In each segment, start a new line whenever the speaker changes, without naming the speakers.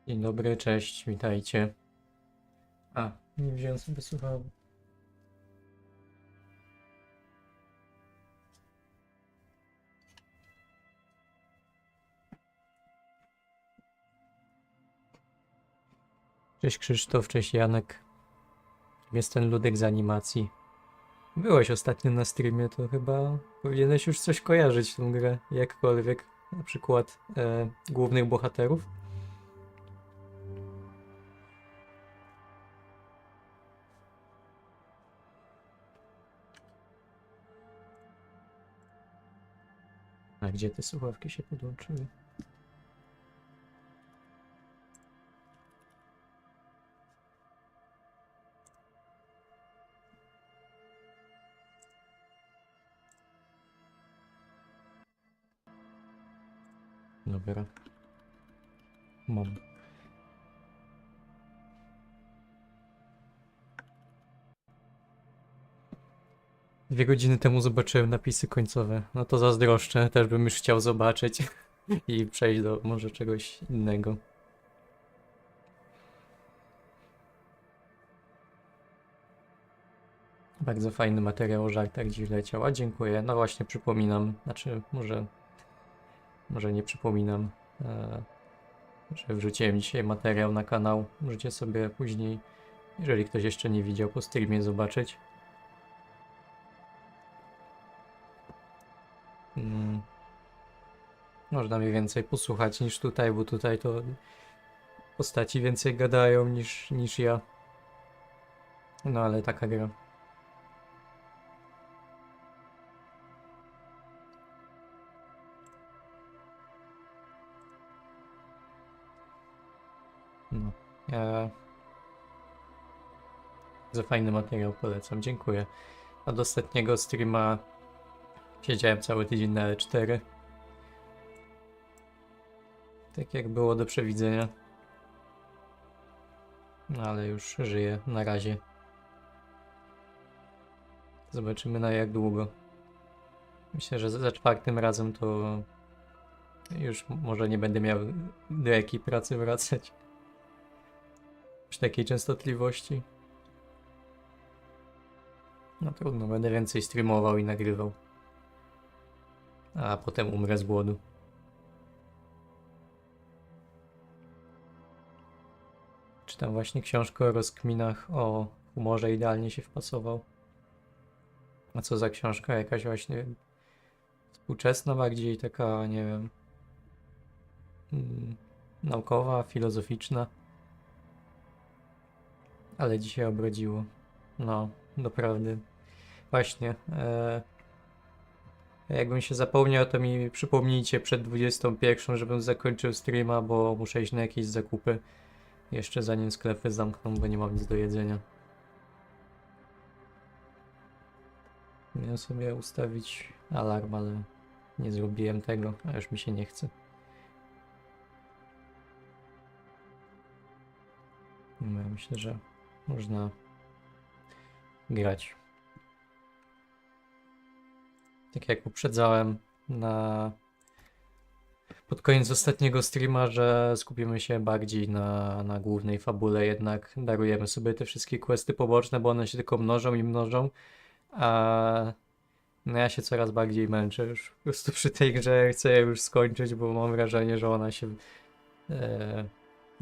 Dzień dobry, cześć, witajcie. Nie wziąłem sobie słuchawek. Cześć Krzysztof, cześć Janek. Jest ten Ludek z animacji. Byłeś ostatnio na streamie, to chyba powinieneś już coś kojarzyć w tą grę, jakkolwiek. Na przykład głównych bohaterów. A gdzie te słuchawki się podłączyły? Dobra. Mam. Dwie godziny temu zobaczyłem napisy końcowe. No to zazdroszczę, też bym już chciał zobaczyć i przejść do może czegoś innego. Bardzo fajny materiał o żartach dziś leciał, a dziękuję. No właśnie przypominam, znaczy może nie przypominam, że wrzuciłem dzisiaj materiał na kanał. Możecie sobie później, jeżeli ktoś jeszcze nie widział, po streamie zobaczyć. Można mi więcej posłuchać niż tutaj, bo tutaj to postaci więcej gadają niż ja. No ale taka gra. No. Za fajny materiał polecam, dziękuję. Od ostatniego streama siedziałem cały tydzień na L4. Tak jak było do przewidzenia. No ale już żyję na razie. Zobaczymy na jak długo. Myślę, że za czwartym razem to już może nie będę miał do jakiej pracy wracać. Przy takiej częstotliwości. No trudno, będę więcej streamował i nagrywał. A potem umrę z głodu. Czytam właśnie książkę o rozkminach o humorze, idealnie się wpasował. A co za książka? Jakaś właśnie współczesna, bardziej taka, nie wiem, naukowa, filozoficzna. Ale dzisiaj obrodziło. No, doprawdy. Właśnie. Jakbym się zapomniał, to mi przypomnijcie przed 21, żebym zakończył streama, bo muszę iść na jakieś zakupy. Jeszcze zanim sklepy zamkną, bo nie mam nic do jedzenia. Miałem sobie ustawić alarm, ale nie zrobiłem tego, a już mi się nie chce. No, ja myślę, że można grać. Tak jak uprzedzałem pod koniec ostatniego streama, że skupimy się bardziej na głównej fabule, jednak darujemy sobie te wszystkie questy poboczne, bo one się tylko mnożą i mnożą, a no ja się coraz bardziej męczę już po prostu przy tej grze, chcę je już skończyć, bo mam wrażenie, że ona się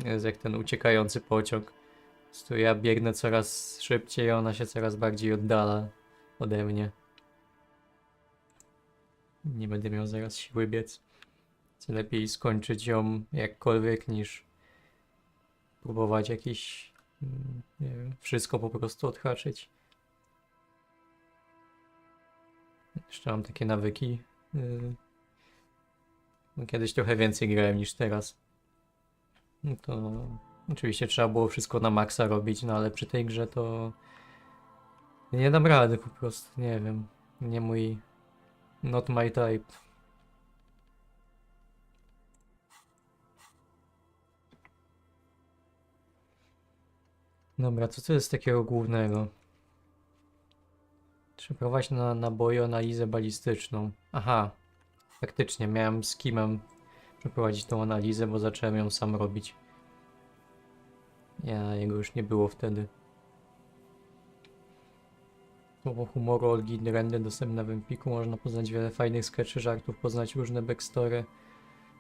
jest jak ten uciekający pociąg. Po prostu ja biegnę coraz szybciej, a ona się coraz bardziej oddala ode mnie. Nie będę miał zaraz siły biec. Lepiej skończyć ją jakkolwiek niż próbować jakieś, nie wiem, wszystko po prostu odhaczyć. Jeszcze mam takie nawyki. No kiedyś trochę więcej grałem niż teraz. No to oczywiście trzeba było wszystko na maksa robić, no ale przy tej grze to nie dam rady po prostu, nie wiem. Nie mój... Not my type. Dobra, co jest takiego głównego? Przeprowadź na naboju analizę balistyczną. Aha, faktycznie miałem z Kimem przeprowadzić tą analizę, bo zacząłem ją sam robić. Jego już nie było wtedy. Słowo humoru Olgi Drendy dostępne w Empiku. Można poznać wiele fajnych sketchy, żartów, poznać różne backstory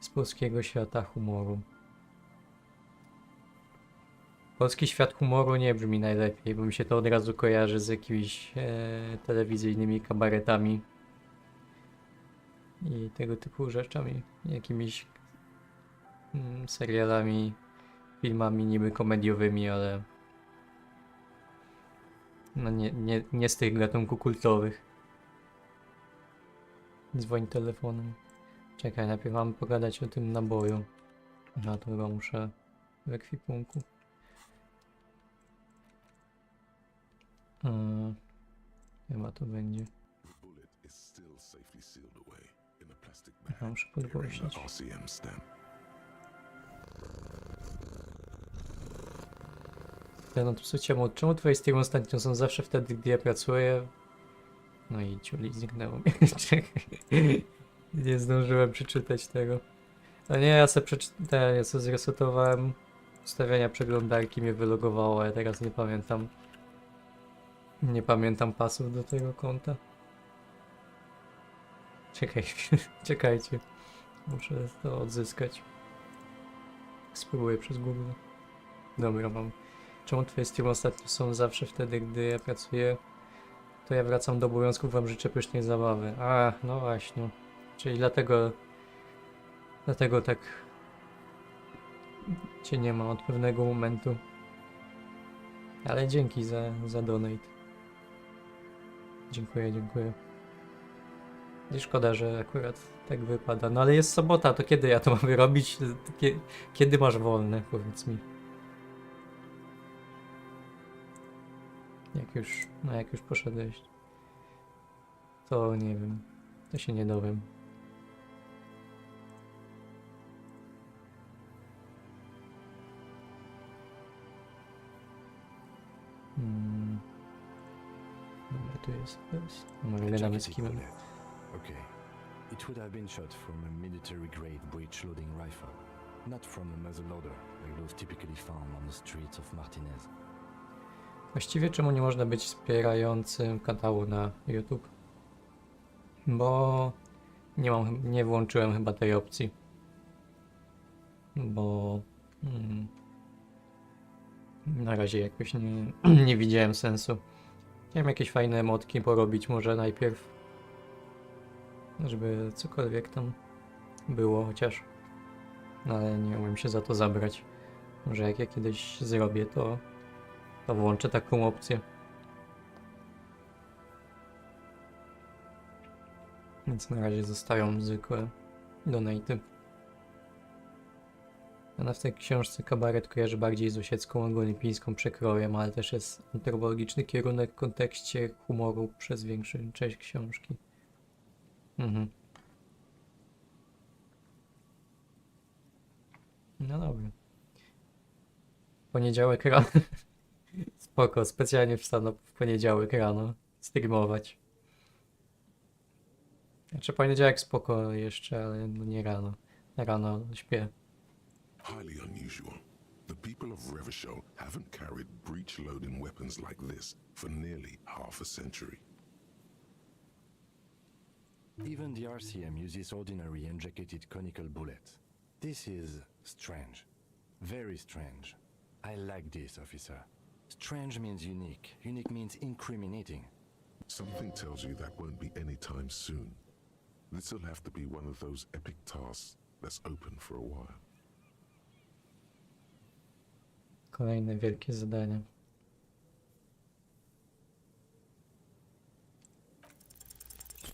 z polskiego świata humoru. Polski świat humoru nie brzmi najlepiej, bo mi się to od razu kojarzy z jakimiś telewizyjnymi kabaretami i tego typu rzeczami, jakimiś serialami, filmami niby komediowymi, ale no nie z tych gatunków kultowych. Dzwoń telefonem. Czekaj, najpierw mam pogadać o tym naboju. Na to chyba muszę w ekwipunku. Chyba to będzie. Ja muszę podgłośnić. No to słuchajcie, czemu twoje streamy ostatnio są zawsze wtedy, gdy ja pracuję? No i ciuli zniknęło mi. Nie zdążyłem przeczytać tego. No nie, ja sobie przeczytałem, ja sobie zresetowałem ustawienia przeglądarki, mnie wylogowało, ja teraz nie pamiętam. Nie pamiętam pasów do tego konta. Czekajcie. Muszę to odzyskać. Spróbuję przez Google. Dobra, mam. Czemu twoje streamy ostatnio są zawsze wtedy, gdy ja pracuję? To ja wracam do obowiązków, wam życzę pysznej zabawy. A, no właśnie. Czyli dlatego tak cię nie ma od pewnego momentu. Ale dzięki za donate. Dziękuję. I szkoda, że akurat tak wypada. No ale jest sobota, to kiedy ja to mam robić? Kiedy masz wolne, powiedz mi. Jak już poszedłeś, to nie wiem, to się nie dowiem. Dobra, tu jest. Może gadamy z kimem.
Okay. It would have been shot from a military-grade breech-loading rifle, not from a muzzleloader, like those typically found on the streets of Martinez.
Właściwie czemu nie można być wspierającym kanału na YouTube? Bo nie włączyłem chyba tej opcji. Bo na razie jakoś nie widziałem sensu. Chciałem jakieś fajne emotki porobić może najpierw. Żeby cokolwiek tam było chociaż. No ale nie umiem się za to zabrać. Może jak ja kiedyś zrobię, to włączę taką opcję. Więc na razie zostają zwykłe donaty. Ona w tej książce kabaret kojarzy bardziej z osiecką olimpijską przekrojem, ale też jest antropologiczny kierunek w kontekście humoru przez większą część książki. No dobra. Poniedziałek rano. Spoko, specjalnie wstanę w poniedziałek rano streamować. Znaczy poniedziałek spoko jeszcze, ale no nie rano. Rano śpię.
Highly unusual. The people of Revachol haven't carried breech-loading weapons like this for nearly half a century.
Even the RCM uses ordinary unjacketed conical bullets. This is strange. Very strange. I like this, officer. Strange means unique. Unique means incriminating.
Something tells you that won't be anytime soon. This'll have to be one of those epic tasks that's open for a while.
Kolejne wielkie zadanie.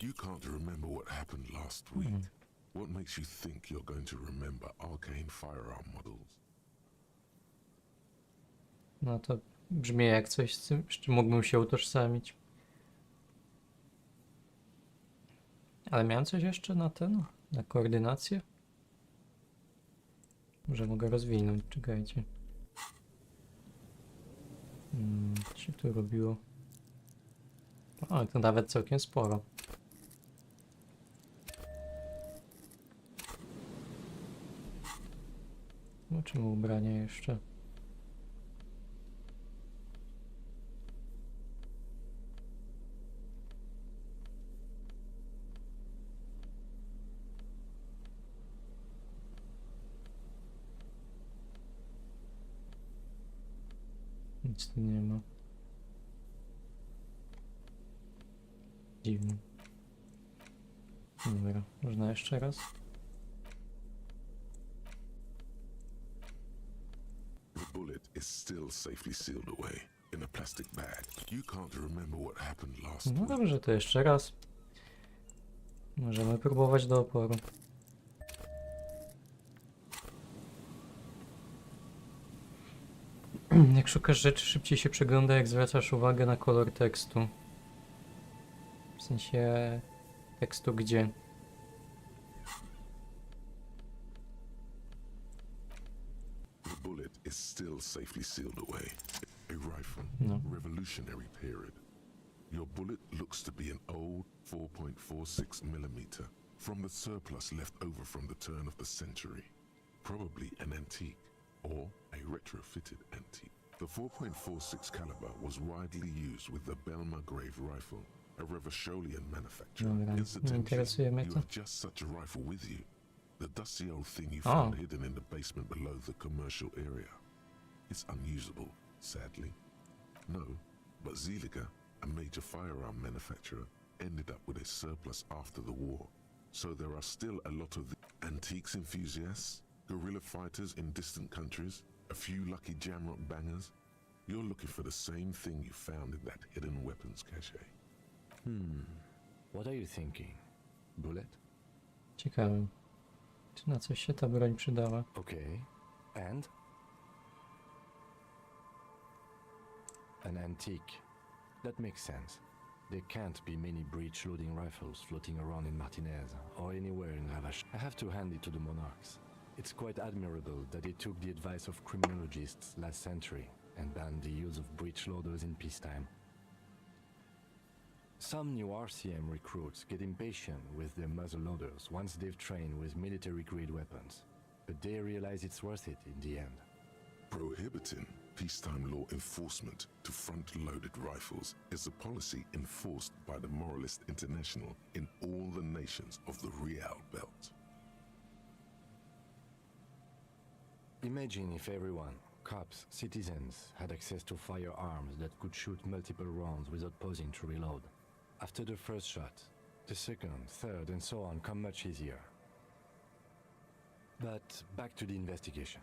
You can't remember what happened last week. What makes you think you're going to remember arcane firearm models?
No to brzmi jak coś, z czym mógłbym się utożsamić. Ale miałem coś jeszcze na koordynację? Może mogę rozwinąć, czekajcie. Co się tu robiło? O, to nawet całkiem sporo. No czemu ubrania jeszcze? Nic tu nie ma. Dziwnie. Dobra, można jeszcze raz?
The bullet is still safely sealed away in a plastic bag. You can't remember what happened last
No
week.
dobrze, to jeszcze raz. Możemy próbować do oporu. Jak szukasz rzeczy, szybciej się przegląda, jak zwracasz uwagę na kolor tekstu. W sensie tekstu gdzie?
The bullet is still safely sealed away. A rifle,
No.
Revolutionary period. Your bullet looks to be an old 4.46 millimeter from the surplus left over from the turn of the century. Probably an antique or a retrofitted antique. The 4.46 caliber was widely used with the Belma Grave rifle, a Revacholian manufacturer.
Dobra, nie
Incidentally,
interesuje mnie
you
to.
have just such a rifle with you. The dusty old thing you
Oh.
found hidden in the basement below the commercial area. It's unusable, sadly. No, but Zeliger, a major firearm manufacturer, ended up with a surplus after the war. So there are still a lot of the antiques enthusiasts, guerrilla fighters in distant countries, a few lucky jamrock bangers. You're looking for the same thing you found in that hidden weapons cache.
What are you thinking? Bullet?
Ciekawe. Czy na coś się ta broń przydała?
Okay. And? An antique. That makes sense. There can't be many breech-loading rifles floating around in Martinez or anywhere in Ravache. I have to hand it to the monarchs. It's quite admirable that they took the advice of criminologists last century and banned the use of breech loaders in peacetime. Some new RCM recruits get impatient with their muzzle loaders once they've trained with military-grade weapons, but they realize it's worth it in the end.
Prohibiting peacetime law enforcement to front-loaded rifles is a policy enforced by the Moralist International in all the nations of the Real Belt.
Imagine if everyone, cops, citizens, had access to firearms that could shoot multiple rounds without pausing to reload. After the first shot, the second, third, and so on come much easier. But back to the investigation.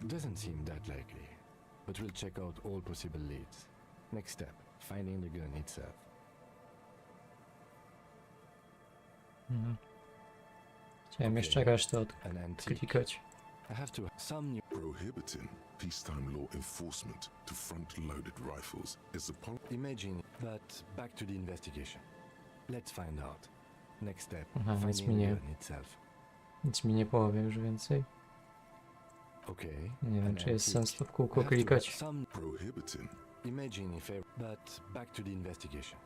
Doesn't seem that likely, but we'll check out all possible leads. Next step, finding the gun itself.
Mhm. Chciałem jeszcze
Okay.
resztę
An antique.
odklikać.
I have to some new
Prohibiting peacetime law enforcement to front-loaded rifles is a policy.
imagine, but back to the investigation. Let's find out. Next step,
Aha, nic
finding
mi
the
nie,
gun itself.
nic mi nie powie już więcej.
Okay.
Nie wiem,
an
czy jest
antique.
sens to w
I
kółko
have to
klikać.
some
Prohibiting
imagine if but back to the investigation.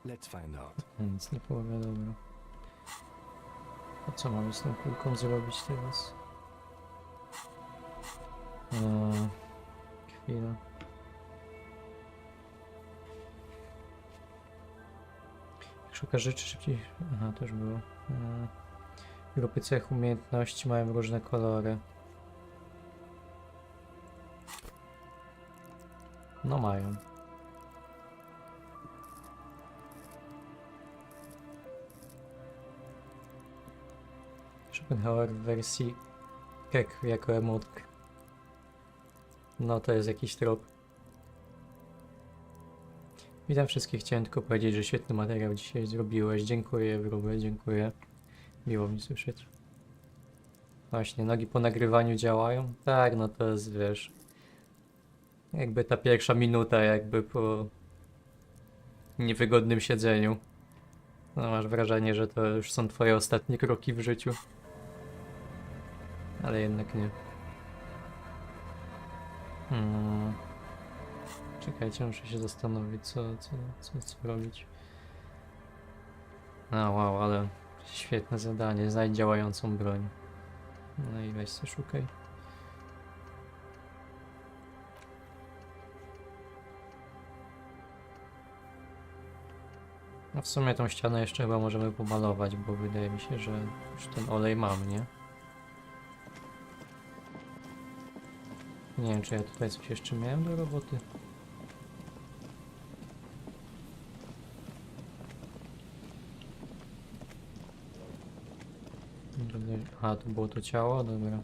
Let's find out.
Nic nie powie, dobra. A co mamy z tą kółką zrobić teraz? Chwila. Szukasz rzeczy szybciej. Aha, to już było. Grupy cech umiejętności mają różne kolory. No mają. Schopenhauer w wersji kek jako emotk. No to jest jakiś trop. Witam wszystkich, chciałem tylko powiedzieć, że świetny materiał dzisiaj zrobiłeś. Dziękuję, wróbel, dziękuję. Miło mi słyszeć. Właśnie, nogi po nagrywaniu działają? Tak, no to jest, wiesz, jakby ta pierwsza minuta jakby po niewygodnym siedzeniu. No, masz wrażenie, że to już są twoje ostatnie kroki w życiu. Ale jednak nie. Czekajcie, muszę się zastanowić, co robić. No wow, ale świetne zadanie. Znajdź działającą broń. No i weź się szukaj. No w sumie tą ścianę jeszcze chyba możemy pomalować, bo wydaje mi się, że już ten olej mam, nie? Nie wiem, czy ja tutaj coś jeszcze miałem do roboty. A, to było to ciało? Dobra.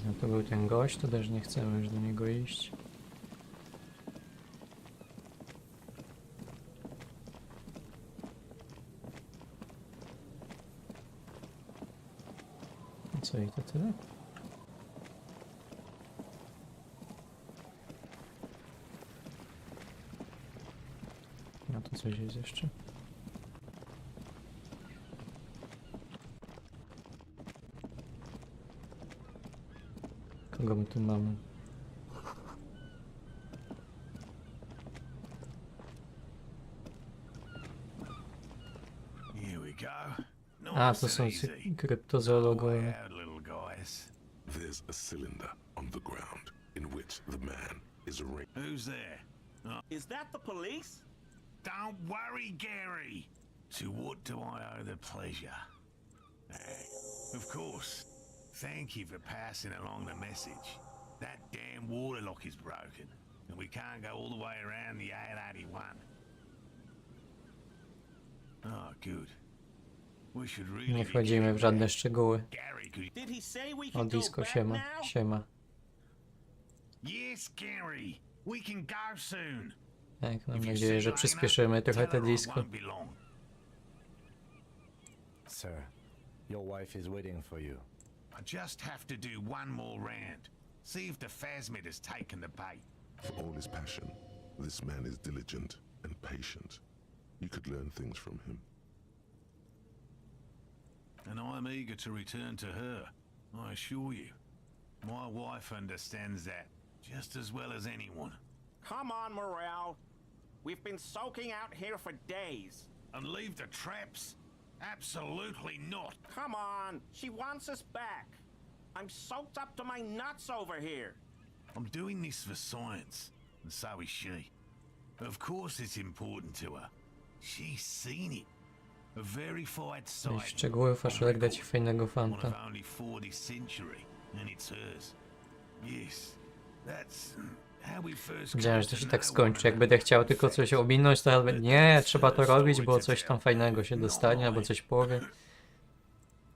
No to był ten gość, to też nie chcemy już do niego iść. I co, i to tyle? No to coś jest jeszcze. Kogo my tu mamy?
Here we go.
A, to
Nice
są
and easy.
kryptozoologowie.
Way out, little guys.
There's a cylinder on the ground in which the man is arranged.
Who's there?
Is that the police?
Don't worry, Gary. To what do I owe the pleasure? Of course. Thank you for passing along the message. That damn water lock is broken, and we can't go all the way around the 881. Oh, good. We should really
Nie
be
wchodzimy w
getting
żadne
back.
szczegóły.
Gary, could...
Did he say we
O,
can go
disco,
back
siema,
now?
siema.
Yes, Gary. We can go soon.
Tak, mam
If you
nadzieję,
see
że
Lena,
przyspieszymy trochę
tell
te
her I
disco.
won't be long.
Sir, your wife is waiting for you.
I just have to do one more round. See if the phasmid has taken the bait.
For all his passion, this man is diligent and patient. You could learn things from him.
And I'm eager to return to her, I assure you. My wife understands that just as well as anyone.
Come on, Morale. We've been soaking out here for days.
And leave the traps? Absolutely not.
Come on, she wants us back. I'm soaked up to my nuts over here.
I'm doing this for science, and so is she. Of course it's important to her. She's seen it. A verified
Jakieś
site.
szczegóły, faszolek da ci fajnego
One
fanta.
of only 40th century, and it's hers. Yes, that's how we first
Wiedziałem,
came
że to
to
się tak
know
skończy.
one
Jak będę
another.
chciał tylko coś ominąć, to nie, trzeba to robić, bo coś tam fajnego się dostanie, albo coś powie.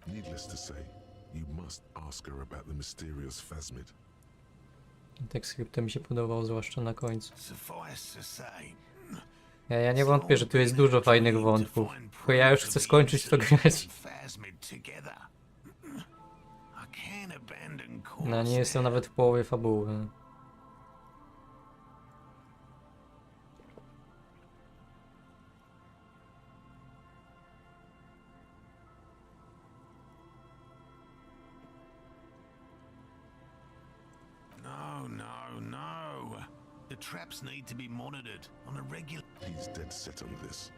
Needless to say, you must ask her about the mysterious phasmid.
Tekst skryptu mi się podobał, zwłaszcza na końcu.
Suffice to say,
Ja nie wątpię, że tu jest dużo fajnych wątków. Tylko ja już chcę skończyć w to grać. No nie jestem nawet w połowie fabuły.
No. The traps need to be monitored on a regular...
He's dead set on this.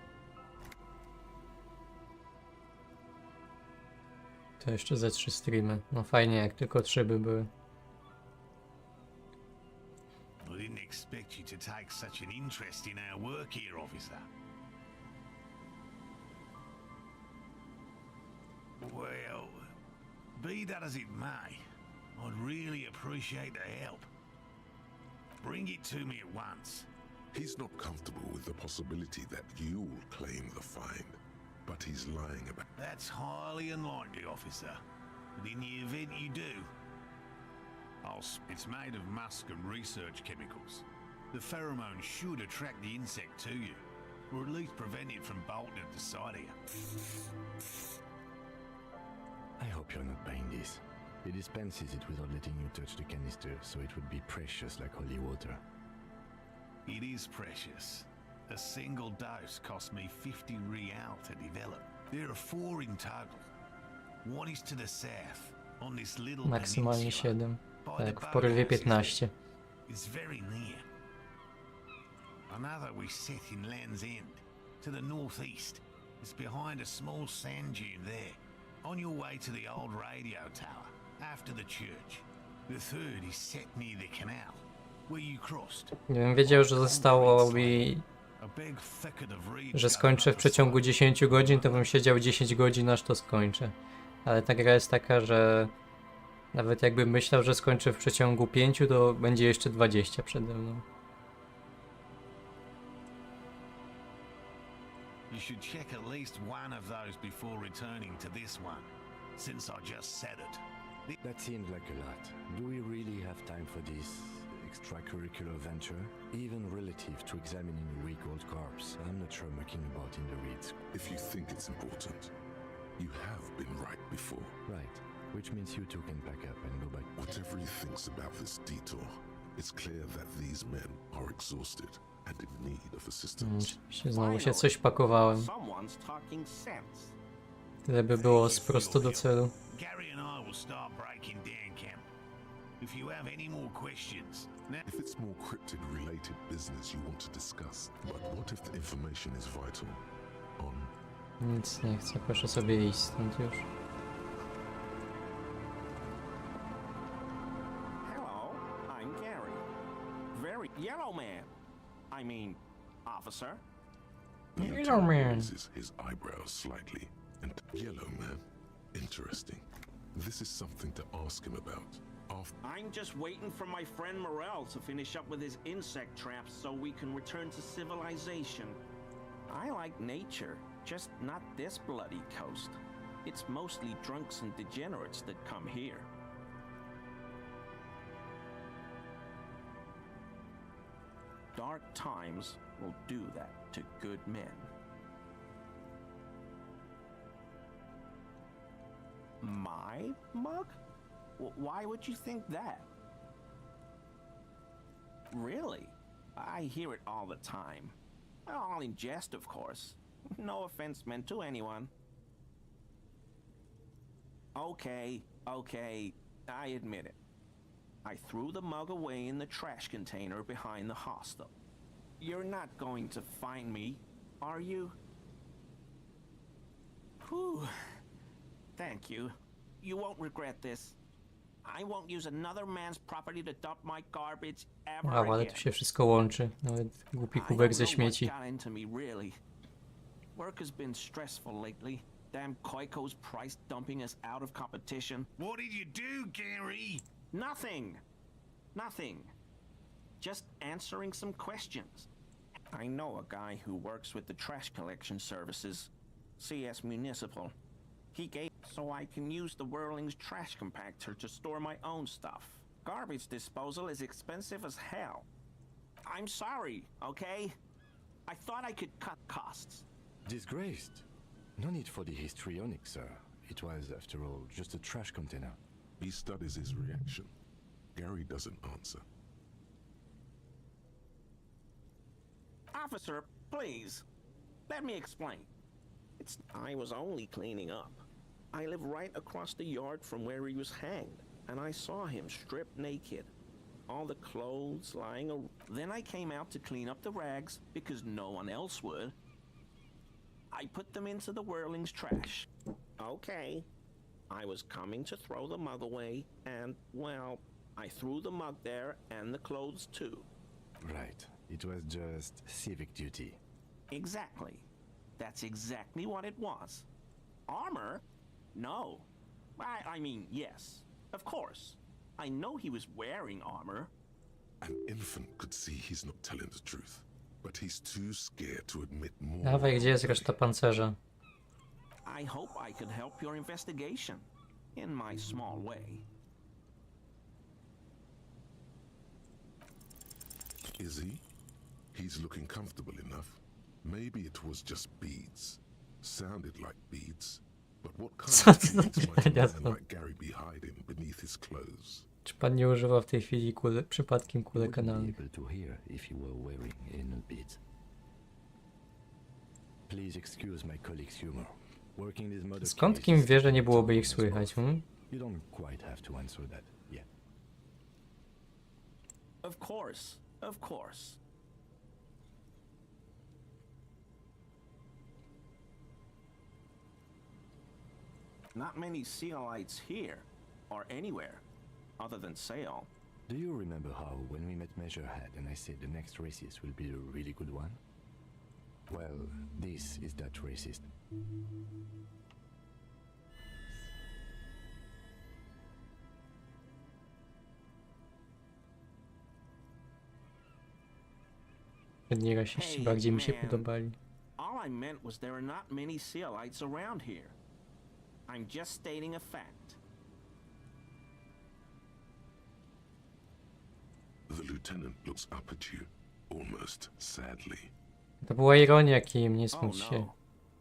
To jeszcze ze 3 streamy. No fajnie, jak tylko 3 by były.
I didn't expect you to take such an interest in our work here, officer. Well, be that as it may, I'd really appreciate the help. Bring it to me at once.
He's not comfortable with the possibility that you'll claim the find, but he's lying about.
That's highly unlikely, officer. But in the event you do, it's made of musk and research chemicals. The pheromone should attract the insect to you, or at least prevent it from bolting at the sight of you.
I hope you're not buying this. He dispenses it without letting you touch the canister, so it would be precious like holy water.
It is precious. A single dose cost me 50 real to develop. There are 4 in total. One is to the south, on this little
Maksymalnie
peninsula,
7.
by the
Tak, w porywie
boathouses.
15.
It's very near. Another we set in Land's End, to the northeast. It's behind a small sand dune there, on your way to the old radio tower, after the church. The third is set near the canal, where you crossed.
Gdybym wiedział, że zostało mi,
A big thicket of reed
że
cover
skończę w
on the
przeciągu
side.
10 godzin, to bym siedział 10 godzin, aż to skończę. Ale ta gra jest taka, że nawet jakbym myślał, że skończę w przeciągu 5, to będzie jeszcze 20 przede mną.
You should check at least one of those before returning to this one, since I just said it.
That seems like a lot. Do we really have time for this extracurricular venture? Even relative to examining a week-old corpse, I'm not sure mucking about in the reeds.
If you think it's important, you have been right before.
Right, which means you two can pack up and go back.
Whatever he thinks about this detour, it's clear that these men are exhausted and in need of assistance.
Oczywiście znowu się coś pakowałem.
Someone's talking sense.
Tyle by było z prosto do celu.
Gary and I will start breaking down camp. If you have any more questions, now
If it's more cryptid-related business you want to discuss, but what if the information is vital on
Nic nie chcę, proszę sobie iść stąd już.
Hello, I'm Gary. Very yellow man. I mean, officer.
the
Yellow
lieutenant
man.
raises his eyebrows slightly and yellow man. Interesting. This is something to ask him about. After
I'm just waiting for my friend Morel to finish up with his insect traps so we can return to civilization. I like nature, just not this bloody coast. It's mostly drunks and degenerates that come here. Dark times will do that to good men. My mug? Why would you think that? Really? I hear it all the time. All in jest, of course. No offense meant to anyone. Okay, I admit it. I threw the mug away in the trash container behind the hostel. You're not going to find me, are you? Whew. Thank you. You won't regret this. I won't use another man's property to dump my garbage ever
Wow, ale
again.
tu się wszystko łączy. Nawet głupi
I
kubek
don't
ze
know what
śmieci.
got into me, really. Work has been stressful lately. Damn Koiko's price dumping us out of competition.
what did you do, Gary?
Nothing. Just answering some questions. I know a guy who works with the trash collection services, CS Municipal. He gave so I can use the Whirling's trash compactor to store my own stuff. Garbage disposal is expensive as hell. I'm sorry, okay? I thought I could cut costs.
Disgraced. No need for the histrionic, sir. It was, after all, just a trash container.
he studies his reaction, Gary doesn't answer.
Officer, please. Let me explain. I was only cleaning up. I live right across the yard from where he was hanged, and I saw him stripped naked. All the clothes lying around. Then I came out to clean up the rags because no one else would. I put them into the Whirling's trash. Okay. I was coming to throw the mug away, and, well, I threw the mug there and the clothes too.
Right. It was just civic duty.
Exactly. That's exactly what it was. Armor? No. I mean, yes. Of course. I know he was wearing armor.
An infant could see he's not telling the truth, but he's too scared to admit more.
Dawaj, gdzie jest reszta pancerza?
I hope I could help your investigation. In my small way.
Is he? He's looking comfortable enough. Maybe it was just beads. Sounded like beads. But what
Co
kind
to
of beads
za
might a
pytania
man
są?
like Gary be hiding beneath his clothes?
Czy pan nie używa w tej chwili przypadkiem
You
kulek
wouldn't be
analnych?
able to hear if you were wearing anal beads. Please excuse my colleague's humor. Working this murder
Skąd
case
kim
is
wie, że nie
such a
byłoby ich
timeless
słychać?
growth. You don't quite have to answer that yet.
Of course. Of course. Not many Sealites here, or anywhere, other than Sail.
Do you remember how, when we met Measurehead and I said the next racist will be a really good one? Well, this is that racist.
Jedni rasiści
Hey,
bardziej mi się
man.
podobali.
All I meant was there are not many Sealites around here. I'm just stating a fact.
The lieutenant looks up at you, almost sadly.
To była ironia, Kim, nie
Oh
smuć się.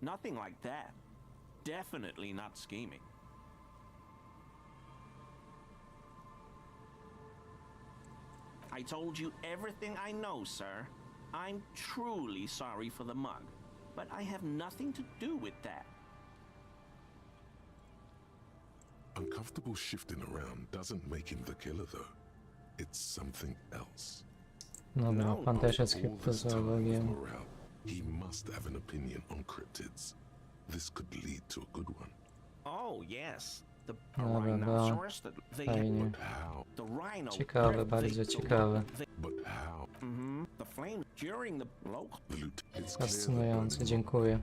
no, nothing like that. Definitely not scheming. I told you everything I know, sir. I'm truly sorry for the mug, but I have nothing to do with that.
Uncomfortable shifting around doesn't make him the killer, though. It's something else.
Dobra, pan też jest
All this time with
kryptozoologiem.
morale, he must have an opinion on cryptids. This could lead to a good one.
Oh yes, the
Dobra,
rhinoceros. The
fajnie.
But how?
the rhino.
Ciekawe, bardzo ciekawe.
But how?
The flame during the local.
The lieutenant. It's clear that
Fascynujące,
burning
dziękuję.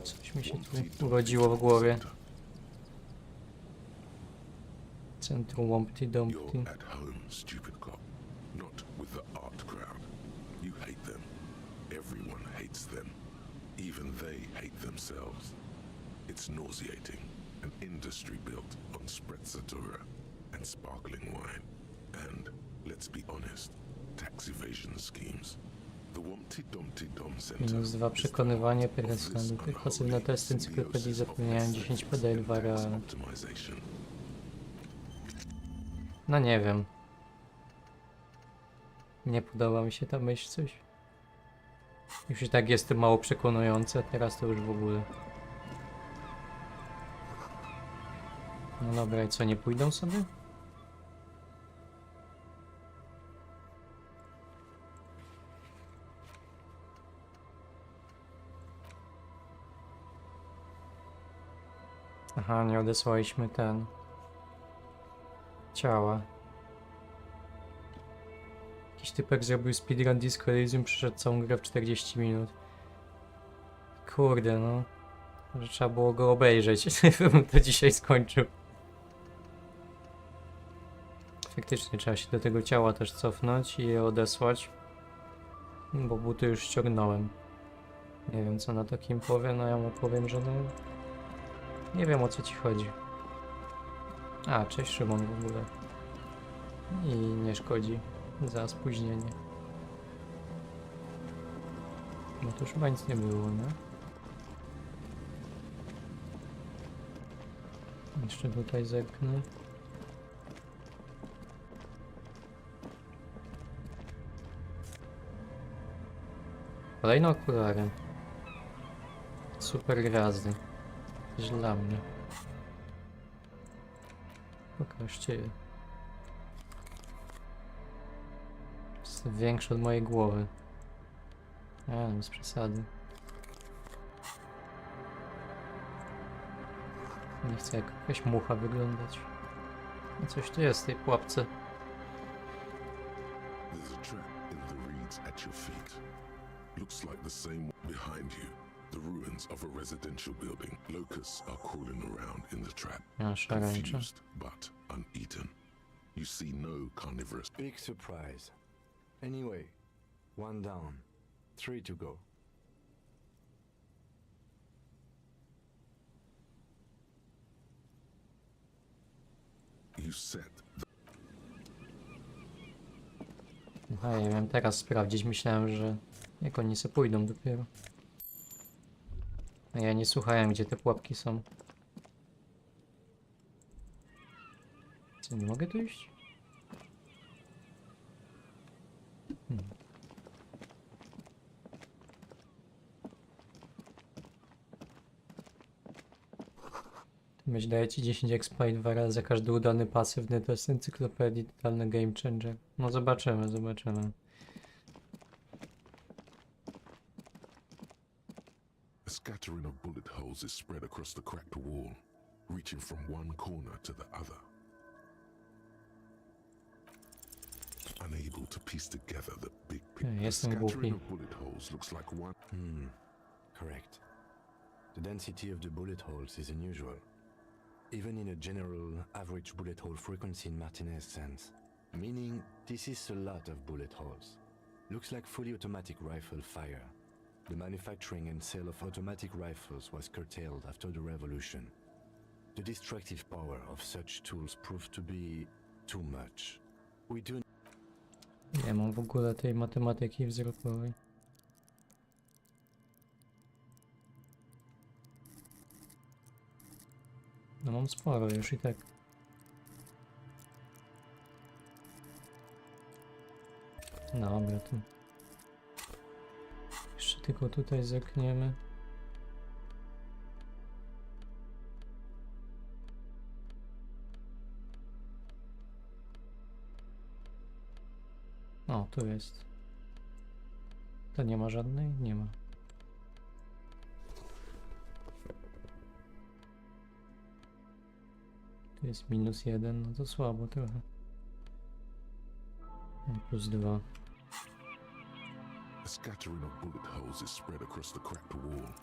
Coś mi się tu urodziło w głowie. Centrum Łumpty Dumpty.
You're at home, stupid cop. Not with the art crowd. You hate them. Everyone hates them. Even they hate themselves. It's nauseating. An industry built on sprezzatura and sparkling wine. And, let's be honest, tax evasion schemes. The Wumpty Dumpty Dom Center.
-2 przekonywanie personelu. Tych pasywne testy encyklopedii zapewniają 10 PD 2 reale.
Optimization.
No nie wiem. Nie podoba mi się ta myśl coś. Już i tak jest to mało przekonujące, teraz to już w ogóle. No dobra, i co, nie pójdą sobie? Aha, nie odesłaliśmy ten... ciała. Jakiś typek zrobił speedrun Disco Elysium, przeszedł całą grę w 40 minut. Kurde, no. Że trzeba było go obejrzeć, bym to dzisiaj skończył. Faktycznie trzeba się do tego ciała też cofnąć i je odesłać. Bo buty już ściągnąłem. Nie wiem co na to Kim powie, no ja mu powiem, że no... Nie wiem o co ci chodzi. A, cześć Szymon w ogóle. I nie szkodzi za spóźnienie. No to już chyba nic nie było, nie? Jeszcze tutaj zerknę. Kolejne okulary. Super gwiazdy. Też dla mnie. Pokażcie je. Jest większe od mojej głowy. Bez przesady. Nie chcę jak jakaś mucha wyglądać. No coś tu jest w tej pułapce.
There's a trap in the reeds at your feet. Looks like the same one behind you. The ruins of a residential building. Locusts are crawling around in the trap.
A, szarańcza.
Confused, but uneaten. You see no carnivorous.
Big surprise. Anyway, one down, 3 to go.
You set the
Aha, ja miałem teraz sprawdzić. Myślałem, że jak oni se pójdą dopiero. A ja nie słuchałem, gdzie te pułapki są. Co, nie mogę tu iść? Myśl daje ci 10 expa i 2 razy za każdy udany pasywny test encyklopedii, totalny game changer. No zobaczymy, zobaczymy.
A scattering of bullet holes is spread across the cracked wall, reaching from one corner to the other. unable to piece together the big picture. The
Jestem głupi.
scattering of bullet holes looks like one.
Correct. The density of the bullet holes is unusual, even in a general average bullet hole frequency in Martinez sense, meaning this is a lot of bullet holes. Looks like fully automatic rifle fire. The manufacturing and sale of automatic rifles was curtailed after the revolution. The destructive power of such tools proved to be too much. We do
Nie mam w ogóle tej matematyki wzrokowej. No mam sporo już i tak. Dobra, to jeszcze tylko tutaj zerkniemy. O, tu jest. To nie ma żadnej? Nie ma. Tu jest -1, no to słabo trochę. +2.
A scattering of bullet holes is spread across the cracked wall.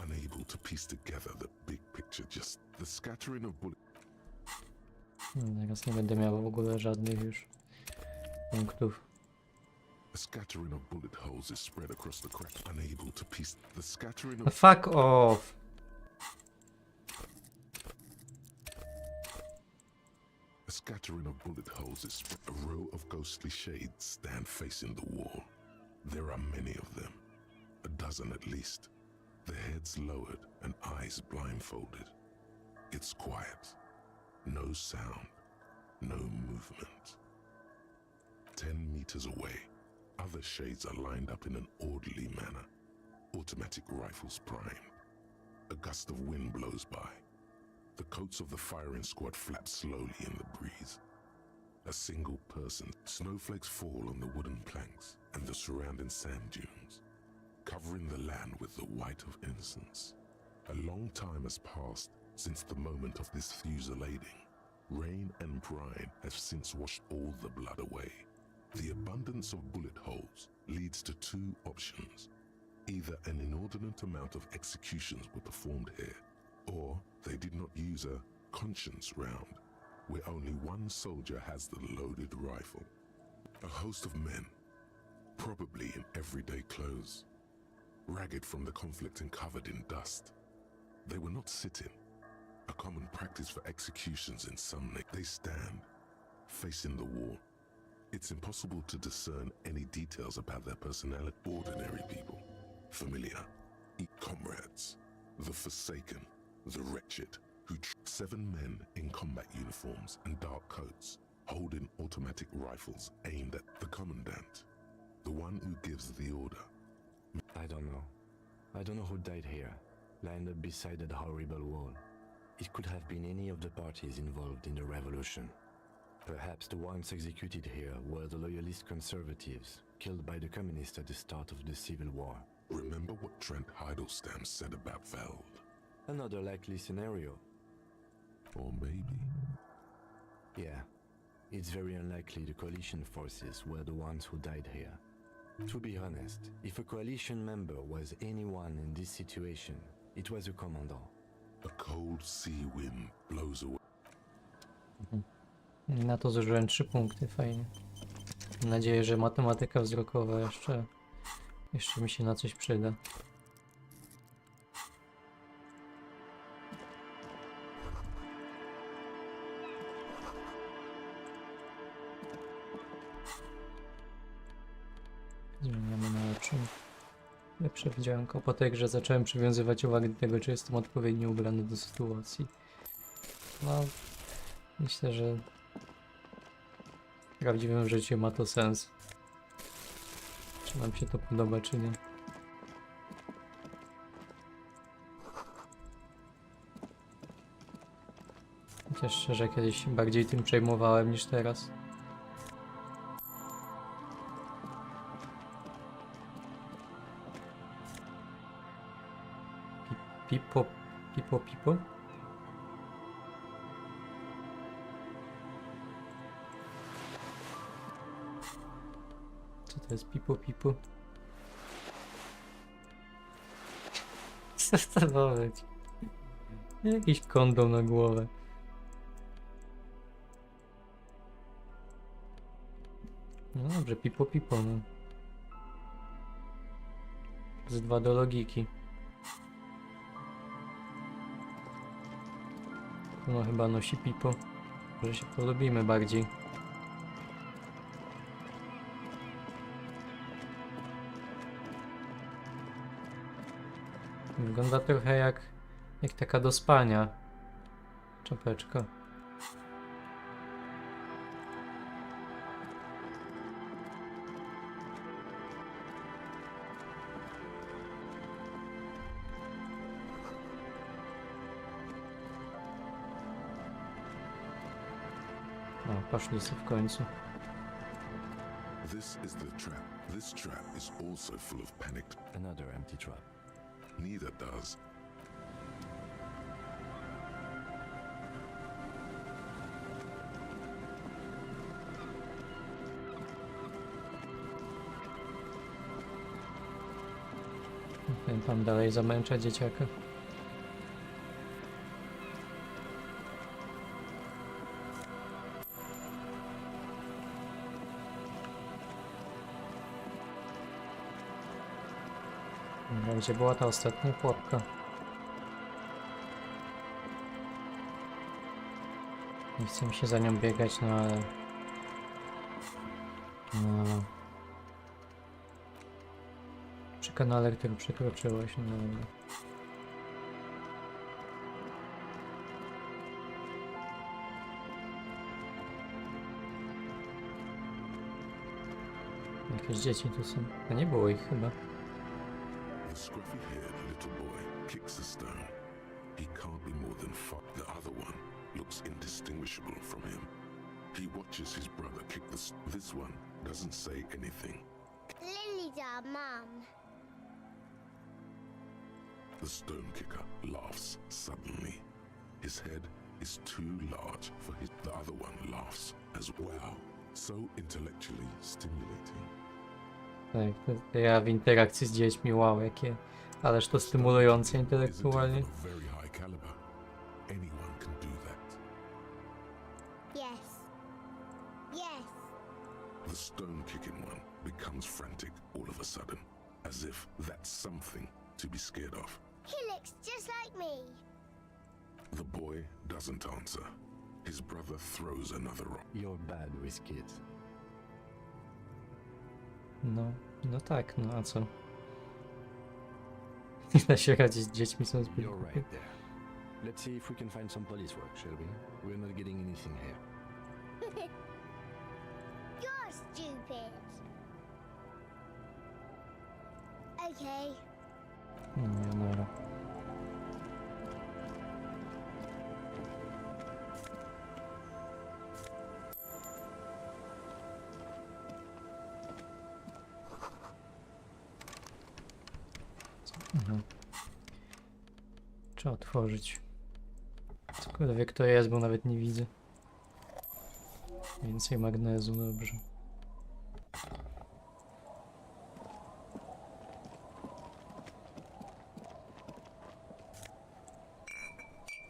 Unable to piece together the big picture. Just the scattering of bullet.
Teraz nie będę miał w ogóle żadnych już punktów.
A scattering of bullet holes is spread across the cracked. Unable to piece the scattering
No
of.
fuck off!
A scattering of bullet holes is spread. A row of ghostly shades stand facing the wall. There are many of them, a dozen at least, their heads lowered and eyes blindfolded. It's quiet, no sound, no movement. 10 meters away, other shades are lined up in an orderly manner, automatic rifles primed. A gust of wind blows by. The coats of the firing squad flap slowly in the breeze. A single person. Snowflakes fall on the wooden planks and the surrounding sand dunes, covering the land with the white of innocence. A long time has passed since the moment of this fusillading. Rain and brine have since washed all the blood away. The abundance of bullet holes leads to two options. Either an inordinate amount of executions were performed here, or they did not use a conscience round, where only one soldier has the loaded rifle. A host of men, probably in everyday clothes, ragged from the conflict and covered in dust. They were not sitting, a common practice for executions in some they stand, facing the wall. It's impossible to discern any details about their personality. Ordinary people, familiar, comrades, the forsaken, the wretched, who 7 men in combat uniforms and dark coats, holding automatic rifles aimed at the commandant, the one who gives the order.
I don't know. I don't know who died here, lined up beside that horrible wall. It could have been any of the parties involved in the revolution. Perhaps the ones executed here were the loyalist conservatives, killed by the communists at the start of the Civil War.
Remember what Trent Heidelstein said about Veld?
Another likely scenario.
Or maybe.
Yeah, it's very unlikely the coalition forces were the ones who died here. To be honest, if a coalition member was anyone in this situation, it was a commandant.
A cold sea wind blows away.
Na to zużyłem 3 punkty, fajnie. Mam nadzieję, że matematyka wzrokowa jeszcze mi się na coś przyda. Zmieniamy na lepsze widzianko. Po tej grze zacząłem przywiązywać uwagę do tego, czy jestem odpowiednio ubrany do sytuacji. No, myślę, że w prawdziwym życiu ma to sens. Czy nam się to podoba, czy nie. Chociaż szczerze, kiedyś bardziej tym przejmowałem niż teraz. Pipo, pipo, pipo. Co to jest pipo pipo? Co to ma być? Jakiś kondom na głowę. No dobrze, pipo pipo, no. Z 2 do logiki. No chyba nosi pipo. Może się polubimy bardziej. Wygląda trochę jak taka do spania czapeczka. O, poszli sobie w końcu.
This is the trap. This trap is also full of panicked.
Another empty trap.
Neither does.
Ten tam dalej zamęcza dzieciaka. Dobra, gdzie była ta ostatnia pułapka? Nie chcę mi się za nią biegać, no ale... No... Przy kanale, który przekroczyłeś, no... Jakieś dzieci tu są. A nie było ich chyba.
The scruffy-haired little boy kicks a stone. He can't be more than 5. The other one looks indistinguishable from him. He watches his brother kick This one doesn't say anything.
Lily's our mum.
The stone kicker laughs suddenly. His head is too large for his... The other one laughs as well. So intellectually stimulating.
Tak, to ja w interakcji z dziećmi, wow, jakie... Ależ to stymulujące intelektualnie.
Is a devil of very high caliber. Anyone can do that.
Yes. Yes.
The stone kicking one becomes frantic all of a sudden, as if that's something to be scared of.
He looks just like me.
The boy doesn't answer. His brother throws another rock.
You're bad with kids.
No tak, no a co? Nie da się radzić z dziećmi, są zbyt...
You're right there. Let's see if we can find some police work, shall we? We're not getting anything here.
You're stupid. Okay.
Nie, dobra. Mhm. Trzeba otworzyć. Cokolwiek to jest, bo nawet nie widzę. Więcej magnezu, dobrze.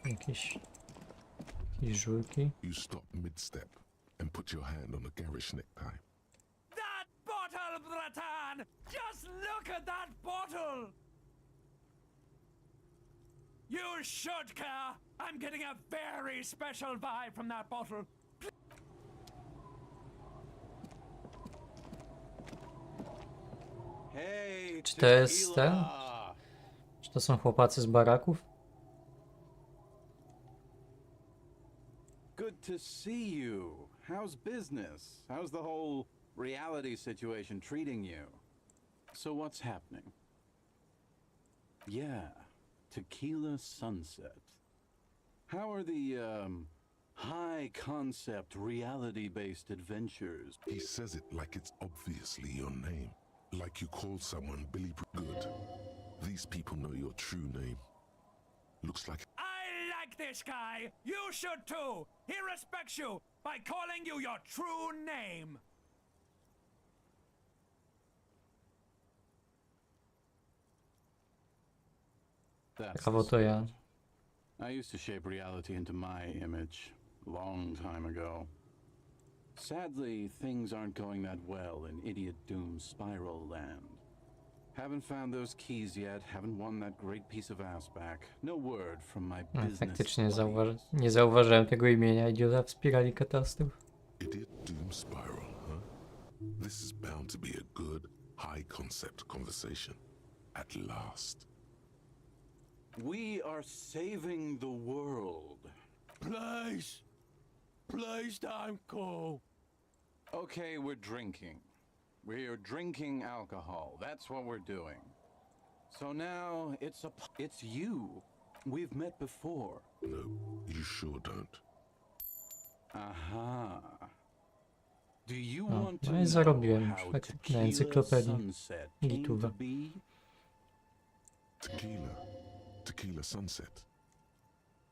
Jakieś żulki.
You stop mid-step and put your hand on a garish necktie.
That bottle, Bratan! Just look at that bottle! You should care! I'm getting a very special vibe from that bottle.
Hey,
Czy to jest ten?
tequila!
Czy to są chłopacy z baraków?
Good to see you. How's business? How's the whole reality situation treating you? So what's happening? Yeah, tequila sunset. How are the, high concept reality-based adventures?
He says it like it's obviously your name. Like you called someone Billy Good. These people know your true name. Looks like...
I like this guy! You should too! He respects you by calling you your true name!
That's
Brawo,
the
to ja.
spirit. I used to shape reality into my image a long time ago. Sadly, things aren't going that well in Idiot Doom's Spiral Land. Haven't found those keys yet, haven't won that great piece of ass back. No word from my business
Faktycznie
buddies.
nie zauważyłem tego imienia idiota w spirali katastrof.
Idiot Doom Spiral, huh? This is bound to be a good, high-concept conversation. At last.
We are saving the world.
Please. Please don't go.
Okay, we're drinking. We're drinking alcohol. That's what we're doing. So now it's you. We've met before.
No, you sure don't.
Aha. Do you
O,
want to
no i
know
zarobiłem
how
na
Tequila
encyklopedii
Sunset came to
Gituwa.
be?
Tequila Sunset.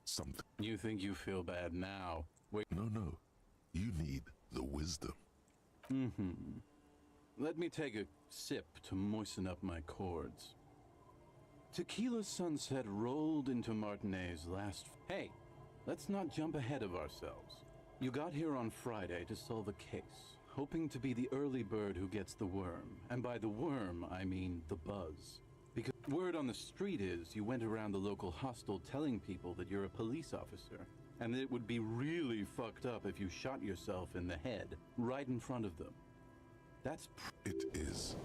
Something.
You think you feel bad now? Wait.
No. You need the wisdom.
Let me take a sip to moisten up my chords. Tequila Sunset rolled into Martinet's last... Hey, let's not jump ahead of ourselves. You got here on Friday to solve a case, hoping to be the early bird who gets the worm. And by the worm, I mean the buzz. Because word on the street is you went around the local hostel telling people that you're a police officer, and that it would be really fucked up if you shot yourself in the head right in front of them. That's
It is.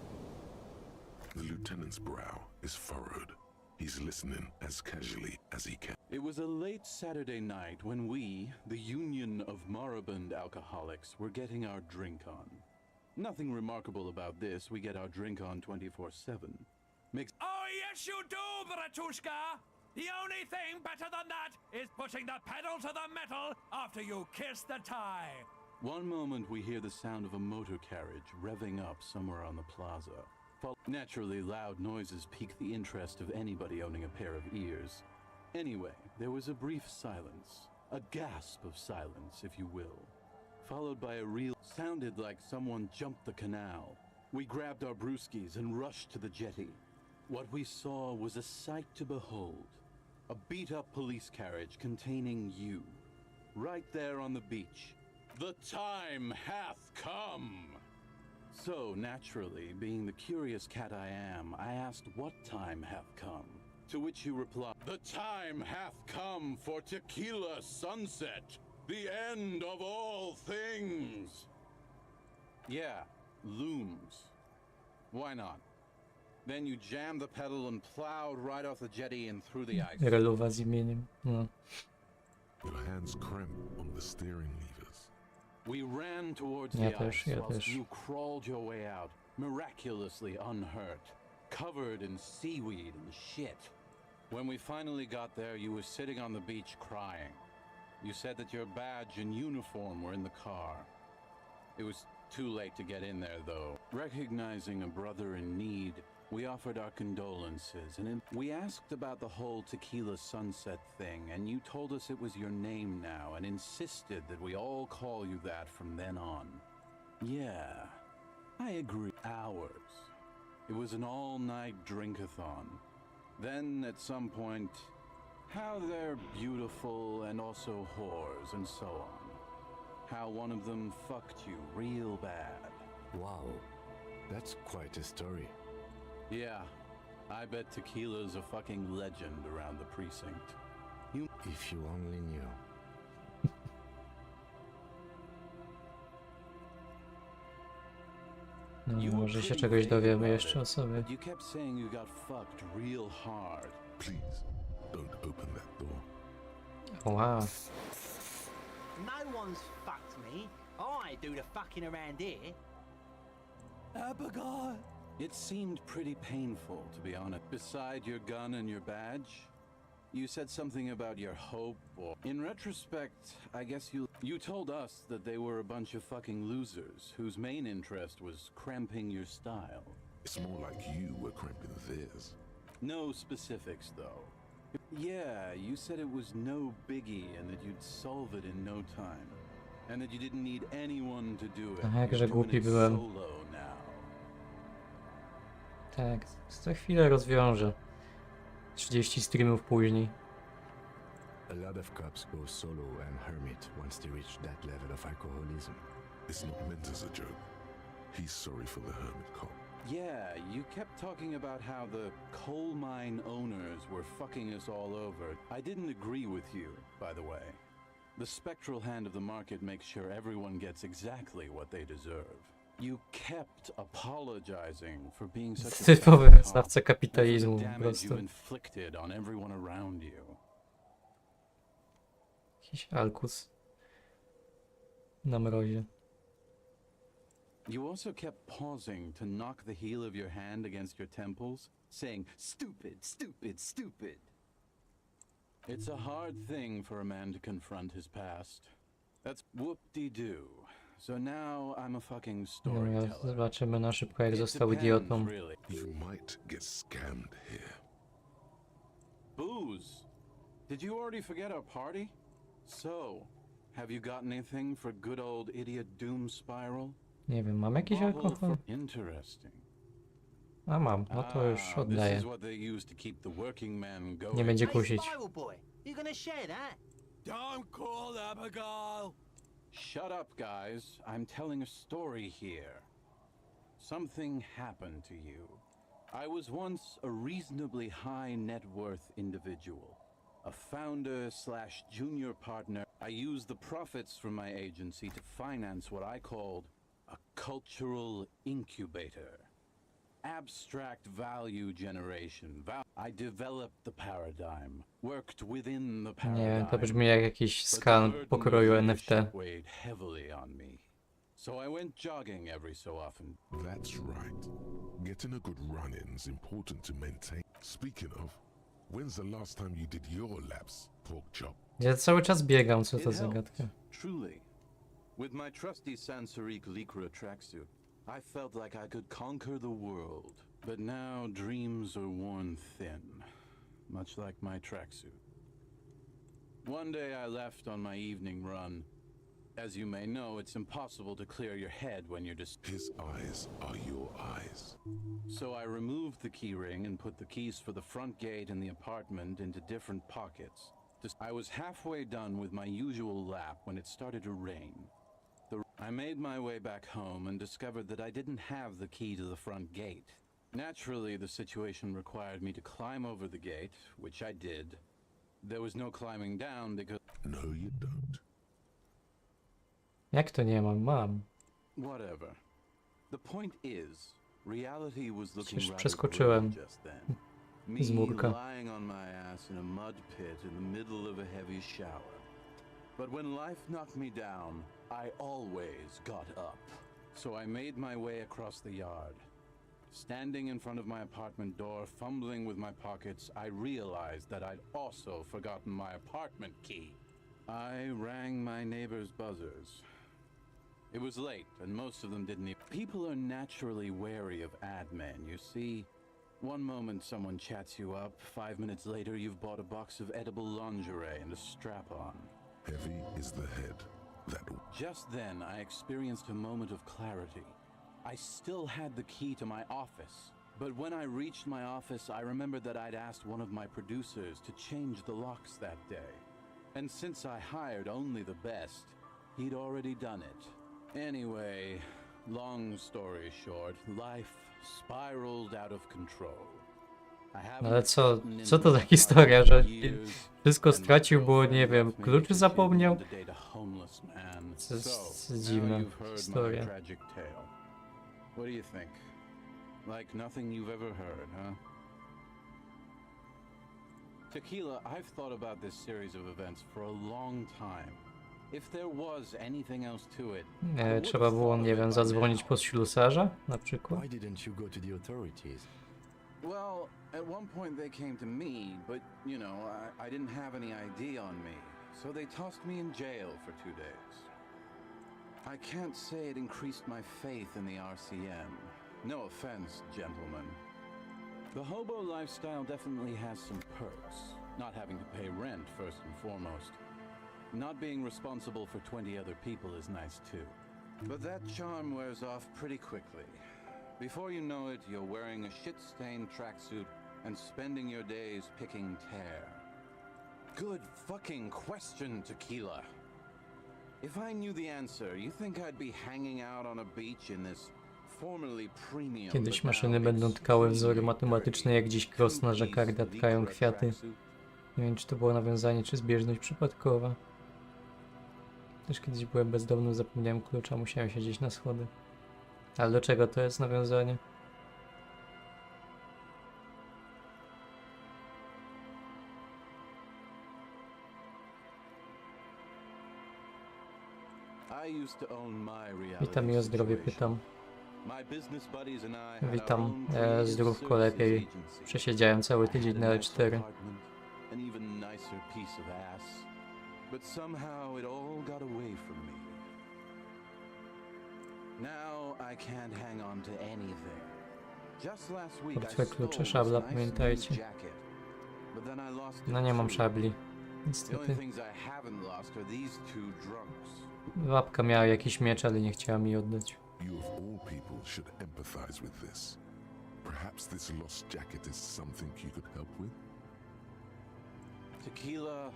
The lieutenant's brow is furrowed. He's listening as casually as he can.
It was a late Saturday night when we, the Union of Moribund Alcoholics, were getting our drink on. Nothing remarkable about this, we get our drink on 24/7.
Oh, yes, you do, Bratushka. The only thing better than that is putting the pedal to the metal after you kiss the tie.
One moment we hear the sound of a motor carriage revving up somewhere on the plaza. Naturally, loud noises pique the interest of anybody owning a pair of ears. Anyway, there was a brief silence. A gasp of silence, if you will. Followed by a real... Sounded like someone jumped the canal. We grabbed our brewskis and rushed to the jetty. What we saw was a sight to behold. A beat-up police carriage containing you. Right there on the beach. The time hath come! So, naturally, being the curious cat I am, I asked what time hath come. To which you replied, the time hath come for Tequila Sunset, the end of all things. Yeah, looms. Why not? Then you jammed the pedal and plowed right off the jetty and through the ice.
Relowa z imieniem. No.
Your hands cramp on the steering levers.
We ran towards
Ja
the
też,
ice
ja
whilst
też.
you crawled your way out, miraculously unhurt, covered in seaweed and shit. When we finally got there, you were sitting on the beach crying. You said that your badge and uniform were in the car. It was too late to get in there, though. Recognizing a brother in need, we offered our condolences, and we asked about the whole Tequila Sunset thing, and you told us it was your name now, and insisted that we all call you that from then on. Yeah, I agree. Hours. It was an all-night drink-a-thon. Then, at some point, how they're beautiful and also whores and so on. How one of them fucked you real bad.
Wow, that's quite a story.
Yeah, I bet Tequila's a fucking legend around the precinct.
If you only knew.
No,
You were
może się
pretty
czegoś
vague
dowiemy
about
jeszcze
it,
o sobie.
but you kept saying you got fucked real hard.
Please, don't open that door.
Wow.
No one's fucked me. I do the fucking around here.
Abigail.
It seemed pretty painful, to be honest. Beside your gun and your badge, you said something about your hope, or... In retrospect, I guess you told us that they were a bunch of fucking losers, whose main interest was cramping your style.
It's more like you were cramping theirs.
No specifics, though. Yeah, you said it was no biggie and that you'd solve it in no time. And that you didn't need anyone to do it.
Ach,
You're
jakże
doing
głupi
it
byłem.
solo now.
Tak, za chwilę rozwiążę. 30 streamów później.
A lot of cops go solo and hermit once they reach that level of alcoholism.
It's not meant as a joke. He's sorry for the hermit cop.
Yeah, you kept talking about how the coal mine owners were fucking us all over. I didn't agree with you, by the way. The spectral hand of the market makes sure everyone gets exactly what they deserve. You kept apologizing for being such a
Typowy
bad cop
znawca
and for the
kapitalizmu po
damage
prostu.
you inflicted on everyone around you.
Jakiś alkus. Na mrozie.
You also kept pausing to knock the heel of your hand against your temples, saying, "Stupid, stupid, stupid." It's a hard thing for a man to confront his past. That's whoop-de-doo. So now I'm a fucking storyteller.
Zobaczymy na szybko, jak
It
został
depends,
idiotą.
really.
You might get scammed here.
Booze. Did you already forget our party? So, have you got anything for good old idiot Doom Spiral?
Nie wiem, mam jakiś
Bottle
alkohol?
for- Interesting.
A mam, no to już
This
oddaję.
is what they use to keep the working man going.
Nie będzie
Hey,
kusić.
Spiral Boy, you gonna share that?
Don't call them a girl.
Shut up, guys. I'm telling a story here. Something happened to you. I was once a reasonably high net worth individual, a founder slash junior partner. I used the profits from my agency to finance what I called a cultural incubator. Abstract value generation. I developed the paradigm, worked within the
Nie
paradigm.
wiem, to brzmi jak jakiś
But the
skan
burden
pokroju
of
NFT.
leadership weighed heavily on me. So I went jogging every so often.
That's right. Getting a good run-in is important to maintain. Speaking of, when's the last time you did your laps, pork chop?
Ja cały czas biegam, co
It
to
helped,
za gadka.
truly. With my trusty Sansaric Lycra tracksuit, I felt like I could conquer the world. But now dreams are worn thin, much like my tracksuit. One day I left on my evening run. As you may know, it's impossible to clear your head when you're
His eyes are your eyes.
So I removed the key ring and put the keys for the front gate and the apartment into different pockets. I was halfway done with my usual lap when it started to rain. I made my way back home and discovered that I didn't have the key to the front gate. Naturally, the situation required me to climb over the gate, which I did. There was no climbing down because...
No, you don't.
Jak to nie mam? Mam.
Whatever. The point is, reality was looking
Przecież
rather
przeskoczyłem
grim just then. Me
z murka.
lying on my ass in a mud pit in the middle of a heavy shower. But when life knocked me down, I always got up. So I made my way across the yard. Standing in front of my apartment door, fumbling with my pockets, I realized that I'd also forgotten my apartment key. I rang my neighbor's buzzers. It was late, and most of them didn't even... People are naturally wary of ad men, you see. One moment someone chats you up, 5 minutes later you've bought a box of edible lingerie and a strap-on.
Heavy is the head.
Just then, I experienced a moment of clarity. I still had the key to my office, but when I reached my office, I remembered that I'd asked one of my producers to change the locks that day. And since I hired only the best, he'd already done it. Anyway, long story short, life spiraled out of control.
Ale co to za historia, że wszystko stracił, bo nie wiem, kluczy zapomniał? To jest dziwna historia.
What do you think? Like nothing you've ever heard, huh? Tequila, I've thought about this series of events for a long time. If there was anything else to it,
Trzeba było, nie wiem, zadzwonić po ślusarza na przykład?
Why didn't you go to the authorities?
well, at one point they came to me, but, you know, I didn't have any ID on me, so they tossed me in jail for 2 days. I can't say it increased my faith in the RCM. No offense, gentlemen. The hobo lifestyle definitely has some perks. Not having to pay rent, first and foremost. Not being responsible for 20 other people is nice too. But that charm wears off pretty quickly. Before you know it, you're wearing a shit-stained tracksuit, and spending your days picking tear? Good fucking question, Tequila. If I knew the answer, you think I'd be hanging out on a beach in this formerly premium
Kiedyś
but
maszyny
now
będą tkały wzory
extremely
matematyczne, jak dziś Cross na żakarda tkają kwiaty. Nie wiem, czy to było nawiązanie, czy zbieżność przypadkowa. Też kiedyś byłem bezdomny, zapomniałem klucza, musiałem siedzieć na schody. Ale do czego to jest nawiązanie?
I used to own my reality
Witam i o zdrowie
situation.
pytam.
My business buddies and I had our
Witam,
own creative
zdrówko
services
lepiej.
agency.
Przesiedziałem cały
I had
tydzień
a
na
nice
L4.
apartment, an even nicer piece of ass. But somehow it all got away from me. Now I can't hang on to anything. Just last week I
Portfel,
stole
klucze,
this
szabla,
nice
pamiętajcie.
new jacket. But then I lost it
No nie mam
too.
szabli.
The only
Niestety.
things I haven't lost are these two drunks.
Łapka miała jakiś miecz, ale nie chciała mi oddać.
You of all people should empathize with this. Perhaps this lost jacket is something you could help with?
Tequila,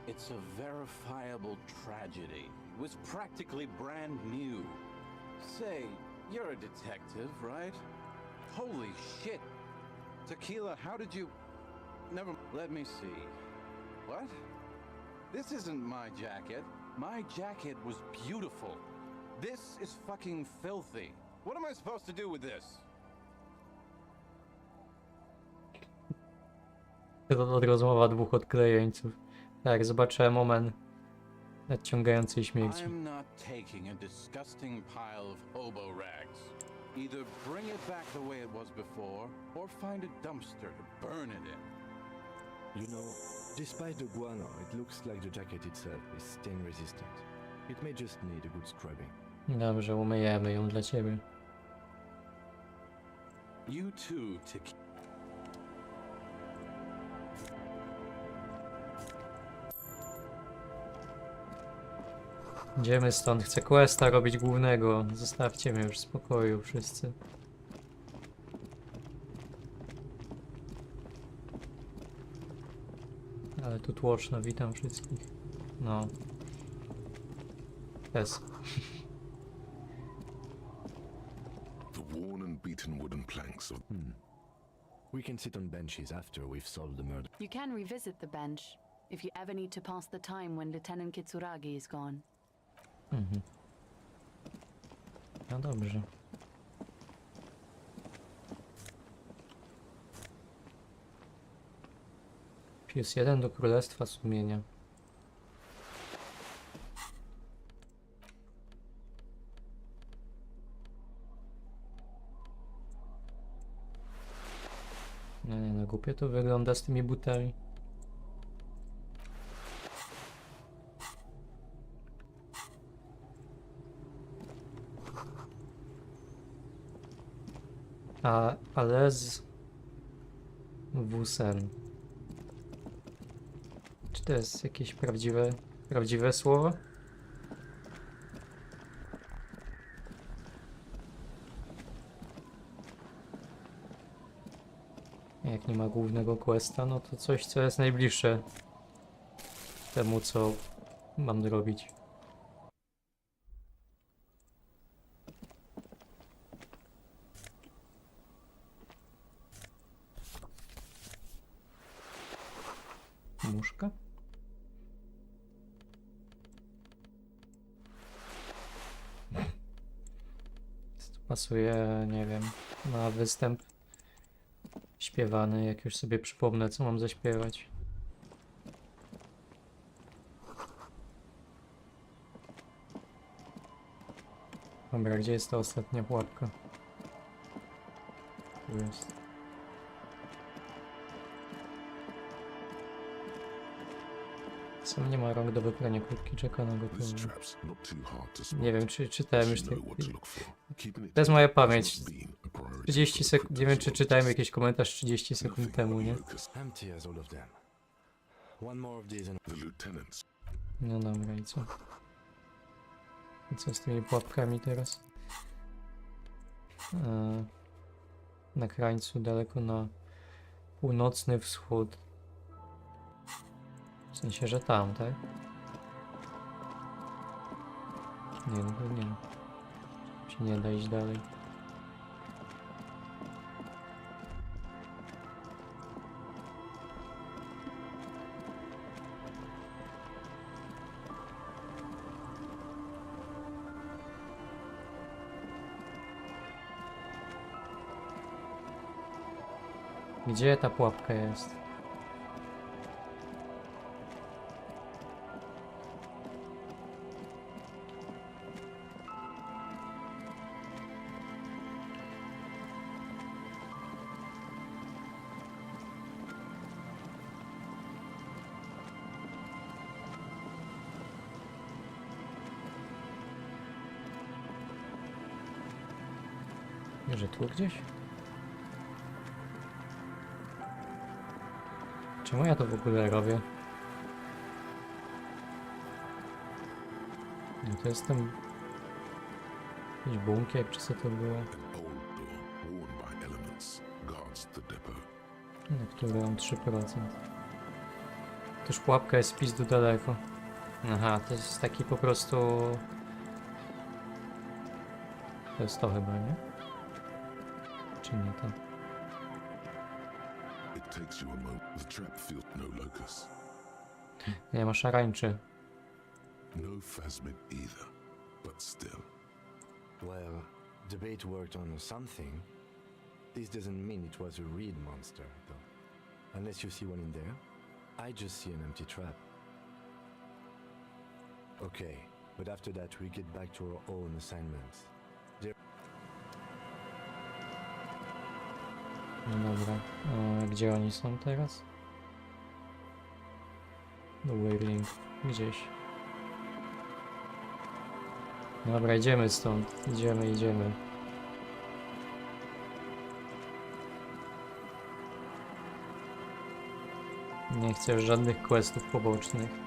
it's a verifiable tragedy. It was practically brand new. Say, you're a detective, right? Holy shit! Tequila, how did you... Never... Let me see. What? This isn't my jacket. My jacket was beautiful. This is fucking filthy. What am I supposed to do with this?
To rozmowa dwóch odklejeńców. Tak, zobaczyłem omen nadciągającej śmierci.
I'm not taking a disgusting pile of oboe rags. Either bring it back the way it was before, or find a dumpster to burn it in.
You know, despite the guano, it looks like the jacket itself is stain resistant. It may just need a good scrubbing.
Dobrze, umyjemy ją dla ciebie.
You too, Tequila.
Idziemy stąd, chcę questa robić głównego. Zostawcie mnie już w spokoju wszyscy. Ale tu tłoczno, witam wszystkich. No. Jest.
The worn and beaten wooden planks of
We can sit on benches after we've solved the murder.
You can revisit the bench if you ever need to pass the time when Lieutenant Kitsuragi is gone.
Mhm. No dobrze. +1 do Królestwa Sumienia. Nie, no głupie to wygląda z tymi butami. Ale z wusem. Czy to jest jakieś prawdziwe słowo? Jak nie ma głównego questa, no to coś, co jest najbliższe temu, co mam robić. Muszka? To pasuje, nie wiem, na występ śpiewany, jak już sobie przypomnę, co mam zaśpiewać. Dobra, gdzie jest ta ostatnia pułapka? Tu jest. Sam nie ma rąk do wyprania kurtki, czeka na
these
gotowe.
traps, not too hard to spot.
Nie wiem, czy czytałem już
You
te...
know what to look for. Keeping it
To jest moja
together has
pamięć.
not been a priority
30
for the
sekund, nie wiem, czy
Prince
czytałem
Lotus.
jakiś komentarz 30 sekund
Nothing
temu,
but
nie?
locust.
Empty as all of them. One more of these and
The lieutenants.
No dobra, i co? I co z tymi pułapkami teraz? Na krańcu, daleko na Północny wschód. W sensie, że tam, tak? Nie, no to nie. Się nie da iść dalej. Gdzie ta pułapka jest? Może tu gdzieś? Czemu ja to w ogóle robię? No to jest ten... jakiś bunkier, czy co to było?
An old door worn by elements guards the depot.
Na który mam 3%. Toż pułapka jest pizdu daleko. Aha, to jest taki po prostu... To jest to chyba, nie? Czy nie to?
It takes you a moment. The trap feels no locus,
Nie ma szarańczy.
no phasmid either, but still.
Well, debate worked on something. This doesn't mean it was a real monster, though. Unless you see one in there. I just see an empty trap. Okay, but after that we get back to our own assignments.
No dobra. Gdzie oni są teraz? No waiting. Gdzieś. Dobra, idziemy stąd. Idziemy. Nie chcę żadnych questów pobocznych.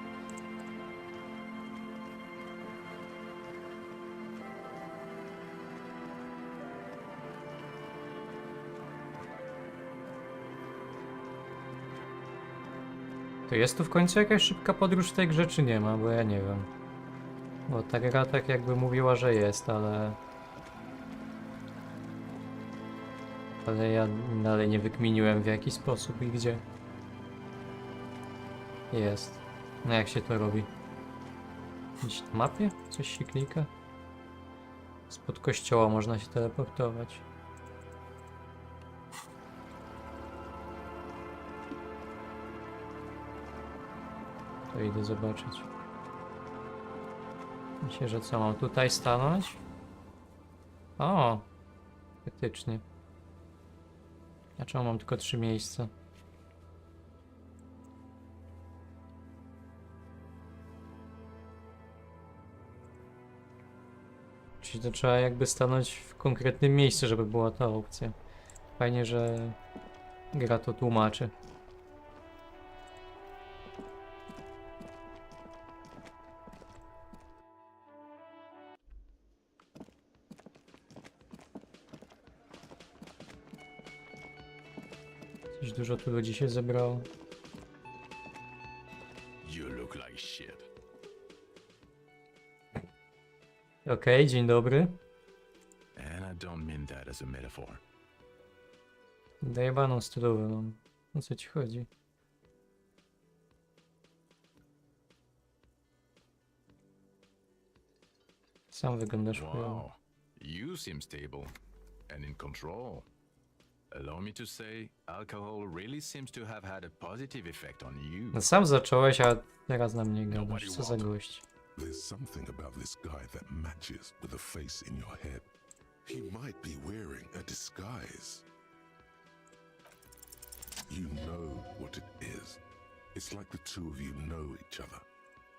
To jest tu w końcu jakaś szybka podróż w tej grze, czy nie ma? Bo ja nie wiem. Bo ta gra tak jakby mówiła, że jest, ale... Ale ja dalej nie wykminiłem w jaki sposób i gdzie. Jest. No jak się to robi? Gdzieś na mapie? Coś się klika? Spod kościoła można się teleportować. To idę zobaczyć. Myślę, że co, mam tutaj stanąć? O! Faktycznie. A czemu mam tylko 3 miejsca? Czyli to trzeba jakby stanąć w konkretnym miejscu, żeby była ta opcja. Fajnie, że gra to tłumaczy. Coś dużo tu ludzi się zebrało.
You look like shit.
Okej, dzień dobry.
And I don't mean that as a metaphor.
Dojebaną stylowę mam. O co ci chodzi? Sam wyglądasz chujowo.
Wow, you seem stable and in control. Allow me to say, alcohol really seems to have had a positive effect on you.
No sam zacząłeś, a teraz na mnie gadasz. Co za gość.
There's something about this guy that matches with the face in your head. He might be wearing a disguise. You know what it is. It's like the two of you know each other.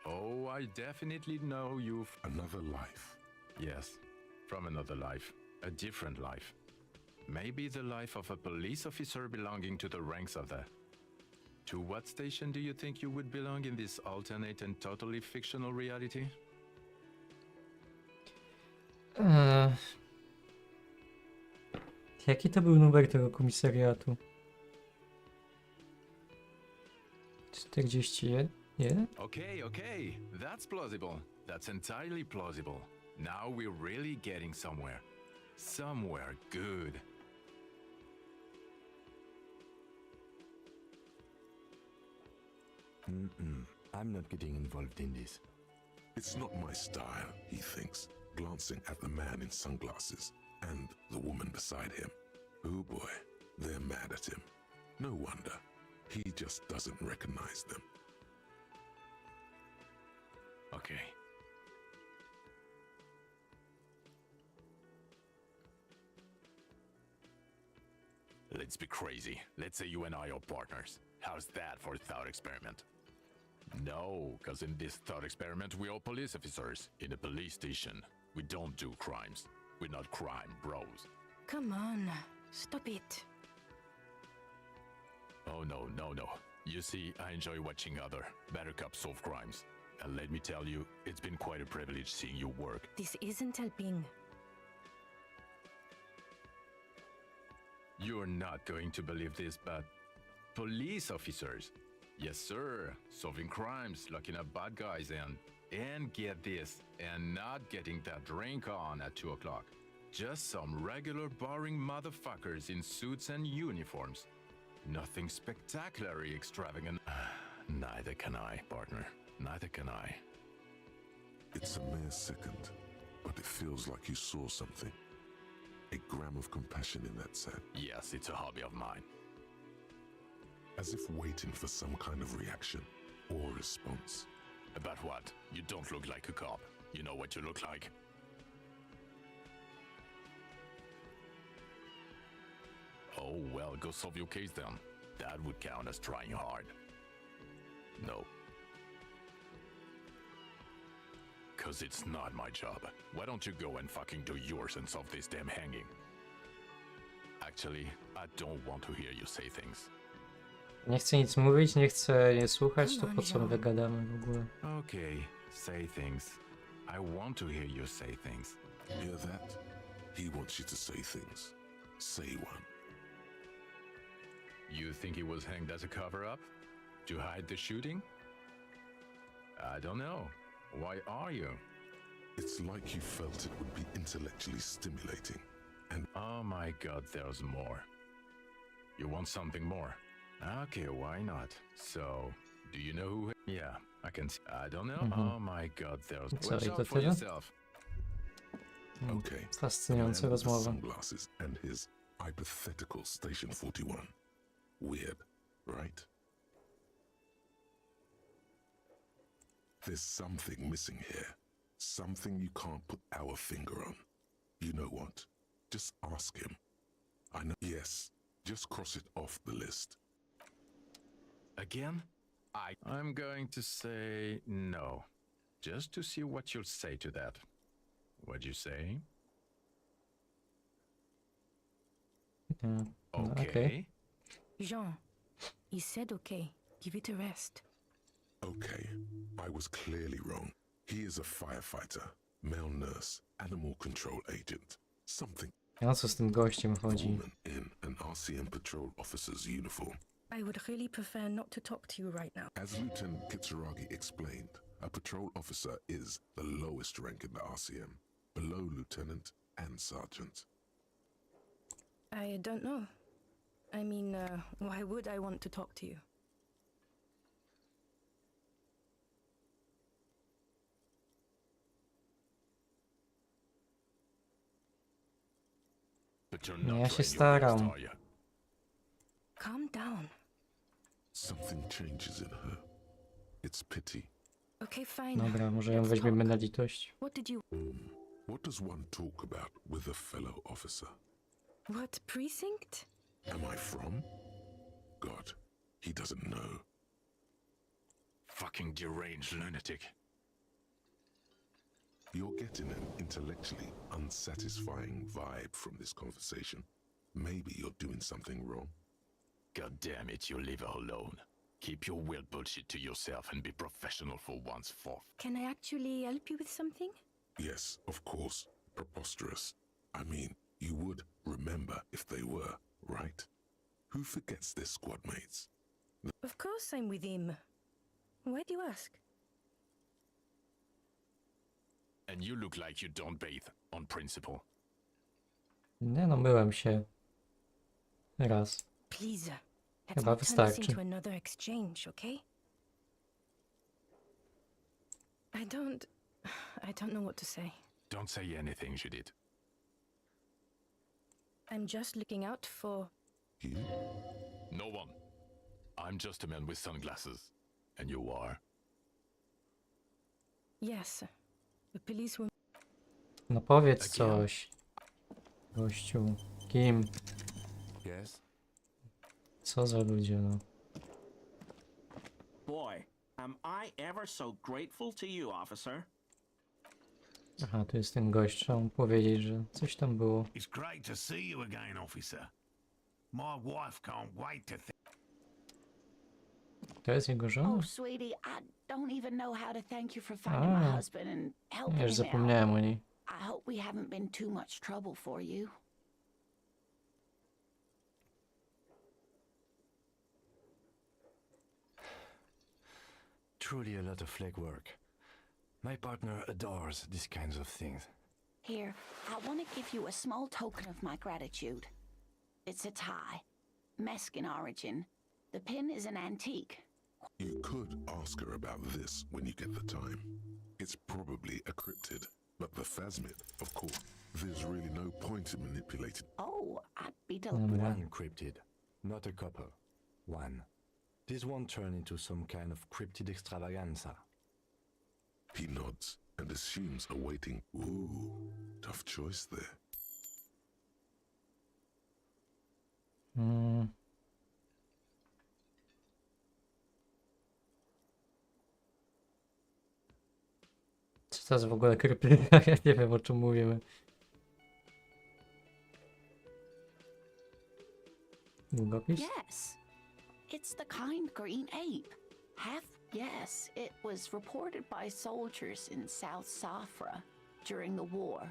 Oh, I definitely know you've...
Another life.
Yes, from another life. A different life. Maybe the life of a police officer belonging to the ranks of the... To what station do you think you would belong in this alternate and totally fictional reality?
Jaki to był numer tego komisariatu? 41?
Okay, okay. That's plausible. That's entirely plausible. Now we're really getting somewhere. Somewhere good. I'm not getting involved in this.
It's not my style, he thinks, glancing at the man in sunglasses and the woman beside him. Oh boy, they're mad at him. No wonder. He just doesn't recognize them.
Okay. Let's be crazy. Let's say you and I are partners. How's that for a thought experiment? No, because in this thought experiment we are police officers in a police station. We don't do crimes. We're not crime bros.
Come on, stop it.
Oh no, no, no. You see, I enjoy watching other better cops solve crimes. And let me tell you, it's been quite a privilege seeing you work.
This isn't helping.
You're not going to believe this, but police officers, yes sir, solving crimes, locking up bad guys, and get this, and not getting that drink on at 2 o'clock. Just some regular boring motherfuckers in suits and uniforms. Nothing spectacularly extravagant. Neither can I, partner. Neither can I.
It's a mere second, but it feels like you saw something. A gram of compassion in that set.
Yes, it's a hobby of mine.
As if waiting for some kind of reaction or response.
About what? You don't look like a cop. You know what you look like? Oh, well, go solve your case then. That would count as trying hard. No. Cause it's not my job. Why don't you go and fucking do yours and solve this damn hanging? Actually, I don't want to hear you say things.
Nie chcę nic mówić, nie chcę nie słuchać, to po co my wygadamy w ogóle?
Okay, say things. I want to hear you say things.
Hear that? He wants you to say things. Say one.
You think he was hanged as a cover-up? To hide the shooting? I don't know. Why are you?
It's like you felt it would be intellectually stimulating. And
oh my god, there's more. You want something more? Okay, why not? So, do you know who? Yeah, I can see. I don't know. Oh my god, there's... Watch out for yourself.
okay.
Fascynująca
Man with the
rozmowa.
sunglasses and his hypothetical Station 41. Weird, right? There's something missing here. Something you can't put our finger on. You know what? Just ask him. I know. Yes, just cross it off the list.
Again? I'm going to say no. Just to see what you'll say to that. What'd you say? Okay.
Jean, he said okay. Give it a rest.
Okay, I was clearly wrong. He is a firefighter, male nurse, animal control agent. Something.
A co z tym gościem chodzi?
Woman in an RCM patrol officer's uniform.
I would really prefer not to talk to you right now.
As Lieutenant Kitsuragi explained, a patrol officer is the lowest rank in the RCM, below lieutenant and sergeant.
I don't know. I mean, why would I want to talk to you?
But you're
Ja
not
się
trying your best,
staram.
are you?
Calm down.
Something changes in her. It's pity.
Okay, fine.
Dobra, może ją
Let's
weźmiemy
talk.
na litość.
What did you...
What does one talk about with a fellow officer?
What precinct?
Am I from? God, he doesn't know.
Fucking deranged lunatic.
You're getting an intellectually unsatisfying vibe from this conversation. Maybe you're doing something wrong.
God damn it, you leave her alone. Keep your weird bullshit to yourself and be professional for once.
Can I actually help you with something?
Yes, of course. Preposterous. I mean, you would remember if they were, right? Who forgets their squad mates?
Of course I'm with him. Why do you ask?
And you look like you don't bathe on principle.
Nie no, myłem się raz.
Please, let's
Chyba
not turn this
wystarczy.
into another exchange, okay? I don't know what to say.
Don't say anything, Judith.
I'm just looking out for...
You?
No one. I'm just a man with sunglasses. And you are?
Yes, the police will...
No powiedz coś. Gościu. Kim?
Yes?
Co za ludzie, no.
Boy, am I ever so grateful to you, officer.
Aha, tu jest ten gość. Trzeba mu powiedzieć, że coś tam było.
It's great to see you again, officer. My wife can't wait to
To jest jego żona?
Oh, sweetie, I don't even know how to thank you for finding my husband and helping
Ja już
him out.
zapomniałem o niej.
I hope we haven't been too much trouble for you.
Truly a lot of legwork. My partner adores these kinds of things.
Here, I want to give you a small token of my gratitude. It's a tie. Mexican origin. The pin is an antique.
You could ask her about this when you get the time. It's probably a cryptid, but the phasmid, of course. There's really no point in manipulating.
Oh, I'd be
One cryptid, not a couple. One. This won't turn into some kind of cryptid extravaganza.
He nods and assumes a waiting. Ooh, tough choice there.
Co to jest w ogóle kryptyda? Ja nie wiem, o czym mówimy. Długopis?
Yes. It's the kind green ape. Yes, it was reported by soldiers in South Safra during the war.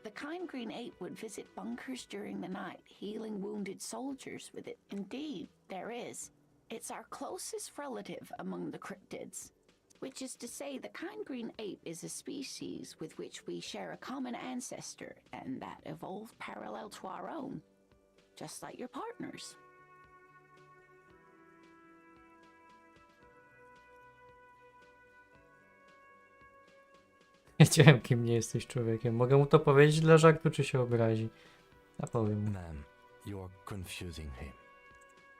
The kind green ape would visit bunkers during the night, healing wounded soldiers with it. Indeed, there is. It's our closest relative among the cryptids. Which is to say, the kind green ape is a species with which we share a common ancestor and that evolved parallel to our own. Just like your partners.
Wiedziałem, kim nie jesteś człowiekiem. Mogę mu to powiedzieć dla żartu, czy się obrazi? A powiem mu.
Ma'am, you are confusing him.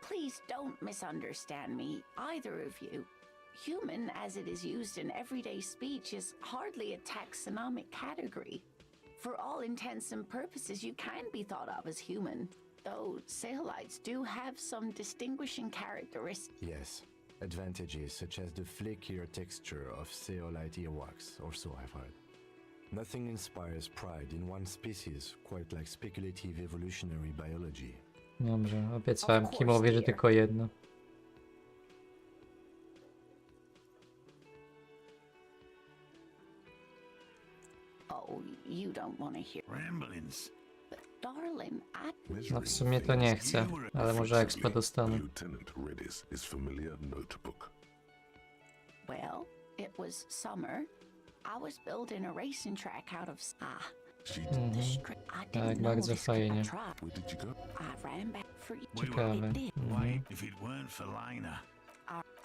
Please don't misunderstand me, either of you. Human, as it is used in everyday speech, is hardly a taxonomic category. For all intents and purposes, you can be thought of as human, though zeolites do have some distinguishing characteristics.
Yes, advantages such as the flakier texture of zeolite earwax, or so I've heard. Nothing inspires pride in one species quite like speculative evolutionary biology.
Dobrze, obiecałem Kimowi, że tylko jedno.
Oh, you don't want to hear
ramblings.
But darling,
No w sumie to nie chcę, ale może expa dostanę.
Lieutenant read his familiar notebook.
Well, it was summer. I was building a racing track out of the strip. I
Tak,
didn't know
bardzo
this could
fajnie.
attract.
Where did you go?
I ran back for you.
Ciekawe.
It did.
Wait, if it weren't for Lena.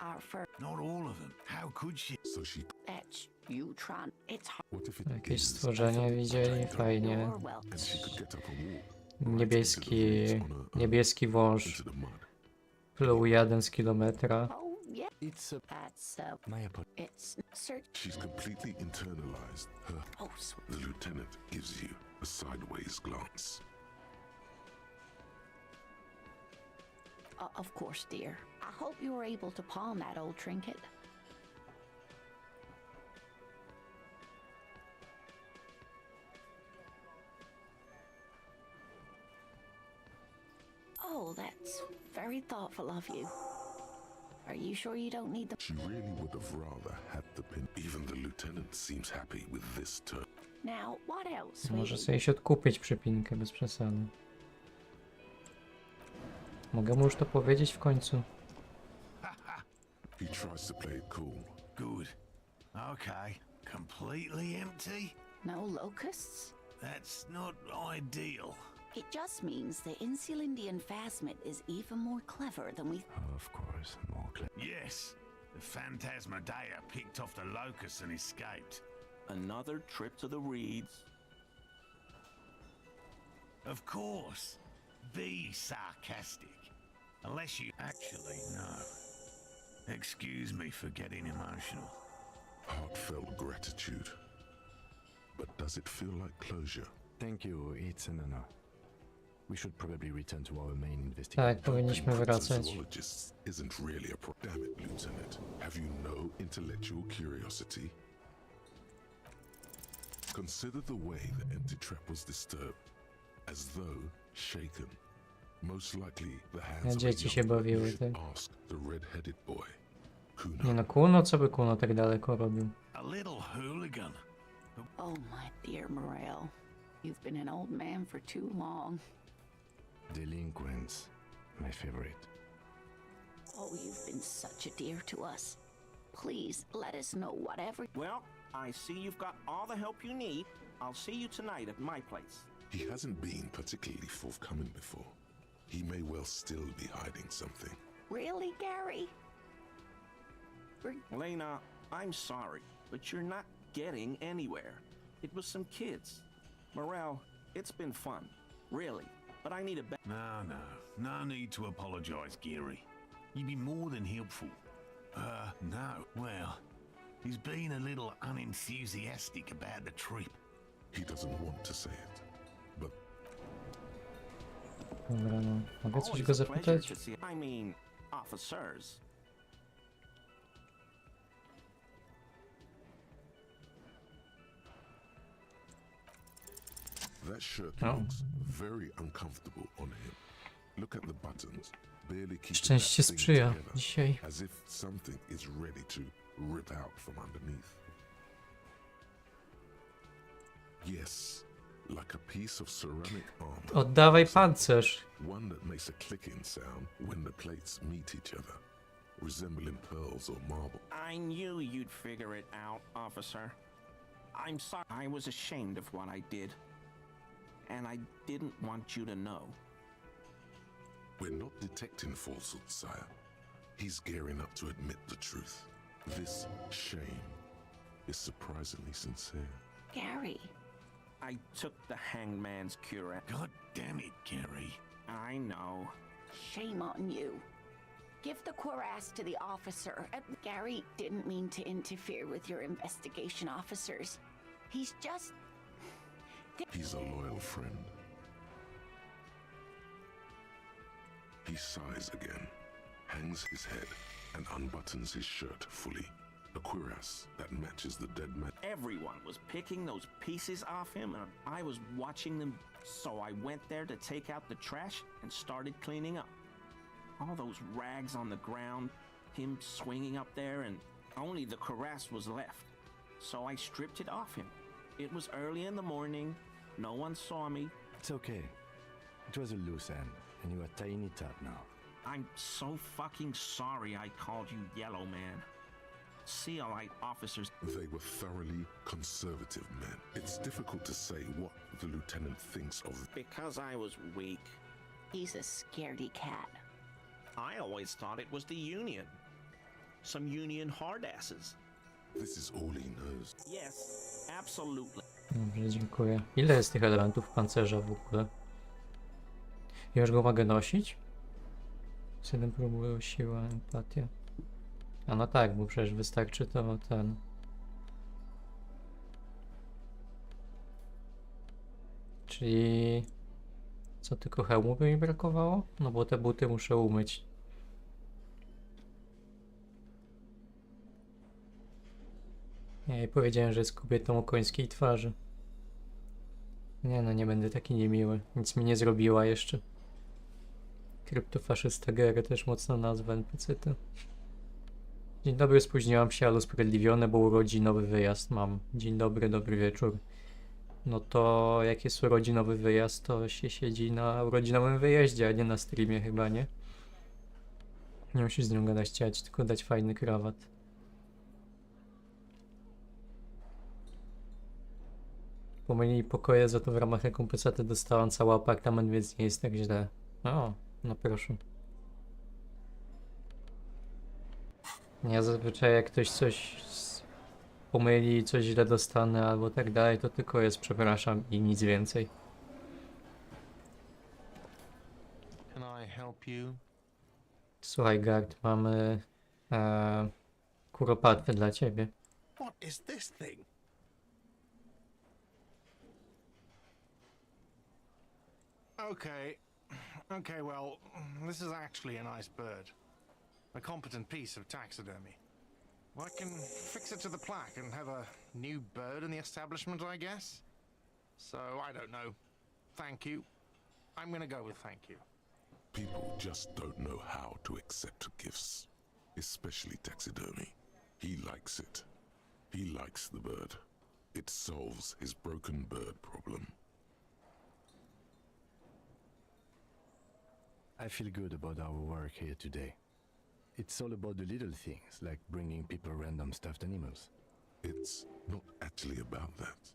Our first.
Not all of them. How could she?
So she.
That's you trying. It's hard.
What if it
Jakieś
is
stworzenie widzieli? Fajnie.
You're welcome.
and she could get up and walk
Niebieski wąż
into the mud?
pluł 1 z kilometra.
Oh yeah.
It's a...
That's
My apologies.
it's search.
She's completely internalized her.
Oh, sweet.
The lieutenant gives you a sideways glance.
Of course, dear. I hope you were able to pawn that old trinket. Oh, that's very thoughtful of you. Are you sure you don't need the...
She really would have rather had the pin. Even the lieutenant seems happy with this turn.
Now, what else,
Może
sweetie?
sobie się odkupić przypinkę, bez przesady. Mogę mu już to powiedzieć w końcu?
He tries to play it cool.
Good. Okay. Completely empty?
No locusts?
That's not ideal.
It just means the Insulindian phasmid is even more clever than we.
Of course, more clever.
Yes. The Phantasmadeia picked off the locust and escaped.
Another trip to the reeds.
Of course. Be sarcastic. Unless you actually know. Excuse me for getting emotional.
Heartfelt gratitude. But does it feel like closure?
Thank you, it's an honor. We should probably return to our main investigation.
Tak, powinniśmy wracać.
Zoologist isn't really a Damn it, Lieutenant. Have you no intellectual curiosity? Consider the way the empty trap was disturbed, as though shaken. Most likely the hands of a
Dzieci się
young boy.
bawiły,
You should
tak.
ask the red-headed boy.
Nie
Kuno.
no, Kuno, co by Kuno tak daleko robił?
A little hooligan.
Oh, my dear Morel. You've been an old man for too long.
Delinquents, my favorite.
Oh, you've been such a dear to us. Please let us know whatever.
Well, I see you've got all the help you need. I'll see you tonight at my place.
He hasn't been particularly forthcoming before. He may well still be hiding something.
Really, Gary?
Lena, I'm sorry, but you're not getting anywhere. It was some kids. Morel, it's been fun. Really. But I need a
No need to apologize, Geary. You'd be more than helpful. No. Well, he's been a little unenthusiastic about the trip.
He doesn't want to say it, but
Dobra, no. Mogę coś
Always
go
a pleasure
zapytać?
to see. I mean, officers.
that shirt
Oh.
looks very uncomfortable on him. Look at the buttons, barely keeping
Szczęście
that thing
sprzyja
together,
dzisiaj.
as if something is ready to rip out from underneath. Yes, like a piece of ceramic armor.
Oddawaj pancerz.
One that makes a clicking sound when the plates meet each other, resembling pearls or marble.
I knew you'd figure it out, officer. I'm sorry. I was ashamed of what I did. And I didn't want you to know.
We're not detecting falsehood, sire. He's gearing up to admit the truth. This shame is surprisingly sincere.
Gary.
I took the hangman's cure.
God damn it, Gary.
I know.
Shame on you. Give the cuirass to the officer. Gary didn't mean to interfere with your investigation officers. He's just...
He's a loyal friend. He sighs again, hangs his head, and unbuttons his shirt fully. A cuirass that matches the dead man.
Everyone was picking those pieces off him, and I was watching them, so I went there to take out the trash and started cleaning up. All those rags on the ground, him swinging up there, and only the cuirass was left. So I stripped it off him. It was early in the morning, no one saw me.
It's okay. It was a loose end, and you are tying it up now.
I'm so fucking sorry I called you Yellow Man. CLI officers.
They were thoroughly conservative men. It's difficult to say what the lieutenant thinks of.
Because I was weak.
He's a scaredy cat.
I always thought it was the Union. Some Union hardasses.
This is all he knows.
Yes, absolutely.
Dobrze, dziękuję. Ile jest tych elementów pancerza w ogóle? Ja już go mogę nosić? 7 próbuję, siła, empatia. A no tak, bo przecież wystarczy to ten. Czyli... Co, tylko hełmu by mi brakowało? No bo te buty muszę umyć. Ja jej powiedziałem, że jest kobietą o końskiej twarzy. Nie no, nie będę taki niemiły. Nic mi nie zrobiła jeszcze. Kryptofaszysta Gary, też mocna nazwa NPC-ty. Dzień dobry, spóźniłam się, ale usprawiedliwione, bo urodzinowy wyjazd mam. Dzień dobry, dobry wieczór. No to jak jest urodzinowy wyjazd, to się siedzi na urodzinowym wyjeździe, a nie na streamie chyba, nie? Nie musisz z nią gadać ciać, tylko dać fajny krawat. Pomylili pokoje, za to w ramach rekompensaty dostałam cały apartament, więc nie jest tak źle. O, no proszę. Ja zazwyczaj jak ktoś pomyli, coś źle dostanę albo tak dalej, to tylko jest przepraszam i nic więcej.
Can I help you?
Słuchaj, Gard, mamy kuropatwy dla ciebie.
What is this thing?
Okay, well, this is actually a nice bird. A competent piece of taxidermy. Well, I can fix it to the plaque and have a new bird in the establishment, I guess? So, I don't know. Thank you. I'm gonna go with thank you.
People just don't know how to accept gifts, especially taxidermy. He likes it. He likes the bird. It solves his broken bird problem.
I feel good about our work here today. It's all about the little things, like bringing people random stuffed animals.
It's not actually about that,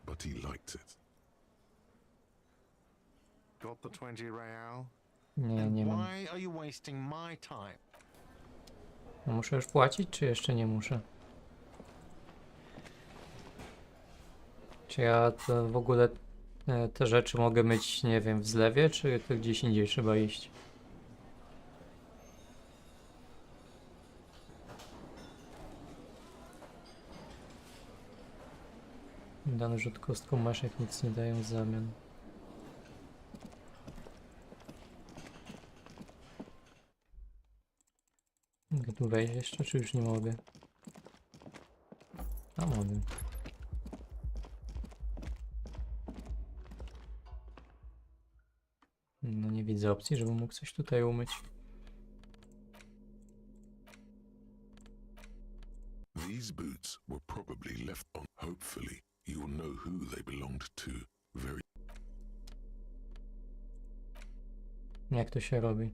but he liked it.
Got the 20 real?
Nie, nie mam.
Why are you wasting my time?
No muszę już płacić, czy jeszcze nie muszę? Czy ja to w ogóle te rzeczy mogę mieć, nie wiem, w zlewie, czy to gdzieś indziej trzeba iść? Dany rzut kostką maszek nic nie dają w zamian. Mogę tu wejść jeszcze, czy już nie mogę? A mogę. No nie widzę opcji, żebym mógł coś tutaj umyć.
These boots were probably left on. Hopefully, you'll know who they belonged to very.
Jak to się robi?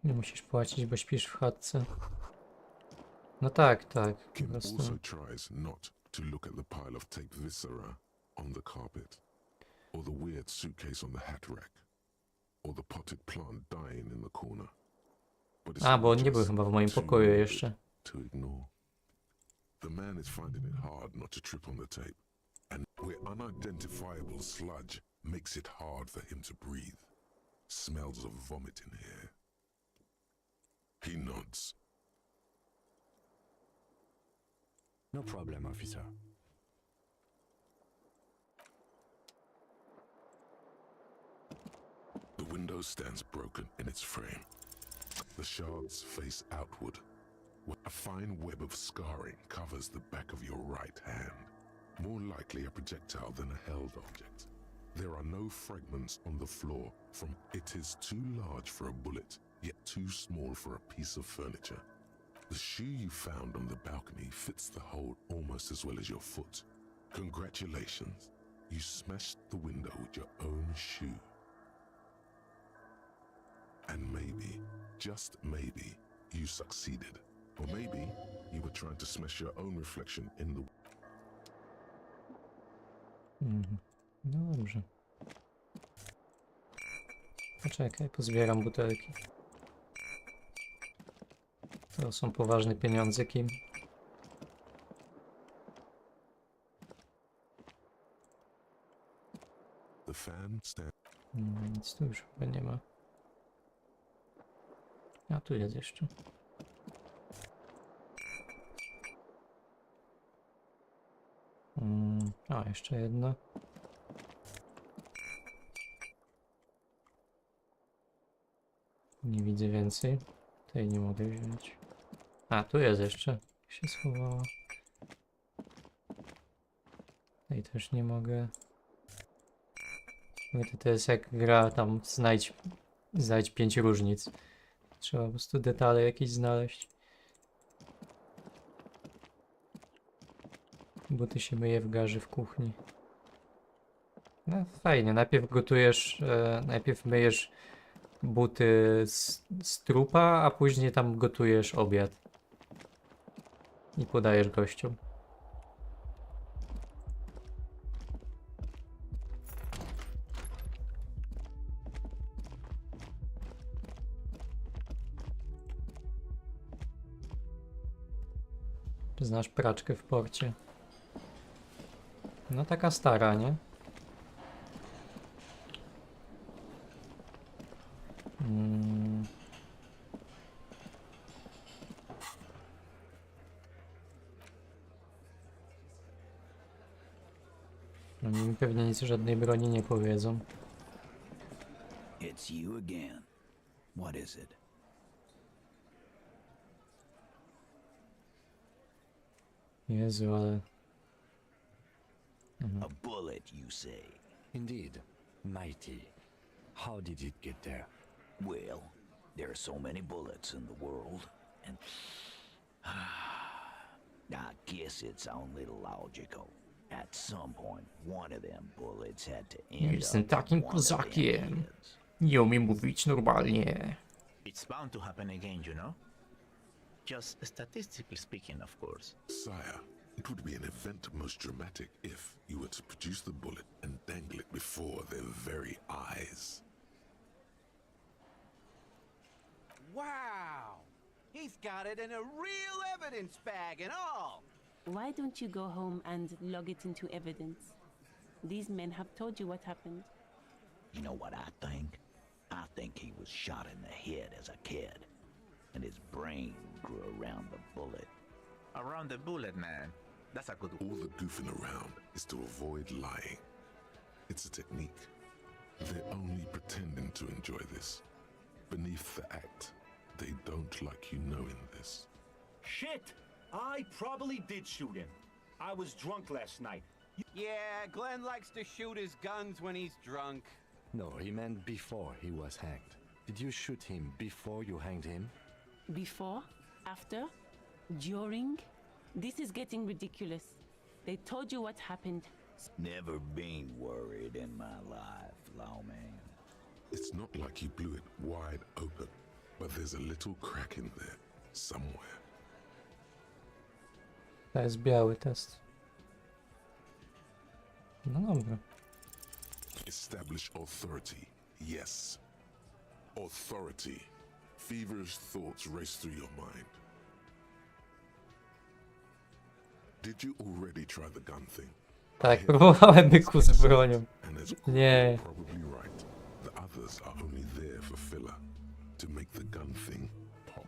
Nie musisz płacić, bo śpisz w chatce. No tak, tak. Po
Kim
prostu.
also tries not to look at the pile of tape viscera on the carpet, or the weird suitcase on the hat rack, or the potted plant dying in the corner. But it's
A, bo on
not
nie był
just
chyba w moim
too
pokoju
morbid
jeszcze.
to ignore. The man is finding it hard not to trip on the tape, and where unidentifiable sludge makes it hard for him to breathe. Smells of vomit in here. He nods.
No problem, officer.
The window stands broken in its frame. The shards face outward. A fine web of scarring covers the back of your right hand, more likely a projectile than a held object. There are no fragments on the floor from it is too large for a bullet, yet too small for a piece of furniture. The shoe you found on the balcony fits the hole almost as well as your foot. Congratulations, you smashed the window with your own shoe. And maybe, just maybe, you succeeded. Or maybe you were trying to smash your own reflection in the...
No dobrze. Poczekaj, pozbieram butelki. To są poważne pieniądze, Kim.
The fan stand...
Nic tu już chyba nie ma. A tu jest jeszcze. A, jeszcze jedna. Nie widzę więcej. Tej nie mogę wziąć. A, tu jest jeszcze. Się schowała. Tej też nie mogę. To jest jak gra tam znajdź 5 różnic. Trzeba po prostu detale jakieś znaleźć. Buty się myje w garzy w kuchni. No fajnie, najpierw gotujesz, najpierw myjesz buty z trupa, a później tam gotujesz obiad. I podajesz gościom. Znasz praczkę w porcie? No taka stara, nie? Oni mi pewnie nic o żadnej broni nie powiedzą.
It's you again. What is it?
Jezu, ale...
A bullet, you say?
Indeed. Mighty. How did it get there?
Well, there are so many bullets in the world, and I guess it's only logical. At some point, one of them bullets had to end
Jestem
up
takim
in one of them
kozakiem.
heads.
Nie umiem mówić normalnie.
It's bound to happen again, you know? Just statistically speaking, of course.
Sire, it would be an event most dramatic if you were to produce the bullet and dangle it before their very eyes.
Wow! He's got it in a real evidence bag and all!
Why don't you go home and log it into evidence? These men have told you what happened.
You know what I think? I think he was shot in the head as a kid, and his brain grew around the bullet.
Around the bullet, man. That's a good one.
All the goofing around is to avoid lying. It's a technique. They're only pretending to enjoy this. Beneath the act, they don't like you knowing this.
Shit! I probably did shoot him. I was drunk last night.
Yeah, Glenn likes to shoot his guns when he's drunk.
No, he meant before he was hanged. Did you shoot him before you hanged him?
Before? After? During? This is getting ridiculous. They told you what happened.
Never been worried in my life, lawman.
It's not like you blew it wide open, but there's a little crack in there, somewhere.
To jest biały test. No dobra.
Establish authority. Yes. Authority. Feverish thoughts race through your mind. Did you already try the gun thing?
Tak, próbowałem byku z bronią.
And as
Nie.
probably right. The others are only there for filler. To make the gun thing pop.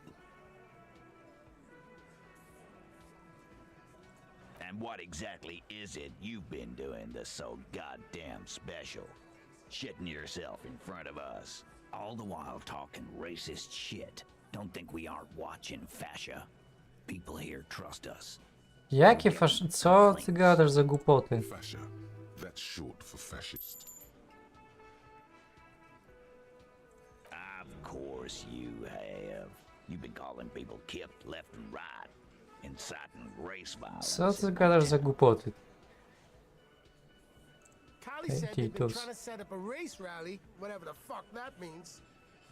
And what exactly is it you've been doing that's so goddamn special? Shitting yourself in front of us, all the while talking racist shit. Don't think we aren't watching, fascia. People here trust us.
Jakie co ty gadasz za głupoty?
Fascia. That's short for fascist.
Of course you have. You've been calling people kipped left and right, inciting race violence.
Co ty gadasz za głupoty?
Kylie
Hey,
said they've been
Titus.
trying to set up a race rally, whatever the fuck that means.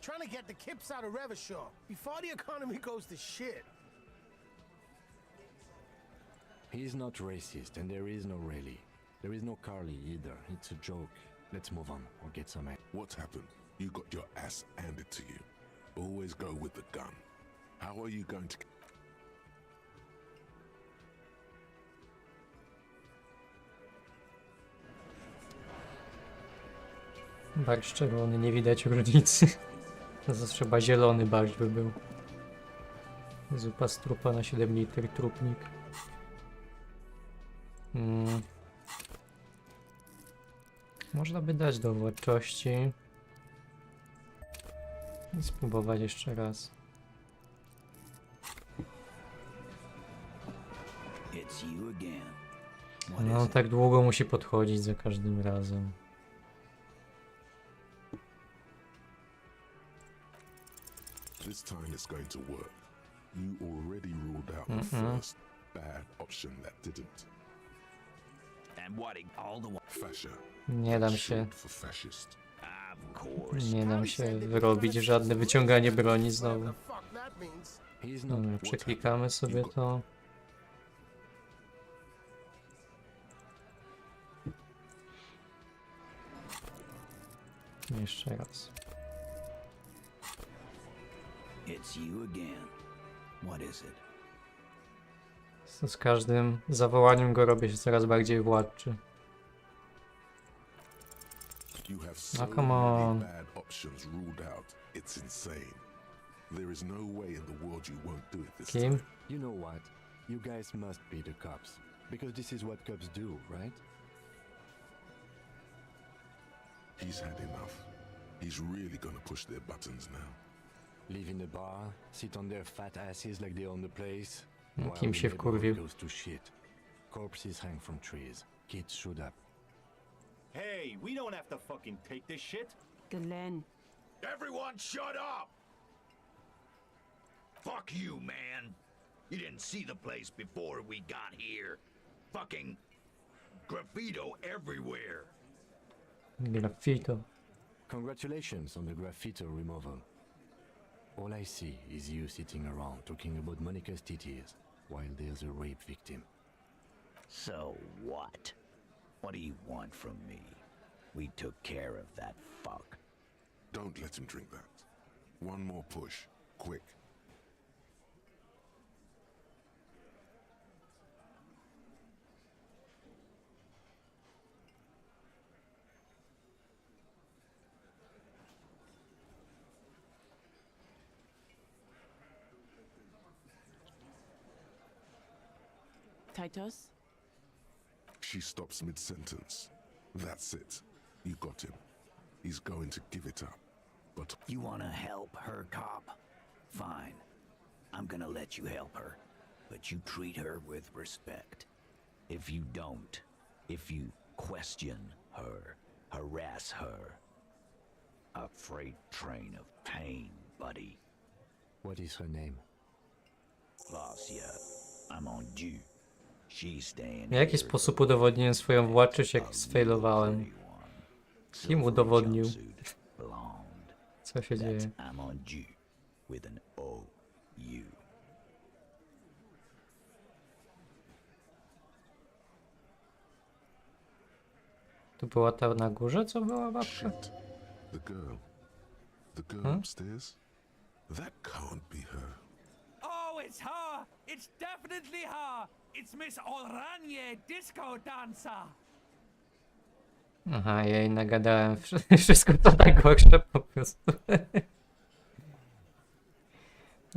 Trying to get the kips out of Revachol before the economy goes to shit.
He's not racist, and there is no rally. There is no Carly either. It's a joke. Let's move on or get some.
What happened? You got your ass handed to you. Always go with the gun. How are you going to...
Barszcz czerwony, nie widać różnicy. To trzeba zielony barszcz by był. Zupa z trupa na 7 litry, trupnik. Można by dać do władczości. I spróbować jeszcze raz.
It's you again.
No, tak długo musi podchodzić za każdym razem.
This time it's going to work. You already ruled out the first bad option that didn't.
And what all the
Fascia,
Nie dam się.
For fascist.
Nie dam się wyrobić w żadne wyciąganie broni znowu. Dobra, przeklikamy sobie to. Jeszcze raz.
It's you again. What is it?
Z każdym zawołaniem go robię się coraz bardziej władczy.
You have so
come
many
on.
bad options ruled out. It's insane. There is no way in the world you won't do it this
Kim?
time.
You know what? You guys must be the cops. Because this is what cops do, right?
He's had enough. He's really gonna push their buttons now.
Live in the bar, sit on their fat asses like they own the place.
Kim
while
się
the neighborhood
wkurwił.
goes to shit. Corpses hang from trees. Kids shoot up.
Hey, we don't have to fucking take this shit.
Glenn.
Everyone shut up! Fuck you, man. You didn't see the place before we got here. Fucking graffito everywhere.
Graffito.
Congratulations on the graffito removal. All I see is you sitting around talking about Monica's titties while there's a rape victim.
So what? What do you want from me? We took care of that fuck.
Don't let him drink that. One more push. Quick.
Titus?
She stops mid-sentence. That's it. You got him. He's going to give it up. But
You wanna help her, cop? Fine. I'm gonna let you help her. But you treat her with respect. If you don't, if you question her, harass her, a freight train of pain, buddy.
What is her name?
Lacia, I'm on due. She's staying
W jaki sposób udowodniłem swoją władczość, jak sfailowałem? Kim udowodnił? Co się dzieje?
I'm on due with an O-U.
To była ta na górze, co była babka?
the girl. The girl upstairs? That can't be her.
Oh, it's her! It's definitely her! It's Miss Oranje, disco dancer!
Aha, ja jej nagadałem wszystko to najgorsze po prostu.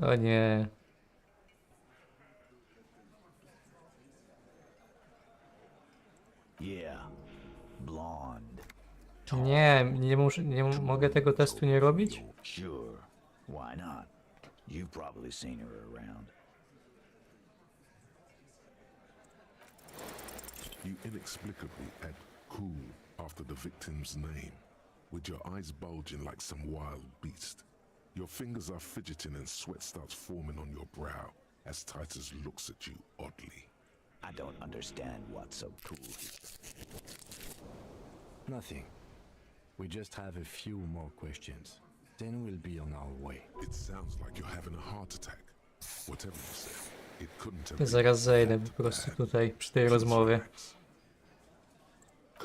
O nie.
Yeah, blonde.
Nie mogę tego testu nie robić?
Sure, why not? You've probably seen her around.
You inexplicably add cool after the victim's name, with your eyes bulging like some wild beast. Your fingers are fidgeting and sweat starts forming on your brow as Titus looks at you oddly.
I don't understand what's so cool.
Nothing. We just have a few more questions. Then we'll be on our way.
It sounds like you're having a heart attack. Whatever you say, it couldn't have been
Zaraz zejdę po prostu tutaj przy tej rozmowie.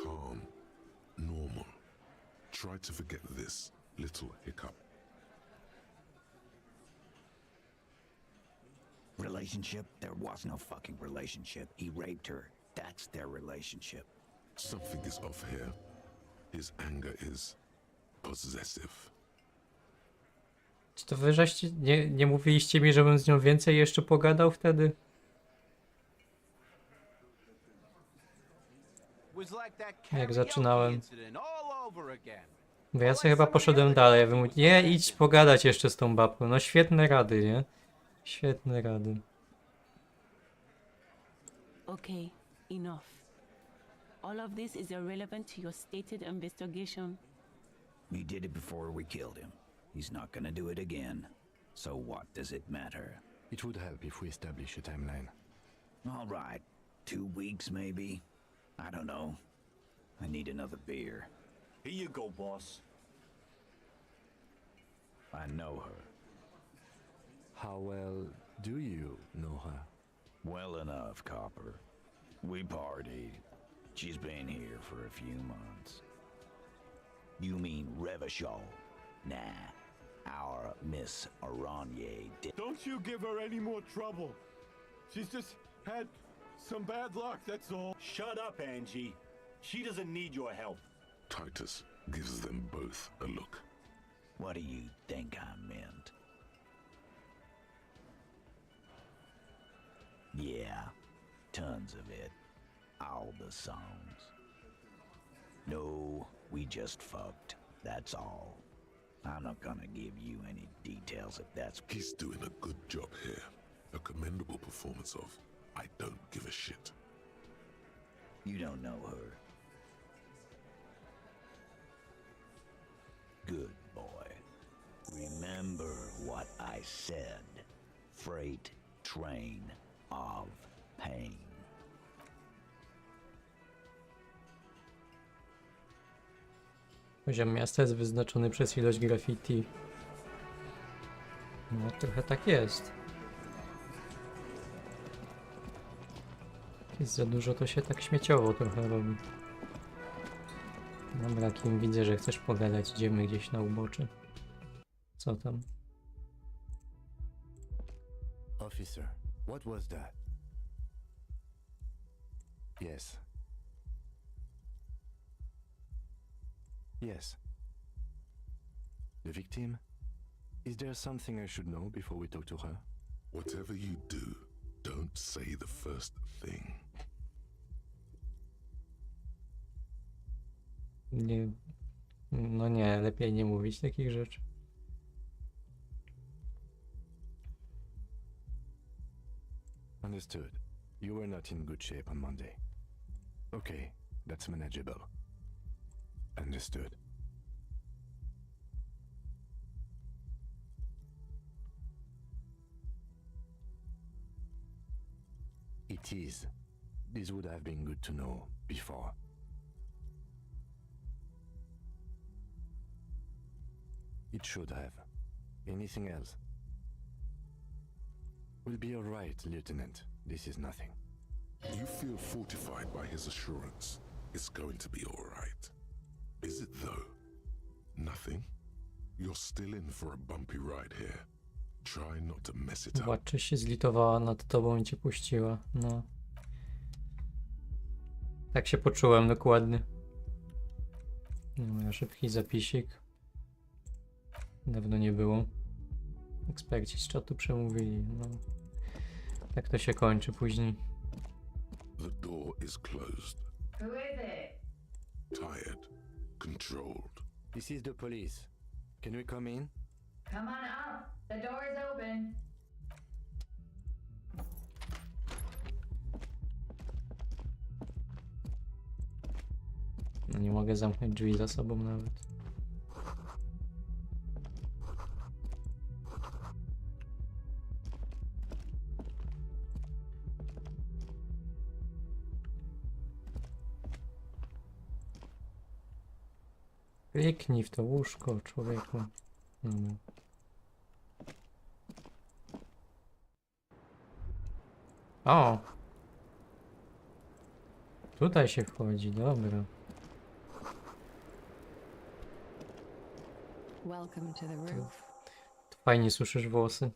calm, normal. Try to forget this little hiccup.
Relationship? There was no fucking relationship. He raped her. That's their relationship.
Something is off here. His anger is possessive.
Czy to wy żeście nie mówiliście mi, żebym z nią więcej jeszcze pogadał wtedy? Jak zaczynałem. Bo ja sobie chyba poszedłem dalej. Wy mówicie, nie, idź pogadać jeszcze z tą babką. No świetne rady, nie? Świetne rady.
Okay, enough. All of this is irrelevant to your stated investigation.
We did it before we killed him. He's not gonna do it again. So what does it matter?
It would help if we establish a timeline.
All right. 2 weeks, maybe? I don't know. I need another beer.
Here you go, boss.
I know her. How well do you know her?
Well enough, Copper. We partied. She's been here for a few months. You mean Revachol? Nah. Our Miss Aranye did.
Don't you give her any more trouble. She's just had some bad luck, that's all. Shut up, Angie. She doesn't need your help.
Titus gives them both a look.
What do you think I meant? Yeah, tons of it. All the songs. No, we just fucked. That's all. I'm not gonna give you any details if that's...
He's doing a good job here. A commendable performance of I don't give a shit.
You don't know her. Good boy. Remember what I said. Freight train of pain.
Poziom miasta jest wyznaczony przez ilość graffiti. No trochę tak jest. Jak jest za dużo, to się tak śmieciowo trochę robi. Dobra, Kim, widzę, że chcesz pogadać. Idziemy gdzieś na ubocze. Co tam?
Officer, what was that? Yes. Yes. The victim? Is there something I should know before we talk to her?
Whatever you do, don't say the first thing.
Nie. No nie, lepiej nie mówić takich rzeczy.
Understood. You were not in good shape on Monday. Okay, that's manageable. Understood. It is. This would have been good to know before. It should have. Anything else? We'll be all right, Lieutenant. This is nothing.
You feel fortified by his assurance. It's going to be all right. Is it though? Nothing? You're still in for a bumpy ride here. Try not to mess it up.
Władczy się zlitowała nad tobą i cię puściła. No. Tak się poczułem dokładnie. No, szybki zapisik. Dawno nie było. Eksperci z czatu przemówili. No. Tak to się kończy później.
The door is closed.
Who is it?
Tired. Controlled.
This is the police. Can we come in?
Come on up. The door is open.
No nie mogę zamknąć drzwi za sobą nawet. Kliknij w to łóżko, człowieku. No. O! Tutaj się wchodzi, dobra.
Welcome to the roof.
Fajnie suszysz włosy.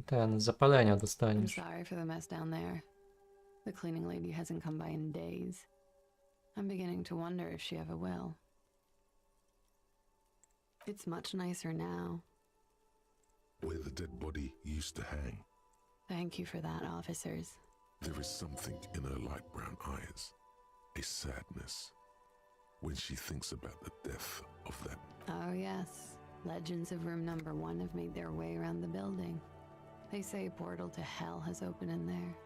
Ten, zapalenia
I'm
dostaniesz.
sorry for the mess down there. The cleaning lady hasn't come by in days. I'm beginning to wonder if she ever will. It's much nicer now.
Where the dead body used to hang.
Thank you for that, officers.
There is something in her light brown eyes. A sadness. When she thinks about the death of that.
Oh yes, legends of room number 1 have made their way around the building. They say a portal to hell has opened in there.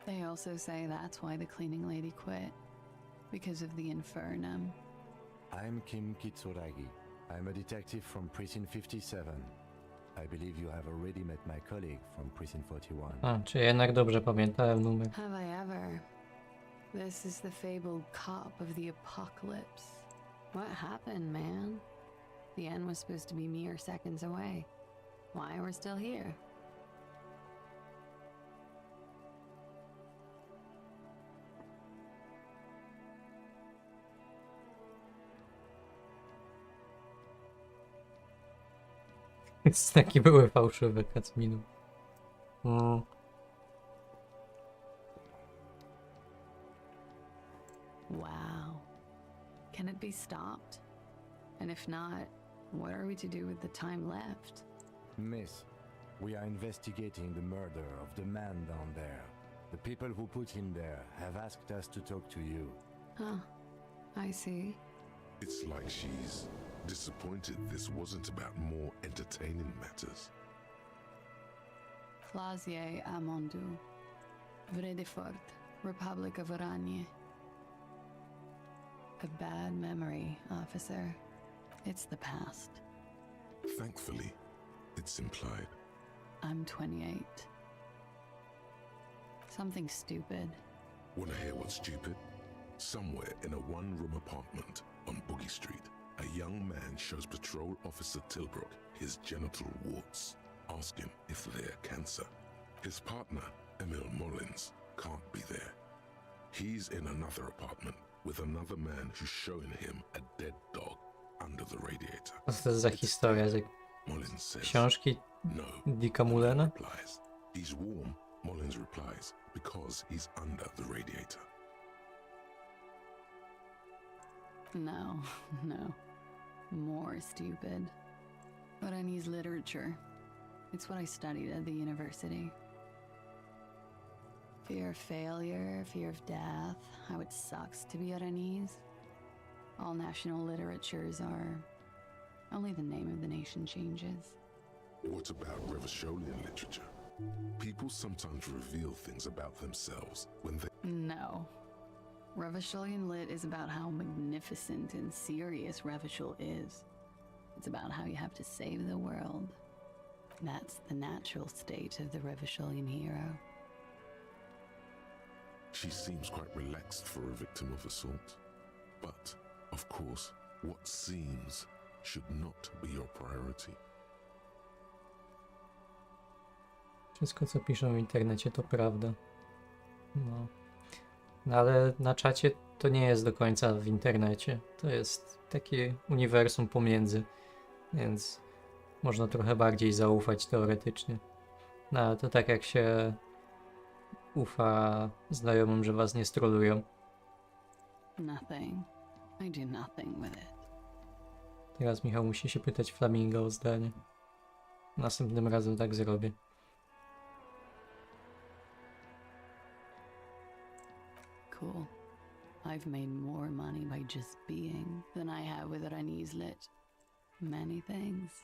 They also say that's why the cleaning lady quit. Because of the infernum.
I'm Kim Kitsuragi. I'm a detective from Precinct 57. I believe you have already met my colleague from Precinct 41.
A, czy jednak dobrze pamiętałem numer.
Have I ever? This is the fabled cop of the apocalypse. What happened, man? The end was supposed to be mere seconds away. Why we're still here?
Znaki były fałszywe, Kacminu.
Wow. Can it be stopped? And if not, what are we to do with the time left?
Miss, we are investigating the murder of the man down there. The people who put him there have asked us to talk to you.
Huh. I see.
It's like she's disappointed this wasn't about more entertaining matters.
Flasier Amondu. Vredefort, Republic of Oranje. A bad memory, officer. It's the past.
Thankfully, it's implied.
I'm 28. Something stupid.
Wanna hear what's stupid? Somewhere in a one-room apartment on Boogie Street, a young man shows Patrol Officer Tilbrook his genital warts, asking if they're cancer. His partner, Emil Mullins, can't be there. He's in another apartment with another man who's showing him a dead dog under the radiator.
Co to jest za historia? Z
Mullins says,
książki
no.
Dicka Mullena?
Replies. He's warm, Mullins replies, because he's under the radiator.
No, no. More stupid. Oranese literature. It's what I studied at the university. Fear of failure, fear of death, how it sucks to be Oranese. All national literatures are... only the name of the nation changes.
What about Revacholian literature? People sometimes reveal things about themselves when they...
No. Revacholian lit is about how magnificent and serious Revachol is. It's about how you have to save the world. That's the natural state of the Revacholian hero.
She seems quite relaxed for a victim of assault. But, of course, what seems should not be your priority.
Wszystko, co piszą w internecie, to prawda. No. No ale na czacie to nie jest do końca w internecie. To jest takie uniwersum pomiędzy, więc można trochę bardziej zaufać teoretycznie. No ale to tak jak się ufa znajomym, że was nie strolują.
Nothing. I do nothing with it.
Teraz Michał musi się pytać Flamingo o zdanie. Następnym razem tak zrobię.
Cool. I've made more money by just being than I have with Oranese lit. Many things.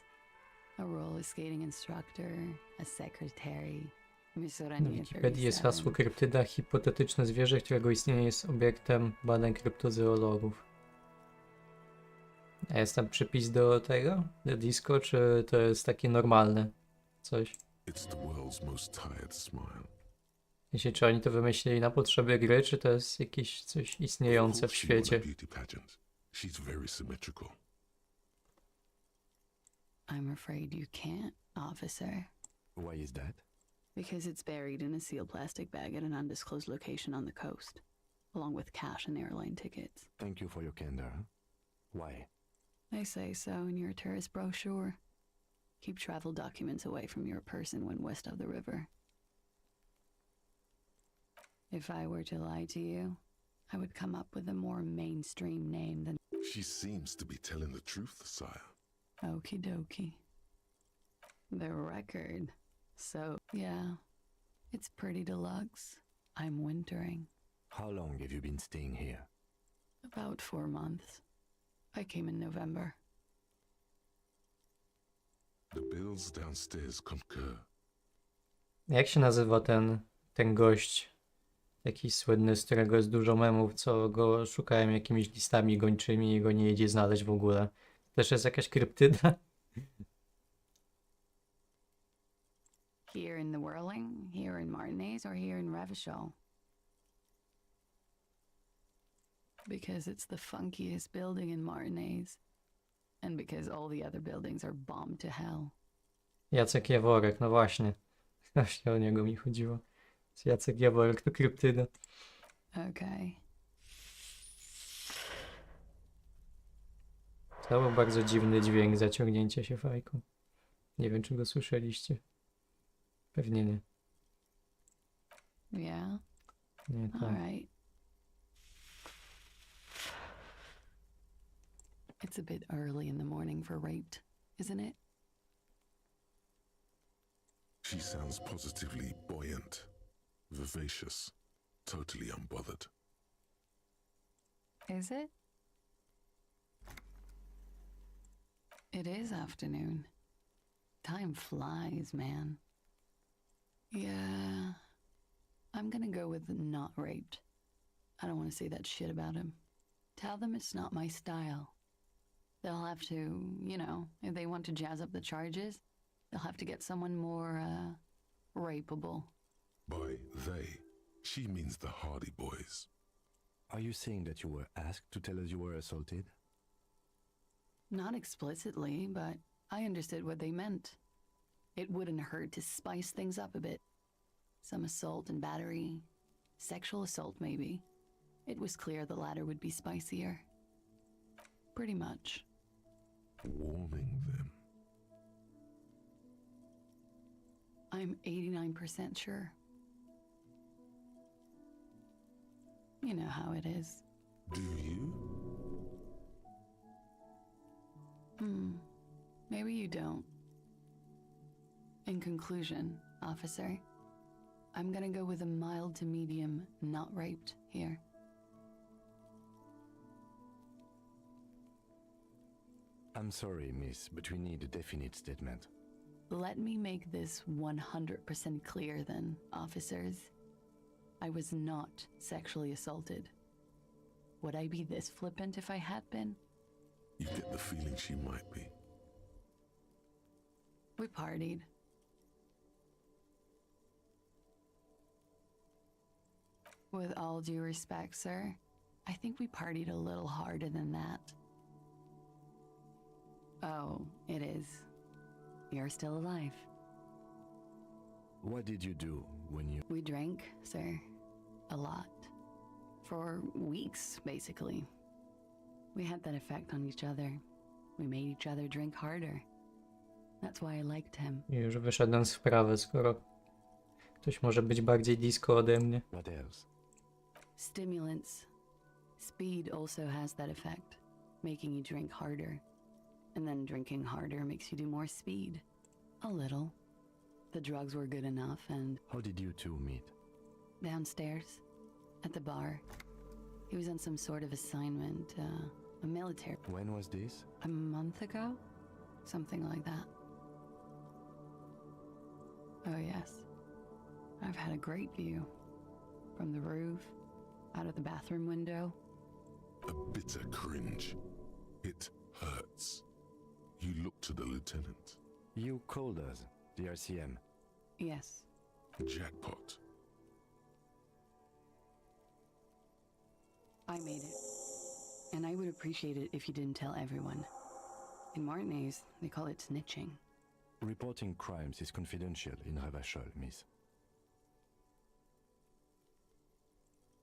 A roller skating instructor, a secretary, Miss
Na
Oranje
Wikipedii jest
37.
hasło kryptyda, hipotetyczne zwierzę, którego istnienie jest obiektem badań kryptozoologów. A jest tam przypis do tego? Do disco, czy to jest takie normalne coś?
It's the world's most tired smile.
Wiecie, czy oni to wymyślili na potrzeby gry, czy to jest jakieś coś istniejące w świecie?
Beauty pageant. She's very symmetrical.
I'm afraid you can't, officer.
Why is that?
Because it's buried in a sealed plastic bag at an undisclosed location on the coast, along with cash and airline tickets.
Thank you for your candor. Why?
They say so in your tourist brochure. Keep travel documents away from your person when west of the river. If I were to lie to you, I would come up with a more mainstream name than...
She seems to be telling the truth, sire.
Okie dokie. The record. So, yeah, it's pretty deluxe. I'm wintering.
How long have you been staying here?
About 4 months. I came in November.
The bills downstairs concur.
Jak się nazywa ten gość? Taki słynny, z którego jest dużo memów, co go szukają jakimiś listami gończymi i go nie jedzie znaleźć w ogóle. Też jest jakaś kryptyda?
Here in the Whirling, here in Martinez, or here in Revachol? Because it's the funkiest building in Martinez. And because all the other buildings are bombed to hell.
Jacek Jaworek, no właśnie. Właśnie o niego mi chodziło. Jacek Jaworek to kryptyda.
Okay.
To był bardzo dziwny dźwięk zaciągnięcia się fajką. Nie wiem, czy go słyszeliście. Pewnie nie.
Yeah?
Nie, tak.
Alright. It's a bit early in the morning for rape, isn't it?
She sounds positively buoyant, vivacious, totally unbothered.
Is it? It is afternoon. Time flies, man. Yeah. I'm gonna go with not raped. I don't want to say that shit about him. Tell them it's not my style. They'll have to, you know, if they want to jazz up the charges, they'll have to get someone more, rapeable.
By they, she means the Hardy Boys.
Are you saying that you were asked to tell us you were assaulted?
Not explicitly, but I understood what they meant. It wouldn't hurt to spice things up a bit. Some assault and battery. Sexual assault, maybe. It was clear the latter would be spicier. Pretty much.
Warming them.
I'm 89% sure. You know how it is.
Do you?
Maybe you don't. In conclusion, officer, I'm gonna go with a mild to medium not raped here.
I'm sorry, miss, but we need a definite statement.
Let me make this 100% clear then, officers. I was not sexually assaulted. Would I be this flippant if I had been?
You get the feeling she might be.
We partied. With all due respect, sir, I think we partied a little harder than that. Oh, it is. You're still alive.
What did you do when you...
We drank, sir. A lot. For weeks, basically. We had that effect on each other. We made each other drink harder. That's why I liked him.
I już wyszedłem z wprawy, skoro ktoś może być bardziej disco ode mnie.
What else?
Stimulants. Speed also has that effect, making you drink harder. And then drinking harder makes you do more speed. A little. The drugs were good enough and...
How did you two meet?
Downstairs. At the bar. He was on some sort of assignment, a military...
When was this?
A month ago? Something like that. Oh yes. I've had a great view. From the roof, out of the bathroom window.
A bitter cringe. It hurts. You look to the lieutenant.
You called us, the RCM.
Yes.
Jackpot.
I made it. And I would appreciate it if you didn't tell everyone. In Martinez, they call it snitching.
Reporting crimes is confidential in Revachol, miss.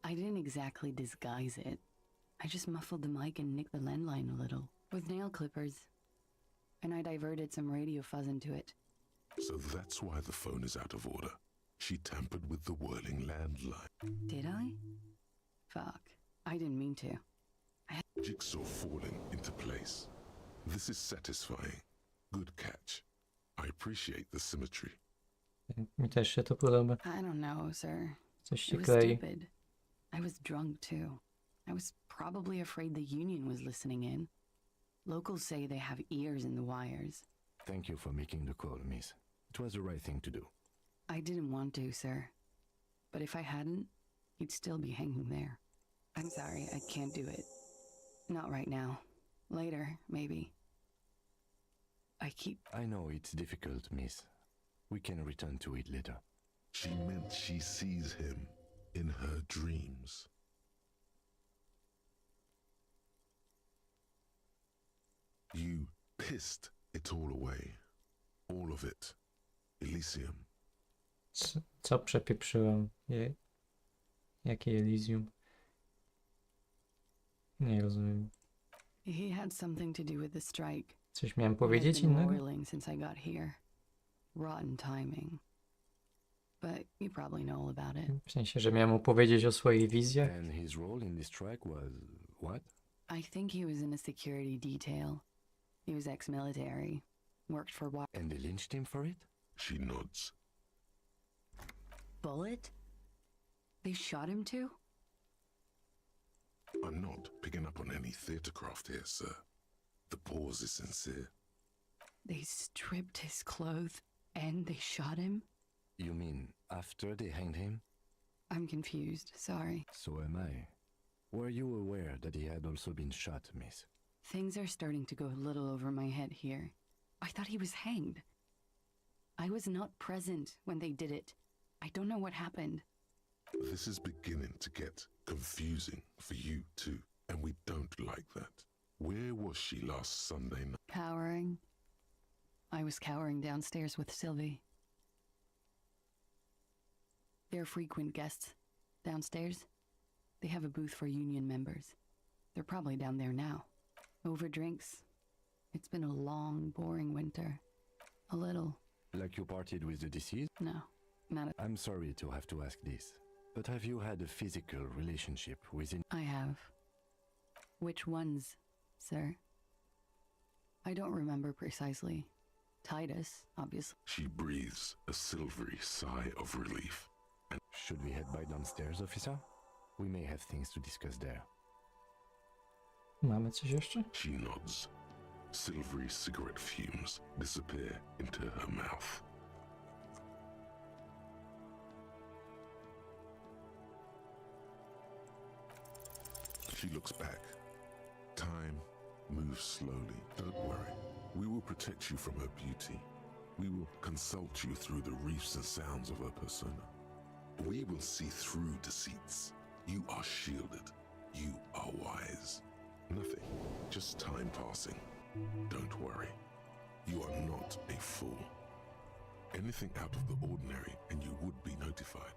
I didn't exactly disguise it. I just muffled the mic and nicked the landline a little. With nail clippers. And I diverted some radio fuzz into it.
So that's why the phone is out of order. She tampered with the whirling landline.
Did I? Fuck. I didn't mean to.
Jigsaw falling into place. This is satisfying. Good catch. I appreciate the symmetry.
Mi też się to podoba.
I don't know, sir.
Coś się
It was
klei.
stupid. I was drunk too. I was probably afraid the union was listening in. Locals say they have ears in the wires.
Thank you for making the call, miss. It was the right thing to do.
I didn't want to, sir. But if I hadn't, he'd still be hanging there. I'm sorry, I can't do it. Not right now. Later, maybe.
I know it's difficult, miss. We can return to it later.
She meant she sees him in her dreams. You pissed it all away. All of it. Elysium.
Co przepieprzyłem? Jakie Elysium? Nie rozumiem.
He had something to do with the strike.
Coś miałem
I've
powiedzieć
been
innego?
roiling since I got here. Rotten timing. But you probably know all about it.
W sensie, że miałem opowiedzieć o swoich wizjach?
And his role in this strike was what?
I think he was in a security detail. He was ex-military. Worked for what?
And they lynched him for it?
She nods.
Bullet? They shot him too?
I'm not picking up on any theatrecraft here, sir. The pause is sincere.
They stripped his clothes and they shot him?
You mean after they hanged him?
I'm confused, sorry.
So am I. Were you aware that he had also been shot, miss?
Things are starting to go a little over my head here. I thought he was hanged. I was not present when they did it. I don't know what happened.
This is beginning to get confusing for you too, and we don't like that. Where was she last Sunday night?
Cowering. I was cowering downstairs with Sylvie. They're frequent guests downstairs. They have a booth for union members. They're probably down there now. Over drinks. It's been a long, boring winter. A little.
Like you partied with the deceased?
No, not a...
I'm sorry to have to ask this, but have you had a physical relationship with him?
I have. Which ones, sir? I don't remember precisely. Titus, obviously.
She breathes a silvery sigh of relief. And
should we head by downstairs, officer? We may have things to discuss there.
Mamy coś jeszcze?
She nods. Silvery cigarette fumes disappear into her mouth. She looks back. Time moves slowly. Don't worry. We will protect you from her beauty. We will consult you through the reefs and sounds of her persona. We will see through deceits. You are shielded. You are wise. Nothing. Just time passing. Don't worry. You are not a fool. Anything out of the ordinary and you would be notified.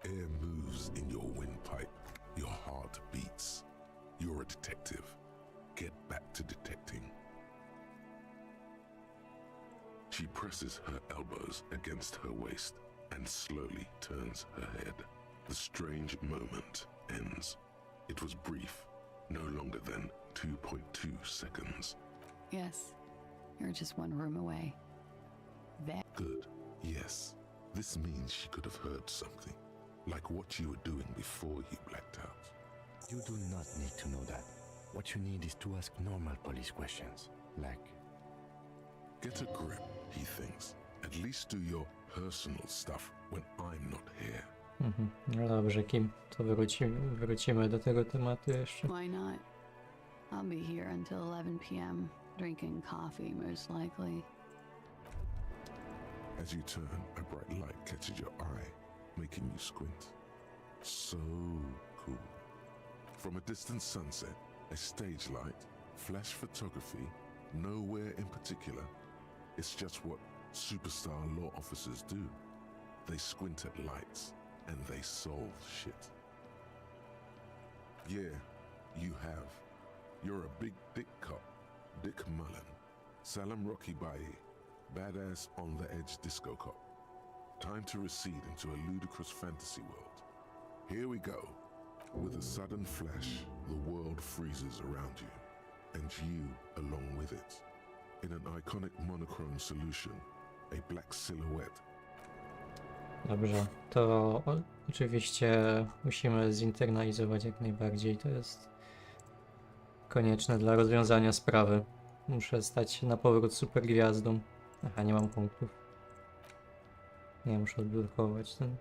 Air moves in your windpipe. Your heart beats. You're a detective. Get back to detecting. She presses her elbows against her waist and slowly turns her head. The strange moment ends. It was brief, no longer than 2.2 seconds.
Yes, you're just one room away.
Good, yes. This means she could have heard something, like what you were doing before you blacked out.
You do not need to know that. What you need is to ask normal police questions, like...
Get a grip, he thinks. At least do your personal stuff when I'm not here.
No dobrze, Kim, to wrócimy do tego tematu jeszcze.
Why not? I'll be here until 11 p.m. drinking coffee, most likely.
As you turn, a bright light catches your eye, making you squint. So cool. From a distant sunset, a stage light, flash photography, nowhere in particular. It's just what superstar law officers do. They squint at lights, and they solve shit. Yeah, you have. You're a big dick cop, Dick Mullen. Salam Rocky Baye, badass on-the-edge disco cop. Time to recede into a ludicrous fantasy world. Here we go. With a sudden flash, the world freezes around you, and you along with it. In an iconic monochrome solution, a black silhouette.
Dobrze, to oczywiście musimy zinternalizować jak najbardziej. To jest konieczne dla rozwiązania sprawy. Muszę stać się na powrót supergwiazdą. Aha, nie mam punktów. Nie, muszę odblokować ten.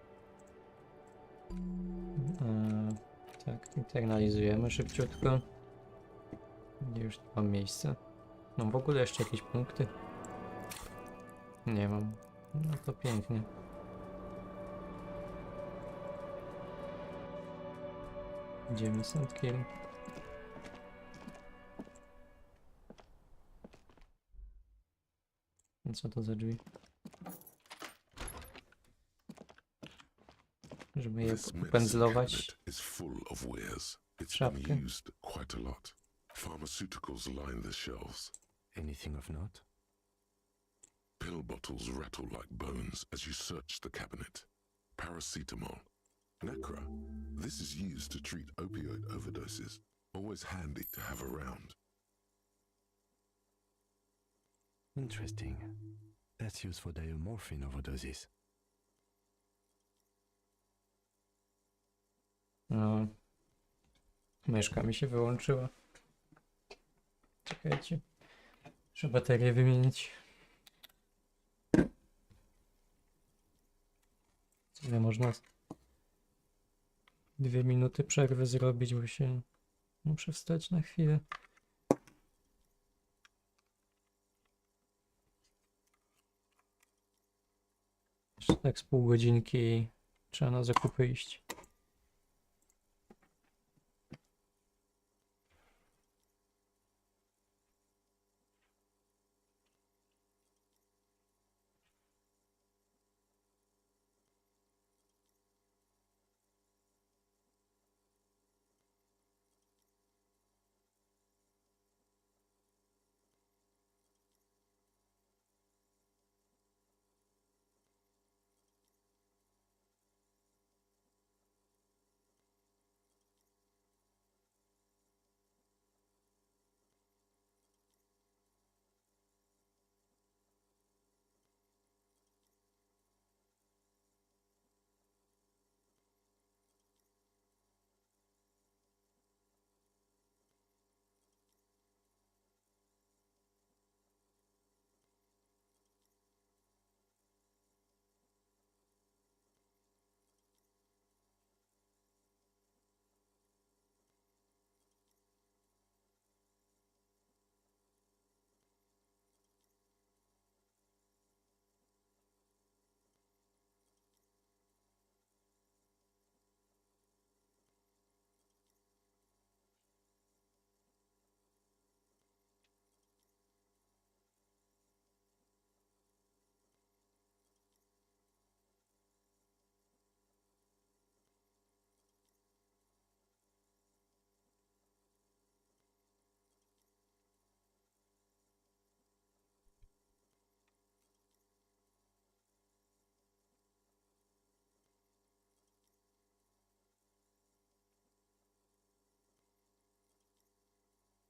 Tak, internalizujemy szybciutko. Gdzie już tu mam miejsce. Mam w ogóle jeszcze jakieś punkty? Nie mam. No to pięknie. Idziemy sandkiem. Co to za drzwi? Żeby je
This medicine
pędzlować.
cabinet is full of wares. It's
Szafkę.
been used quite a lot. Pharmaceuticals line the shelves.
Anything of note?
Pill bottles rattle like bones as you search the cabinet. Paracetamol. Nacra. This is used to treat opioid overdoses. Always handy to have around.
Interesting. That's used for diamorphine overdoses.
No. Myszka mi się wyłączyła. Czekajcie. Muszę baterię wymienić. Co nie można 2 minuty przerwy zrobić, bo się muszę wstać na chwilę. Jeszcze tak z pół godzinki i trzeba na zakupy iść.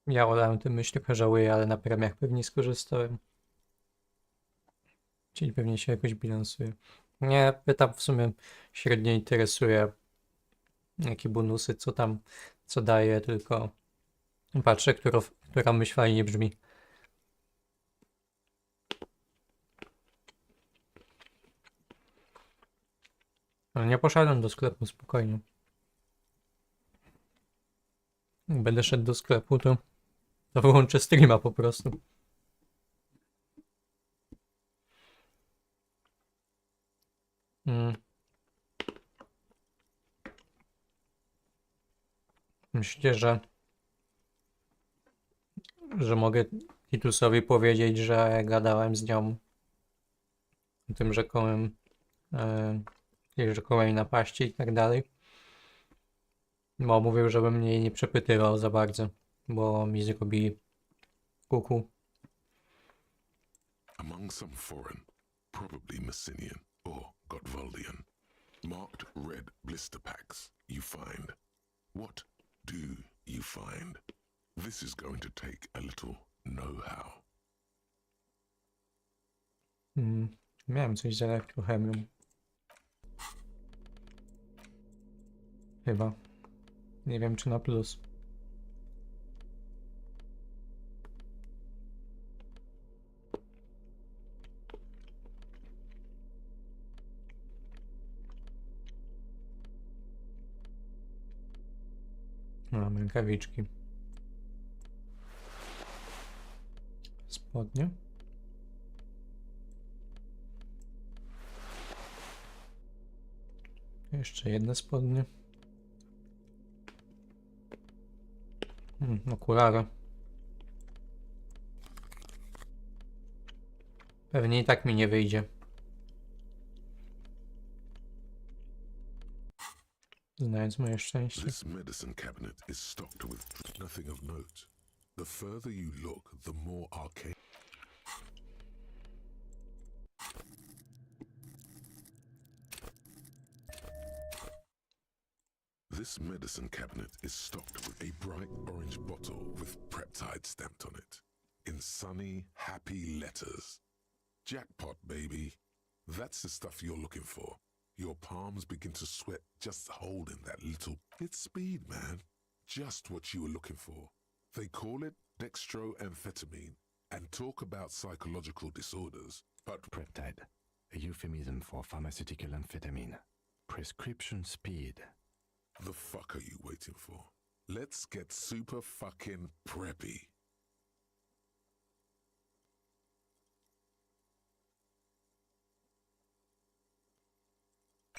Ja olałem tę myśl, trochę żałuję, ale na premiach pewnie skorzystałem. Czyli pewnie się jakoś bilansuje. Nie, mnie tam w sumie średnio interesuje, jakie bonusy, co tam, co daje, tylko patrzę, która myśl fajnie brzmi. Ale nie poszedłem do sklepu, spokojnie. Jak będę szedł do sklepu, to wyłączę streama po prostu. Myślicie, że mogę Titusowi powiedzieć, że gadałem z nią o tym rzekomej napaści i tak dalej? Bo mówił, żebym jej nie przepytywał za bardzo, bo mi zrobi kuku.
Among some foreign, probably Messinian or Gotwaldian, marked red blister packs you find. What do you find? This is going to take a little know-how.
Miałem coś z elektrochemią. Chyba. Nie wiem, czy na plus. Mam rękawiczki. Spodnie. Jeszcze jedne spodnie. Okulary. Pewnie i tak mi nie wyjdzie. Znając moje szczęście.
This medicine cabinet is stocked with nothing of note. The further you look, the more arcane. This medicine cabinet is stocked with a bright orange bottle with peptide stamped on it, in sunny, happy letters. Jackpot, baby. That's the stuff you're looking for. Your palms begin to sweat just holding that little... It's speed, man. Just what you were looking for. They call it dextroamphetamine and talk about psychological disorders, but...
Peptide, a euphemism for pharmaceutical amphetamine. Prescription speed.
The fuck are you waiting for? Let's get super fucking preppy.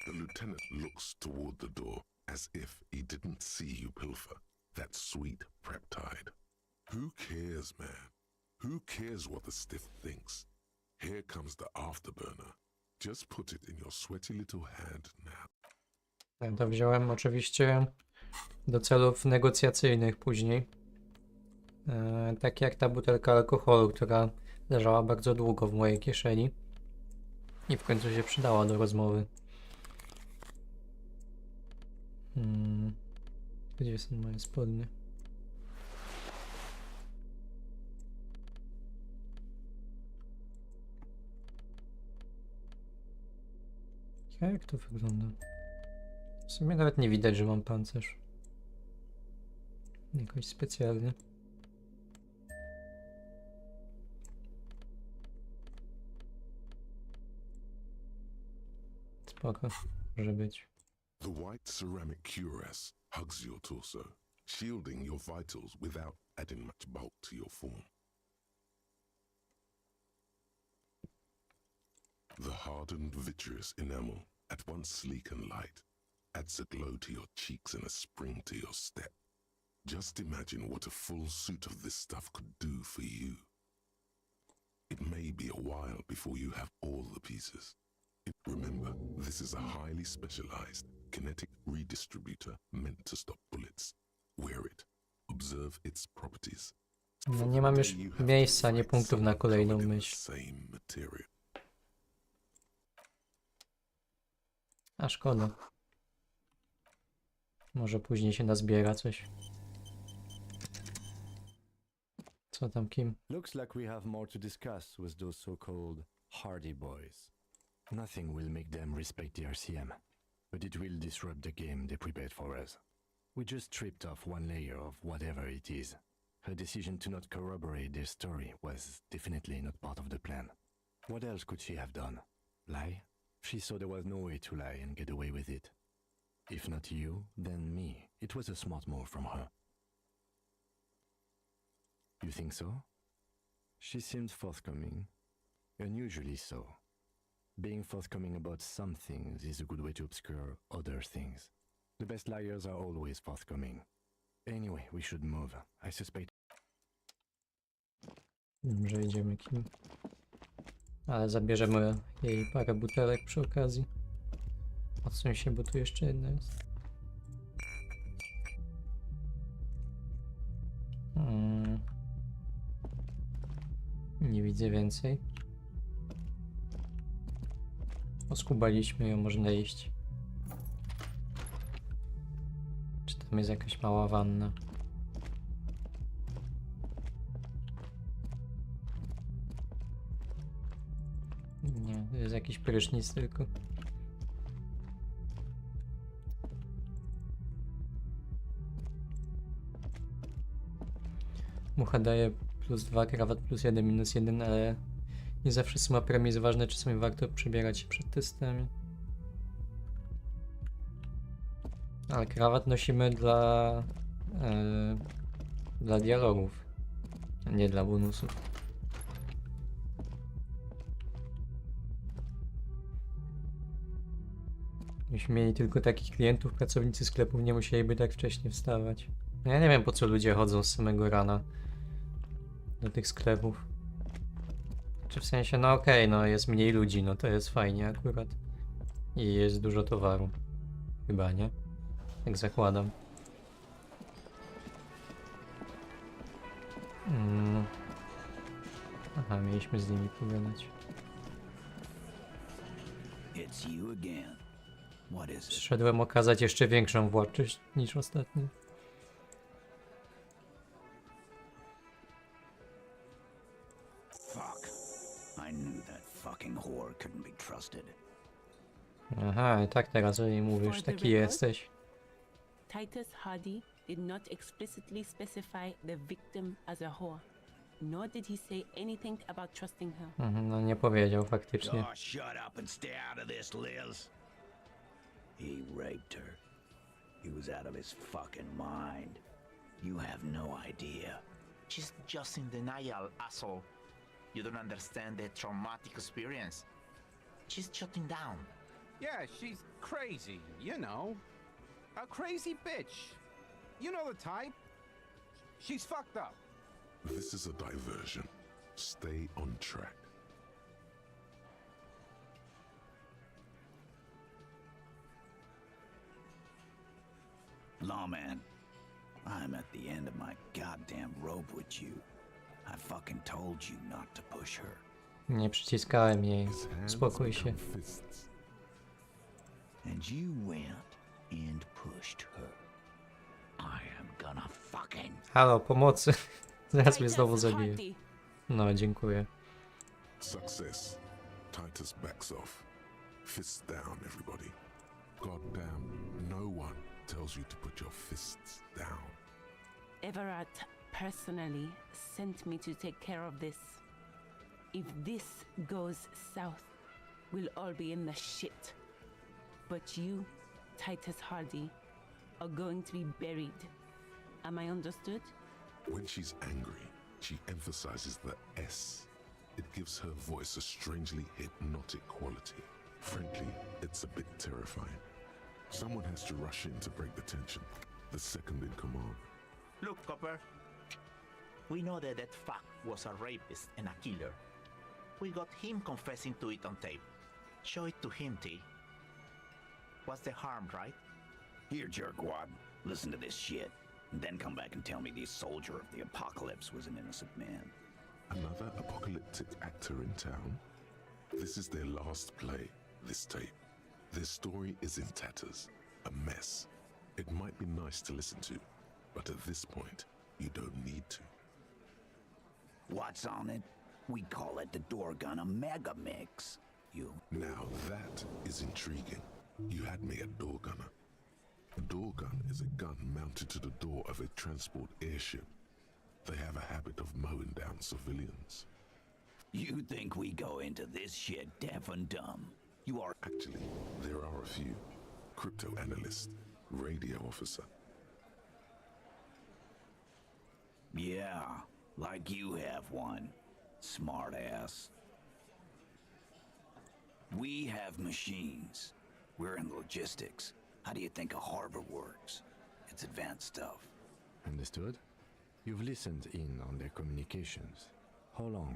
The lieutenant looks toward the door as if he didn't see you pilfer that sweet peptide. Who cares, man? Who cares what the stiff thinks? Here comes the afterburner. Just put it in your sweaty little hand now.
Ja to wziąłem oczywiście do celów negocjacyjnych później. Tak jak ta butelka alkoholu, która leżała bardzo długo w mojej kieszeni i w końcu się przydała do rozmowy. Gdzie są moje spodnie? Jak to wygląda? W sumie nawet nie widać, że mam pancerz. Jakoś specjalnie. Spoko, może być.
The white ceramic cuirass hugs your torso, shielding your vitals without adding much bulk to your form. The hardened vitreous enamel, at once sleek and light, adds a glow to your cheeks and a spring to your step. Just imagine what a full suit of this stuff could do for you. It may be a while before you have all the pieces. Remember, this is a highly specialized kinetic redistributor meant to stop bullets. Wear it. Observe its properties.
No, nie mam już miejsca, nie punktów na kolejną myśl. A szkoda. Może później się nazbiera coś. Co tam, Kim?
Looks like we have more to discuss with those so-called hardy boys. Nothing will make them respect the RCM, but it will disrupt the game they prepared for us. We just stripped off one layer of whatever it is. Her decision to not corroborate their story was definitely not part of the plan. What else could she have done? Lie? She saw there was no way to lie and get away with it. If not you, then me. It was a smart move from her. You think so? She seemed forthcoming. Unusually so. Being forthcoming about some things is a good way to obscure other things. The best liars are always forthcoming. Anyway, we should move. I suspect...
Dobrze, idziemy, Kim. Ale zabierzemy jej parę butelek przy okazji. Odsuń się, bo tu jeszcze jedna jest. Nie widzę więcej. Oskubaliśmy ją, można iść. Czy tam jest jakaś mała wanna? Nie, to jest jakiś prysznic tylko. Mucha daje +2, krawat +1, -1, ale nie zawsze suma premii jest ważne, czasami warto przebierać się przed testami. Ale krawat nosimy dla dialogów, a nie dla bonusów. Gdybyśmy mieli tylko takich klientów, pracownicy sklepów nie musieliby tak wcześnie wstawać. No ja nie wiem, po co ludzie chodzą z samego rana do tych sklepów. Czy w sensie, no okej, no jest mniej ludzi, no to jest fajnie akurat. I jest dużo towaru. Chyba, nie? Jak zakładam. Aha, mieliśmy z nimi pogadać. Przyszedłem okazać jeszcze większą władczość niż ostatnio.
Fuck. I knew that fucking whore couldn't be trusted.
Aha, i tak teraz o niej mówisz, taki jesteś.
Titus Hardy did not explicitly specify the victim as a whore, nor did he say anything about trusting her.
No nie powiedział faktycznie.
Oh, shut up and stay out of this, Liz. He raped her. He was out of his fucking mind. You have no idea.
She's just in denial, asshole. You don't understand the traumatic experience. She's shutting down.
Yeah, she's crazy, you know. A crazy bitch. You know the type. She's fucked up.
This is a diversion. Stay on track.
Lawman, I'm at the end of my goddamn rope with you. I fucking told you not to push her.
Nie przyciskałem jej. Spokój się.
And you went and pushed her. I am gonna fucking...
Halo, pomocy. Zaraz mnie znowu zabije. No, dziękuję.
Success. Titus backs off. Fists down, everybody. God damn, no one tells you to put your fists down.
Everett personally sent me to take care of this. If this goes south, we'll all be in the shit. But you, Titus Hardy, are going to be buried. Am I understood?
When she's angry, she emphasizes the S. It gives her voice a strangely hypnotic quality. Frankly, it's a bit terrifying. Someone has to rush in to break the tension. The second in command.
Look, Copper. We know that that fuck was a rapist and a killer. We got him confessing to it on tape. Show it to him, T. What's the harm, right?
Here, jerkwad, listen to this shit. And then come back and tell me the soldier of the apocalypse was an innocent man.
Another apocalyptic actor in town? This is their last play, this tape. Their story is in tatters, a mess. It might be nice to listen to, but at this point, you don't need to.
What's on it? We call it the door gun a mega mix.
Now that is intriguing. You had me at door gunner. A door gun is a gun mounted to the door of a transport airship. They have a habit of mowing down civilians.
You think we go into this shit deaf and dumb? You are...
Actually, there are a few. Crypto analyst, radio officer.
Yeah, like you have one. Smart ass. We have machines. We're in logistics. How do you think a harbor works? It's advanced stuff.
Understood? You've listened in on their communications. How long?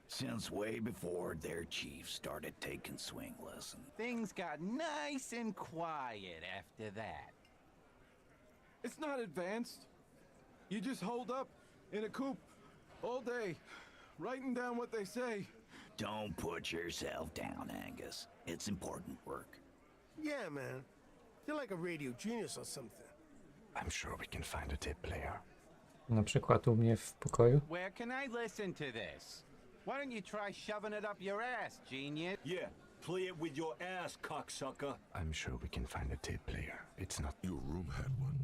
Since way before their chief started taking swing lessons.
Things got nice and quiet after that.
It's not advanced. You just hold up in a coop all day, writing down what they say.
Don't put yourself down, Angus. It's important work.
Yeah, man. You're like a radio genius or something.
I'm sure we can find a tape player.
Na przykład u mnie w pokoju.
Where can I listen to this? Why don't you try shoving it up your ass, genius?
Yeah, play it with your ass, cocksucker.
I'm sure we can find a tape player. It's not...
Your room had one.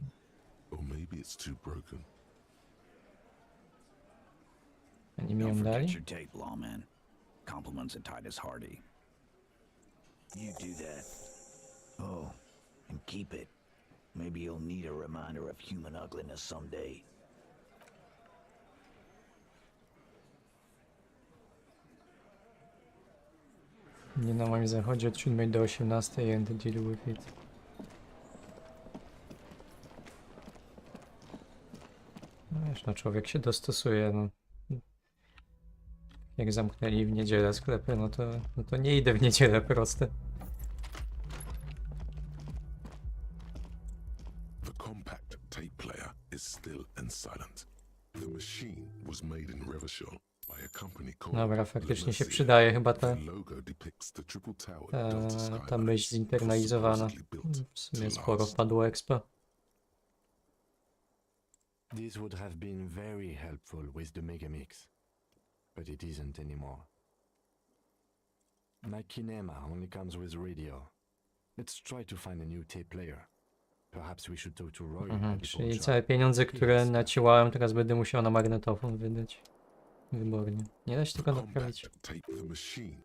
Or maybe it's too broken.
Oni mi ją
Don't
dali?
forget your tape, lawman. Compliments of Titus Hardy. You do that. Oh, and keep it. Maybe you'll need a reminder of human ugliness someday.
Nie na moim zachodzie od 7 do 18 and deal with it. No wiesz, no człowiek się dostosuje, no. Jak zamknęli w niedzielę sklepy, no to nie idę w niedzielę proste.
The compact tape player is still and silent. The machine was made in Revachol by a company called
Dobra, faktycznie się przydaje chyba ta myśl zinternalizowana. W sumie sporo wpadło expa.
This would have been very helpful with the Megamix, but it isn't anymore. My kinema only comes with radio. Let's try to find a new tape player. Perhaps we should talk to Roy.
Czyli całe pieniądze, które naciłałem, teraz będę musiał na magnetofon wydać. Wybornie. Nie da się tego naprawić.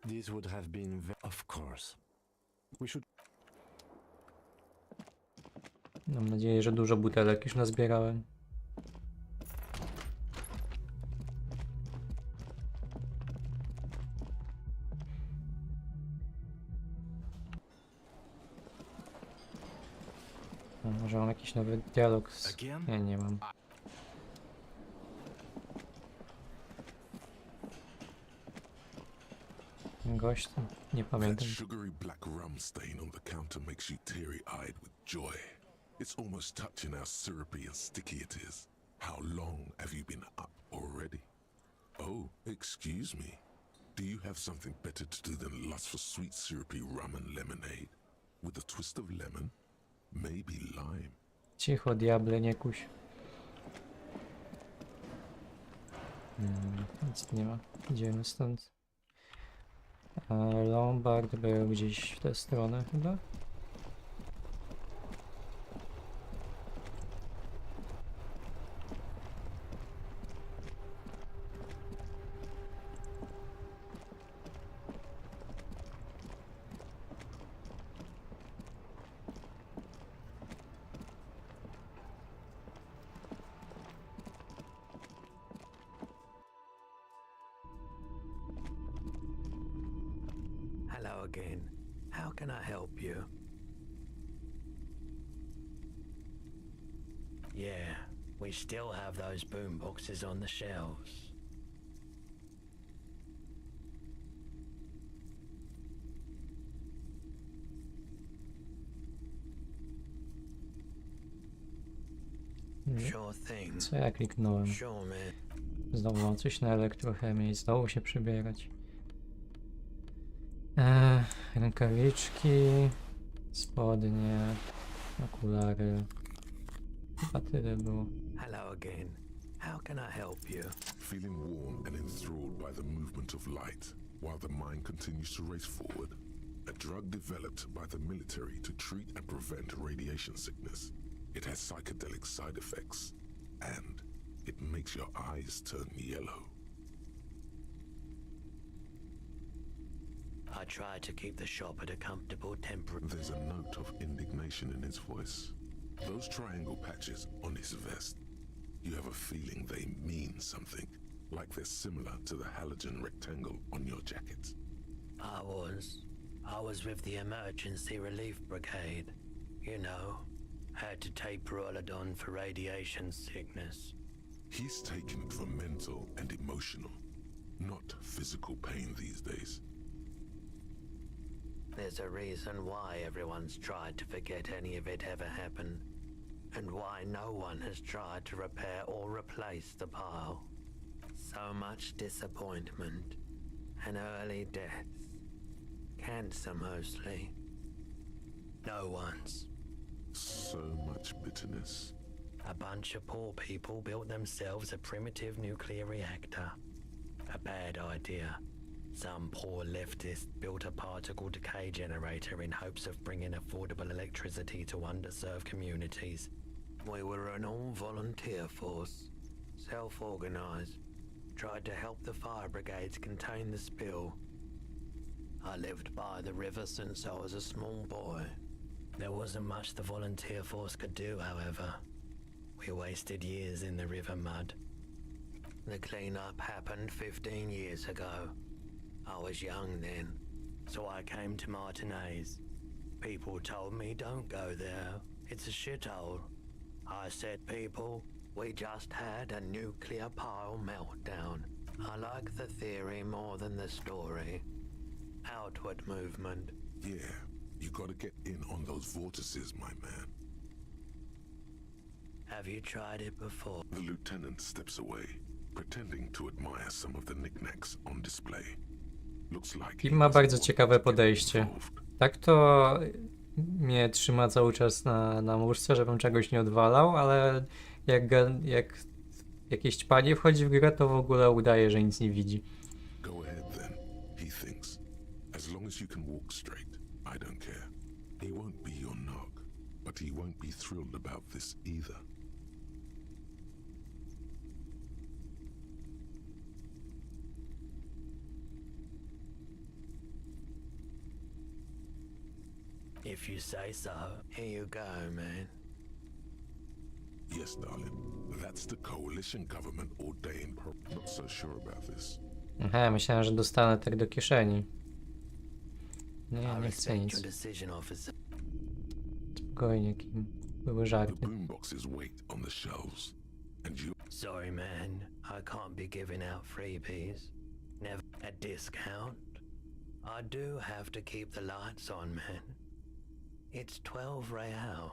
This would have been of course. We should.
Mam nadzieję, że dużo butelek już nazbierałem. No, może mam jakiś nowy dialog z... Nie mam. Gość, nie pamiętam.
That sugary black rum stain on the counter makes you teary-eyed with joy. It's almost touching how syrupy and sticky it is. How long have you been up already? Oh, excuse me. Do you have something better to do than lust for sweet syrupy rum and lemonade? With a twist of lemon? Maybe lime.
Cicho, diable, nie kuś. Nic nie ma. Idziemy stąd. Lombard był gdzieś w tę stronę chyba.
Hello again. How can I help you? Yeah, we still have those boom boxes on the shelves. Sure thing.
Co ja kliknąłem?
Sure, man.
Znowu mam coś na elektrochemię i znowu się przybierać. Rękawiczki, spodnie, okulary. Chyba tyle było.
Hello again. How can I help you?
Feeling warm and enthralled by the movement of light, while the mind continues to race forward. A drug developed by the military to treat and prevent radiation sickness. It has psychedelic side effects, and it makes your eyes turn yellow.
I try to keep the shop at a comfortable temperature.
There's a note of indignation in his voice. Those triangle patches on his vest, you have a feeling they mean something, like they're similar to the halogen rectangle on your jacket.
I was with the emergency relief brigade. You know, had to take Perolidon for radiation sickness.
He's taken it for mental and emotional, not physical pain these days.
There's a reason why everyone's tried to forget any of it ever happened, and why no one has tried to repair or replace the pile. So much disappointment, and early deaths. Cancer mostly. No one's.
So much bitterness.
A bunch of poor people built themselves a primitive nuclear reactor. A bad idea. Some poor leftist built a particle decay generator in hopes of bringing affordable electricity to underserved communities. We were an all-volunteer force, self-organized, tried to help the fire brigades contain the spill. I lived by the river since I was a small boy. There wasn't much the volunteer force could do, however. We wasted years in the river mud. The cleanup happened 15 years ago. I was young then, So I came to Martinez. People told me don't go there. It's a shithole. I said, people, we just had a nuclear pile meltdown. I like the theory more than the story. Outward movement.
Yeah, you gotta get in on those vortices, my man.
Have you tried it before?
The lieutenant steps away, pretending to admire some of the knickknacks on display. Looks like
Film ma bardzo ciekawe podejście. Tak to mnie trzyma cały czas na muszce, żebym czegoś nie odwalał, ale jak jakieś ćpanie wchodzi w grę, to w ogóle udaje, że nic nie widzi.
Go ahead then, he thinks. As long as you can walk straight, I don't care. He won't be your knock, but he won't be thrilled about this either.
If you say so, here you go, man.
Yes, darling. That's the coalition government ordained. Not so sure about this.
Aha, myślałem, że dostanę tak do kieszeni. Nie chcę nic. Spokojnie, Kim. Były żarty.
Sorry, man. I can't be giving out freebies. Never a discount. I do have to keep the lights on, man. It's 12 real.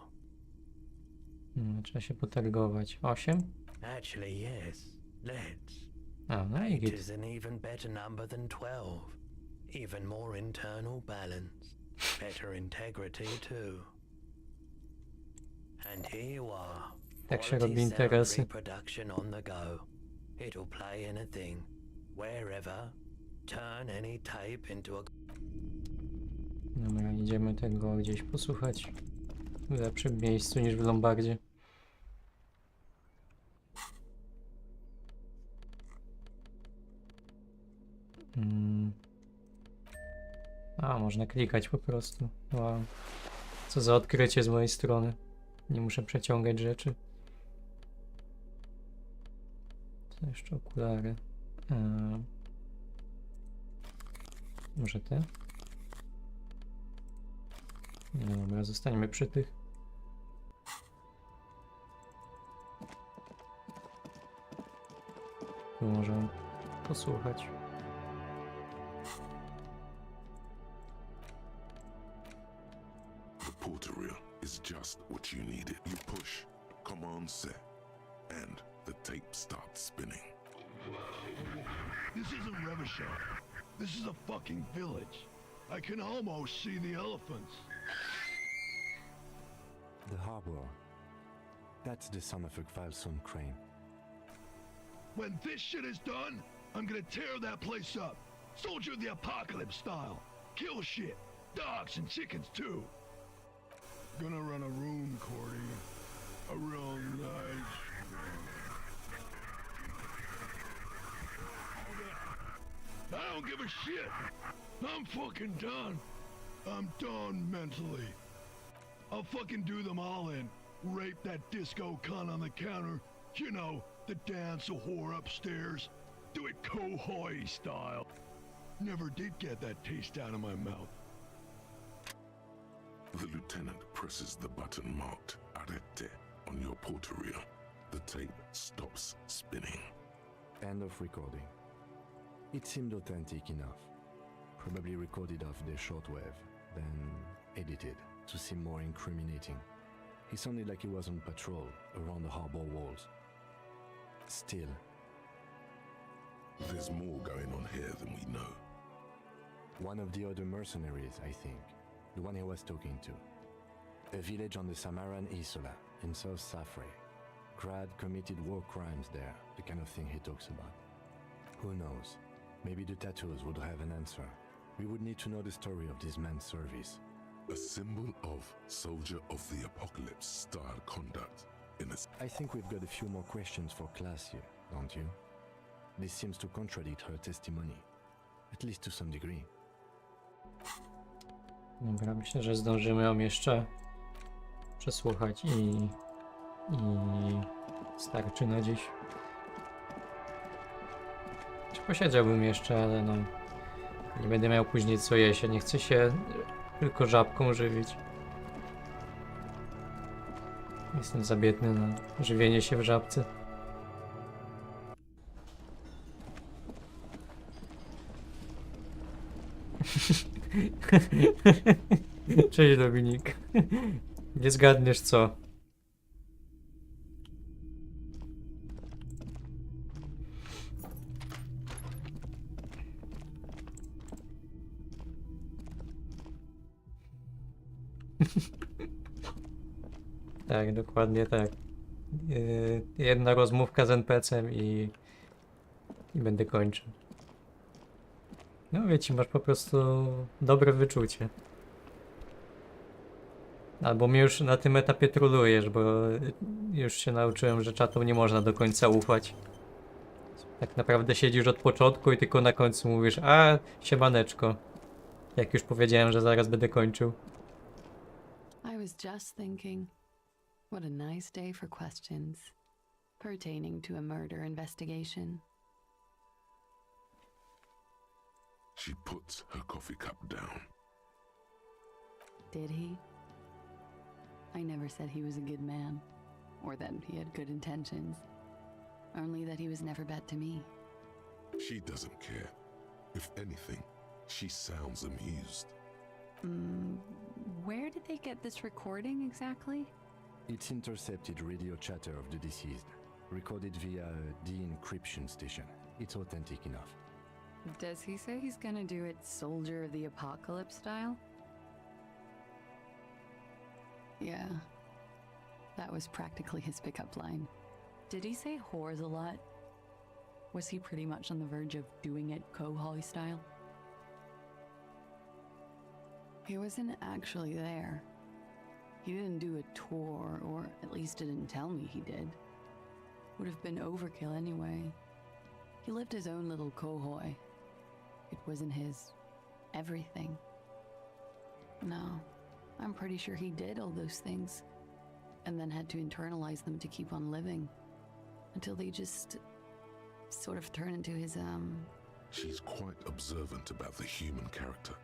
Trzeba się potargować. 8?
Actually, yes. Let's.
A, no i
8
git.
is an even better number than 12. Even more internal balance. Better integrity too. And here you are.
Tak się robi
Quality sound
interesy.
reproduction on the go. It'll play anything, wherever. Turn any tape into a...
Dobra, idziemy tego gdzieś posłuchać. W lepszym miejscu niż w Lombardzie. A, można klikać po prostu. Wow. Co za odkrycie z mojej strony. Nie muszę przeciągać rzeczy. Co jeszcze okulary? Może te? No dobra, zostańmy przy tych. Tu możemy posłuchać.
The portal is just what you needed. You push, command set, and the tape starts spinning.
This isn't Revachol. This is a fucking village. I can almost see the elephants.
The harbor. That's the son of a Kvalson crane.
When this shit is done, I'm gonna tear that place up. Soldier of the apocalypse style. Kill shit. Dogs and chickens too. Gonna run a room, Cordy. A real nice room. I don't give a shit. I'm fucking done. I'm done mentally. I'll fucking do them all in. Rape that disco cunt on the counter. You know, the dance a whore upstairs. Do it Kohoi style. Never did get that taste out of my mouth.
The lieutenant presses the button marked Arete on your portal reel. The tape stops spinning.
End of recording. It seemed authentic enough. Probably recorded off the shortwave, then edited to seem more incriminating. He sounded like he was on patrol around the harbor walls. Still,
there's more going on here than we know.
One of the other mercenaries, I think. The one he was talking to. A village on the Samaran Isola in South Safre. Grad committed war crimes there, the kind of thing he talks about. Who knows? Maybe the tattoos would have an answer. We would need to know the story of this man's service.
A symbol of soldier of the apocalypse style conduct.
I think we've got a few more questions for class here, don't you? This seems to contradict her testimony. At least to some degree.
Dobra, myślę, że zdążymy ją jeszcze przesłuchać i starczy na dziś. Czy posiedziałbym jeszcze, ale no Nie będę miał później co jeść, ja nie chcę się tylko żabką żywić. Jestem za biedny na żywienie się w żabce. Cześć Dominik. Nie zgadniesz co. Tak, dokładnie tak. Jedna rozmówka z NPC-em i będę kończył. No wiecie, masz po prostu dobre wyczucie. Albo mnie już na tym etapie trolujesz, bo już się nauczyłem, że czatom nie można do końca ufać. Tak naprawdę siedzisz od początku i tylko na końcu mówisz, a siemaneczko. Jak już powiedziałem, że zaraz będę kończył.
I was just thinking, what a nice day for questions pertaining to a murder investigation.
She puts her coffee cup down.
Did he? I never said he was a good man, or that he had good intentions. Only that he was never bad to me.
She doesn't care. If anything, she sounds amused.
Where did they get this recording exactly?
It's intercepted radio chatter of the deceased, recorded via a de-encryption station. It's authentic enough.
Does he say he's gonna do it Soldier of the Apocalypse style? Yeah. That was practically his pickup line. Did he say whores a lot? Was he pretty much on the verge of doing it Kohoi style? He wasn't actually there. He didn't do a tour, or at least didn't tell me he did. Would have been overkill anyway. He lived his own little Kohoi. It wasn't his everything. No, I'm pretty sure he did all those things, and then had to internalize them to keep on living, until they just sort of turn into his,
She's quite observant about the human character.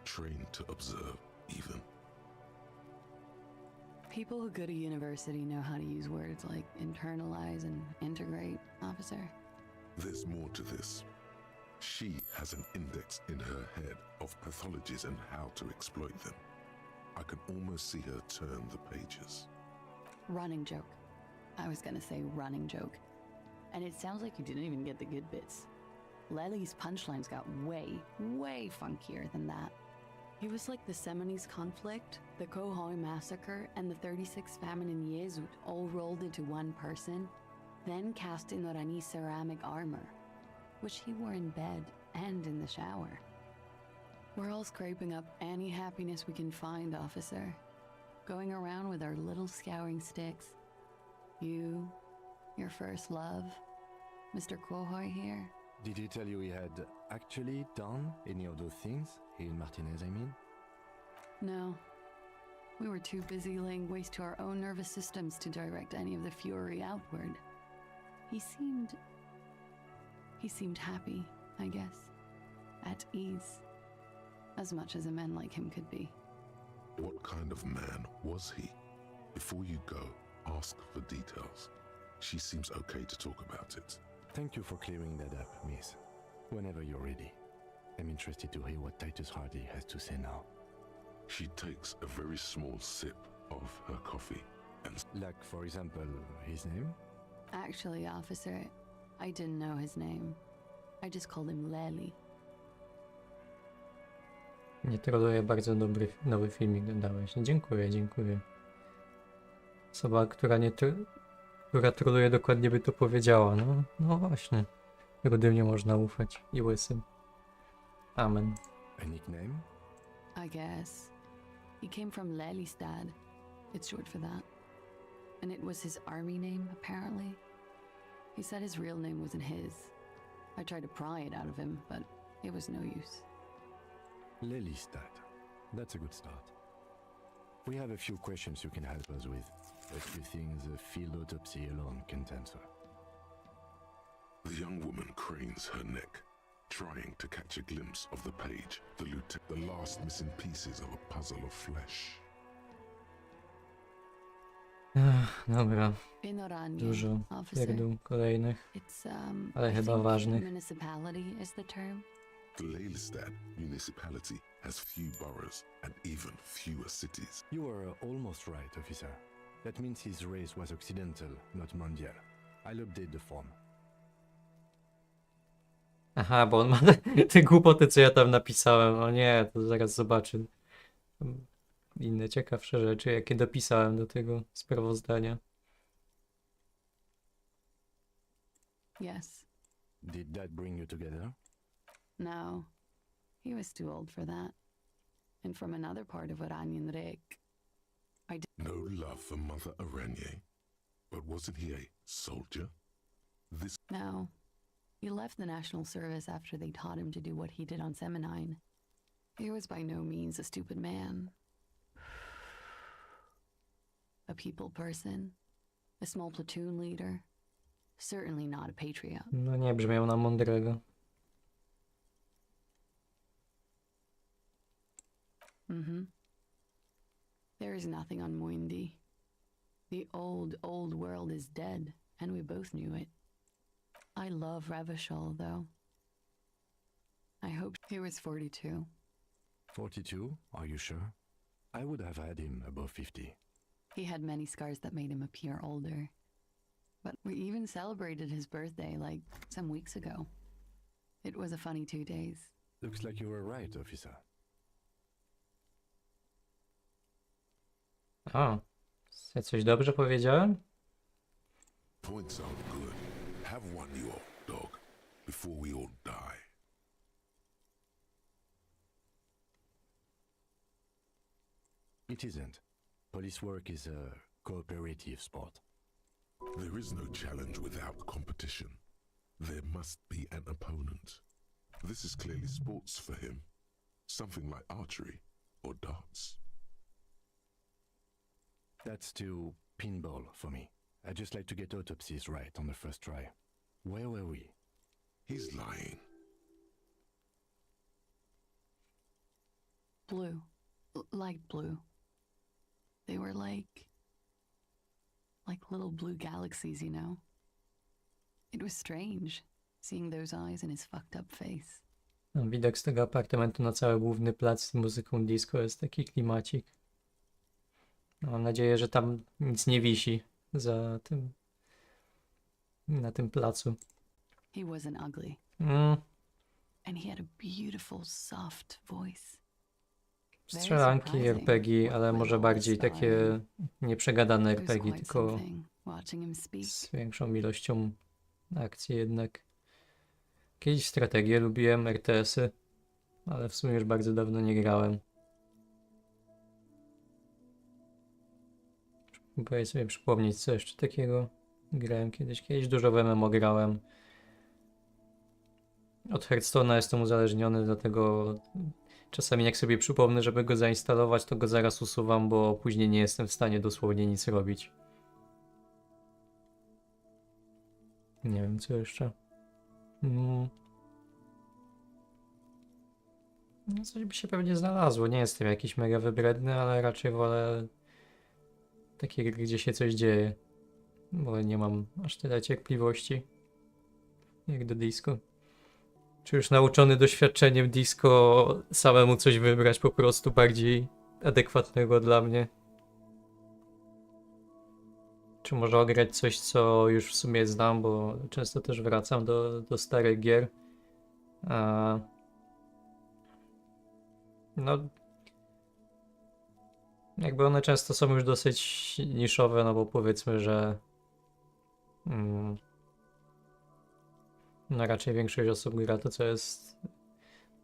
Trained to observe, even.
People who go to university know how to use words like internalize and integrate, officer.
There's more to this. She has an index in her head of pathologies and how to exploit them. I can almost see her turn the pages.
Running joke. I was gonna say running joke. And it sounds like you didn't even get the good bits. Lely's punchlines got way, way funkier than that. He was like the Seminoles conflict, the Kohoi massacre, and the 36 famine in Yezut all rolled into one person, then cast in Orani ceramic armor, which he wore in bed and in the shower. We're all scraping up any happiness we can find, officer. Going around with our little scouring sticks. You, your first love, Mr. Kohoi here.
Did he tell you he had actually done any of those things? He and Martinez, I mean?
No. We were too busy laying waste to our own nervous systems to direct any of the fury outward. He seemed happy, I guess. At ease. As much as a man like him could be.
What kind of man was he? Before you go, ask for details. She seems okay to talk about it.
Thank you for clearing that up, miss. Whenever you're ready. I'm interested to hear what Titus Hardy has to say now.
She takes a very small sip of her coffee and...
Like, for example, his name?
Actually, officer, I didn't know his name. I just called him Lely.
Nie troluję, bardzo dobry nowy filmik dodałeś. Dziękuję, dziękuję. Osoba, która troluje, dokładnie by to powiedziała. No właśnie. Rudym nie można ufać. I łysym. Amen.
A nickname?
I guess. He came from Lelystad. It's short for that. And it was his army name, apparently. He said his real name wasn't his. I tried to pry it out of him, but it was no use.
Lelystad. That's a good start. We have a few questions you can help us with. A few things a field autopsy alone can't answer.
The young woman cranes her neck. trying to catch a glimpse of the page, the last missing pieces of a puzzle of flesh.
Dobra,
In Oranje,
dużo
officer,
pierdół kolejnych,
it's
ale
I
chyba
think
ważnych.
municipality is the term.
The Lelystad municipality has few boroughs and even fewer cities.
You are almost right, officer. That means his race was occidental, not mondial. I'll update the form.
Aha, bo on ma te głupoty, co ja tam napisałem. O nie, to zaraz zobaczę. Inne ciekawsze rzeczy, jakie dopisałem do tego sprawozdania.
Yes.
Did that bring you together?
No. He was too old for that. And from another part of Oranjenrijk.
No love for Mother Aranye, but wasn't he a soldier? This
No. He left the national service after they taught him to do what he did on Seminine. He was by no means a stupid man. A people person. A small platoon leader. Certainly not a patriot.
No nie brzmiał na mądrego.
There is nothing on Muindi. The old world is dead, and we both knew it. I love Revachol, though. I hope he was 42.
42? Are you sure? I would have had him above 50.
He had many scars that made him appear older. But we even celebrated his birthday, like, some weeks ago. It was a funny 2 days.
Looks like you were right, officer.
O, ja coś dobrze powiedziałem?
points sound good. Have one, you old dog, before we all die.
It isn't. Police work is a cooperative sport.
There is no challenge without competition. There must be an opponent. This is clearly sports for him. Something like archery or darts.
That's too pinball for me. I'd just like to get autopsies right on the first try. Where were we?
He's lying.
Blue. Light blue. They were like little blue galaxies, you know? It was strange, seeing those eyes in his fucked up face.
No, widok z tego apartamentu na cały główny plac z muzyką disco jest taki klimacik. No, mam nadzieję, że tam nic nie wisi za tym, na tym placu.
He wasn't ugly. And he had a beautiful, soft voice.
Strzelanki, RPG, ale może bardziej takie nieprzegadane RPG, tylko z większą ilością akcji jednak. Kiedyś strategię lubiłem, RTS-y, ale w sumie już bardzo dawno nie grałem. Próbuję sobie przypomnieć, co jeszcze takiego grałem kiedyś. Kiedyś dużo w MMO grałem. Od Hearthstone'a jestem uzależniony, dlatego czasami jak sobie przypomnę, żeby go zainstalować, to go zaraz usuwam, bo później nie jestem w stanie dosłownie nic robić. Nie wiem, co jeszcze. No coś by się pewnie znalazło. Nie jestem jakiś mega wybredny, ale raczej wolę takie gry, gdzie się coś dzieje. Bo nie mam aż tyle cierpliwości jak do disco. Czy już nauczony doświadczeniem disco samemu coś wybrać po prostu bardziej adekwatnego dla mnie? Czy może ograć coś, co już w sumie znam, bo często też wracam do starych gier. No, jakby one często są już dosyć niszowe, no bo powiedzmy, że no raczej większość osób gra to,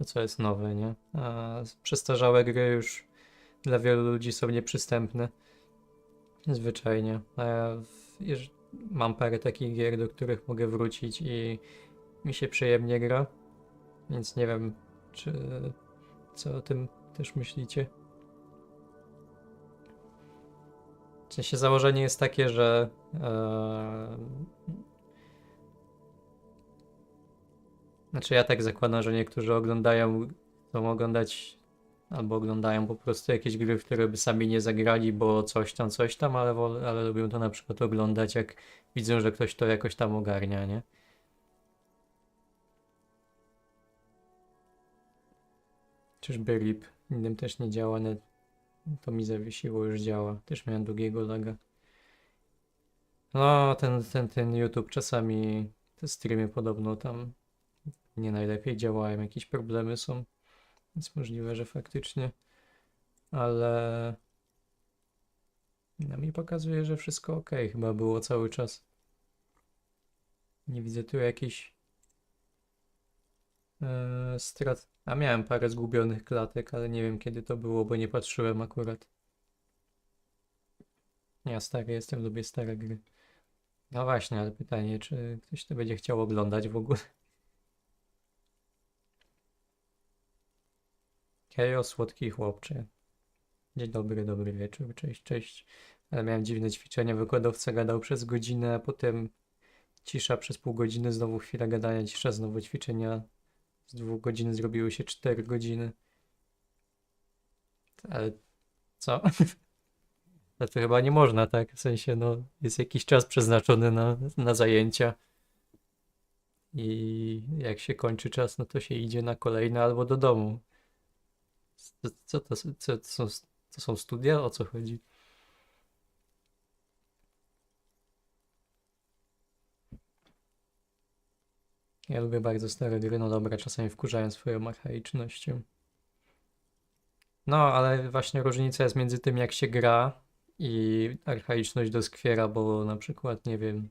co jest nowe, nie? A przestarzałe gry już dla wielu ludzi są nieprzystępne. Zwyczajnie. A ja mam parę takich gier, do których mogę wrócić i mi się przyjemnie gra. Więc nie wiem, co o tym też myślicie. W sensie założenie jest takie, że Znaczy ja tak zakładam, że niektórzy oglądają, chcą oglądać, albo oglądają po prostu jakieś gry, w które by sami nie zagrali, bo coś tam, ale lubią to na przykład oglądać, jak widzą, że ktoś to jakoś tam ogarnia, nie? Czyżby RIP? Innym też nie działa, to mi zawiesiło, już działa. Też miałem długiego laga. No, ten YouTube czasami, te streamy podobno tam nie najlepiej działają, jakieś problemy są, więc możliwe, że faktycznie, ale mi pokazuje, że wszystko ok, chyba było cały czas. Nie widzę tu jakichś strat. A miałem parę zgubionych klatek, ale nie wiem kiedy to było, bo nie patrzyłem akurat. Ja stary jestem, lubię stare gry. No właśnie, ale pytanie, czy ktoś to będzie chciał oglądać w ogóle? Hejo, słodki chłopcze. Dzień dobry, dobry wieczór, cześć, cześć. Ale miałem dziwne ćwiczenia, wykładowca gadał przez godzinę, a potem cisza przez pół godziny, znowu chwila gadania, cisza, znowu ćwiczenia. Z 2 godzin zrobiły się 4 godziny. Ale co? Ale to chyba nie można, tak? W sensie, no, jest jakiś czas przeznaczony na zajęcia. I jak się kończy czas, no to się idzie na kolejne albo do domu. To są studia? O co chodzi? Ja lubię bardzo stare gry, no dobra, czasami wkurzają swoją archaicznością. No, ale właśnie różnica jest między tym, jak się gra i archaiczność doskwiera, bo na przykład, nie wiem,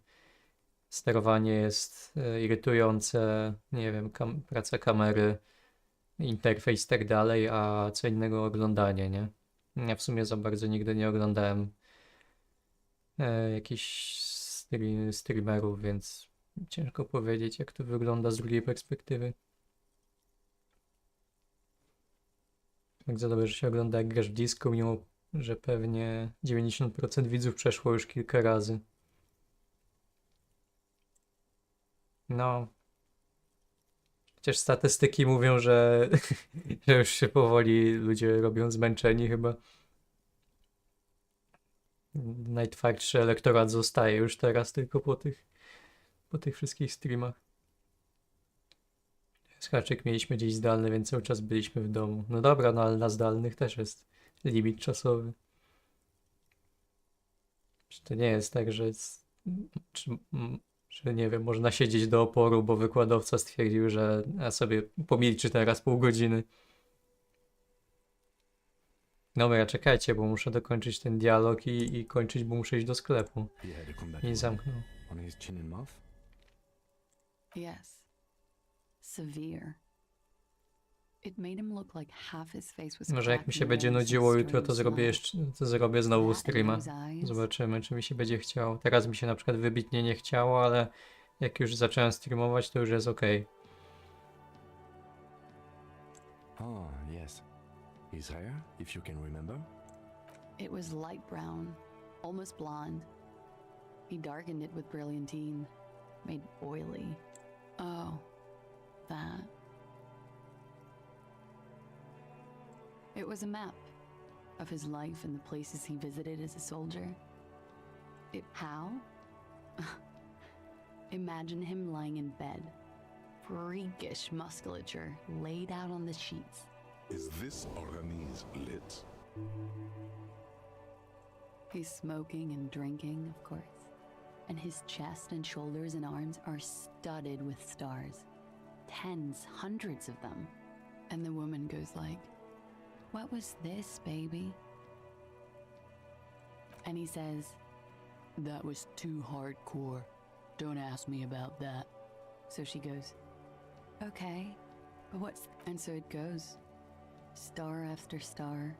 sterowanie jest irytujące, nie wiem, praca kamery, interfejs i tak dalej, a co innego oglądanie, nie? Ja w sumie za bardzo nigdy nie oglądałem jakichś streamerów, więc ciężko powiedzieć, jak to wygląda z drugiej perspektywy. Tak za dobrze, że się ogląda, jak grasz w disco, mimo że pewnie 90% widzów przeszło już kilka razy. No. Chociaż statystyki mówią, że, że już się powoli ludzie robią zmęczeni chyba. Najtwardszy elektorat zostaje już teraz tylko po tych wszystkich streamach. Z haczyk mieliśmy gdzieś zdalny, więc cały czas byliśmy w domu. No dobra, no ale na zdalnych też jest limit czasowy. Czy to nie jest tak, że że nie wiem, można siedzieć do oporu, bo wykładowca stwierdził, że ja sobie pomilczy teraz pół godziny. Dobra, czekajcie, bo muszę dokończyć ten dialog i kończyć, bo muszę iść do sklepu. I zamknął.
Yes. Severe. It made him look like half his face was
Może jak mi się
cracked
będzie
and
nudziło jutro,
strange
to zrobię
smell.
to zrobię znowu
That in
streama.
those eyes.
Zobaczymy, czy mi się będzie chciało. Teraz mi się na przykład wybitnie nie chciało, ale jak już zacząłem streamować, to już jest ok.
Oh, yes. His hair, if you can remember?
It was light brown, almost blonde. He darkened it with brilliantine, made oily. Oh, that. It was a map of his life and the places he visited as a soldier. How? Imagine him lying in bed, freakish musculature laid out on the sheets.
Is this Organi's lit?
He's smoking and drinking, of course, and his chest and shoulders and arms are studded with stars. Tens, hundreds of them. And the woman goes like, "What was this, baby?" And he says, "That was too hardcore. Don't ask me about that." So she goes, "Okay, but what's..." And so it goes. Star after star,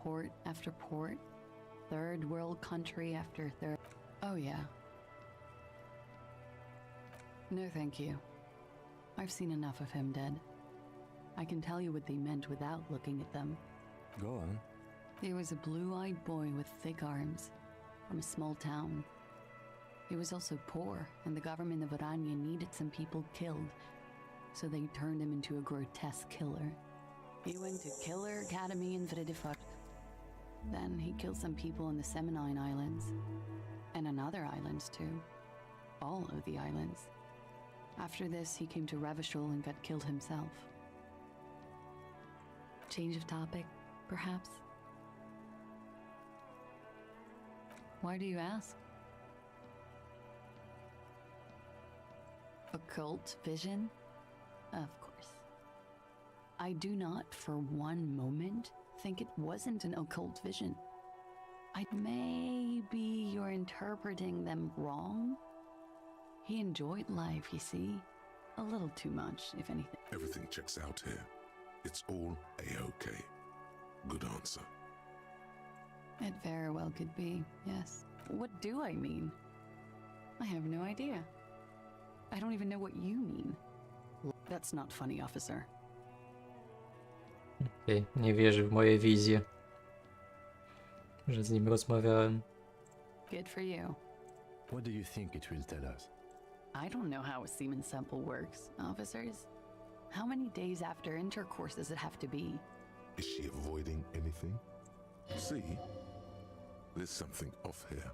port after port, third world country after third. Oh yeah. No thank you. I've seen enough of him dead. I can tell you what they meant without looking at them.
Go on.
He was a blue-eyed boy with thick arms, from a small town. He was also poor, and the government of Orania needed some people killed. so they turned him into a grotesque killer. He went to Killer Academy in Vredefort. Then he killed some people in the Seminine Islands. And on other islands too. All of the islands. After this, he came to Revachol and got killed himself. Change of topic, perhaps? Why do you ask? Occult vision? Of course. I do not for one moment think it wasn't an occult vision. Maybe you're interpreting them wrong? He enjoyed life, you see. A little too much, if anything.
Everything checks out here. It's all A-OK. Good answer.
It very well could be, yes. What do I mean? I have no idea. I don't even know what you mean. That's not funny, officer.
Okej, nie wierzy w moje wizje. Że z nim rozmawiałem.
Good for you.
What do you think it will tell us?
I don't know how a semen sample works, officers. How many days after intercourse does it have to be?
Is she avoiding anything? See? There's something off here.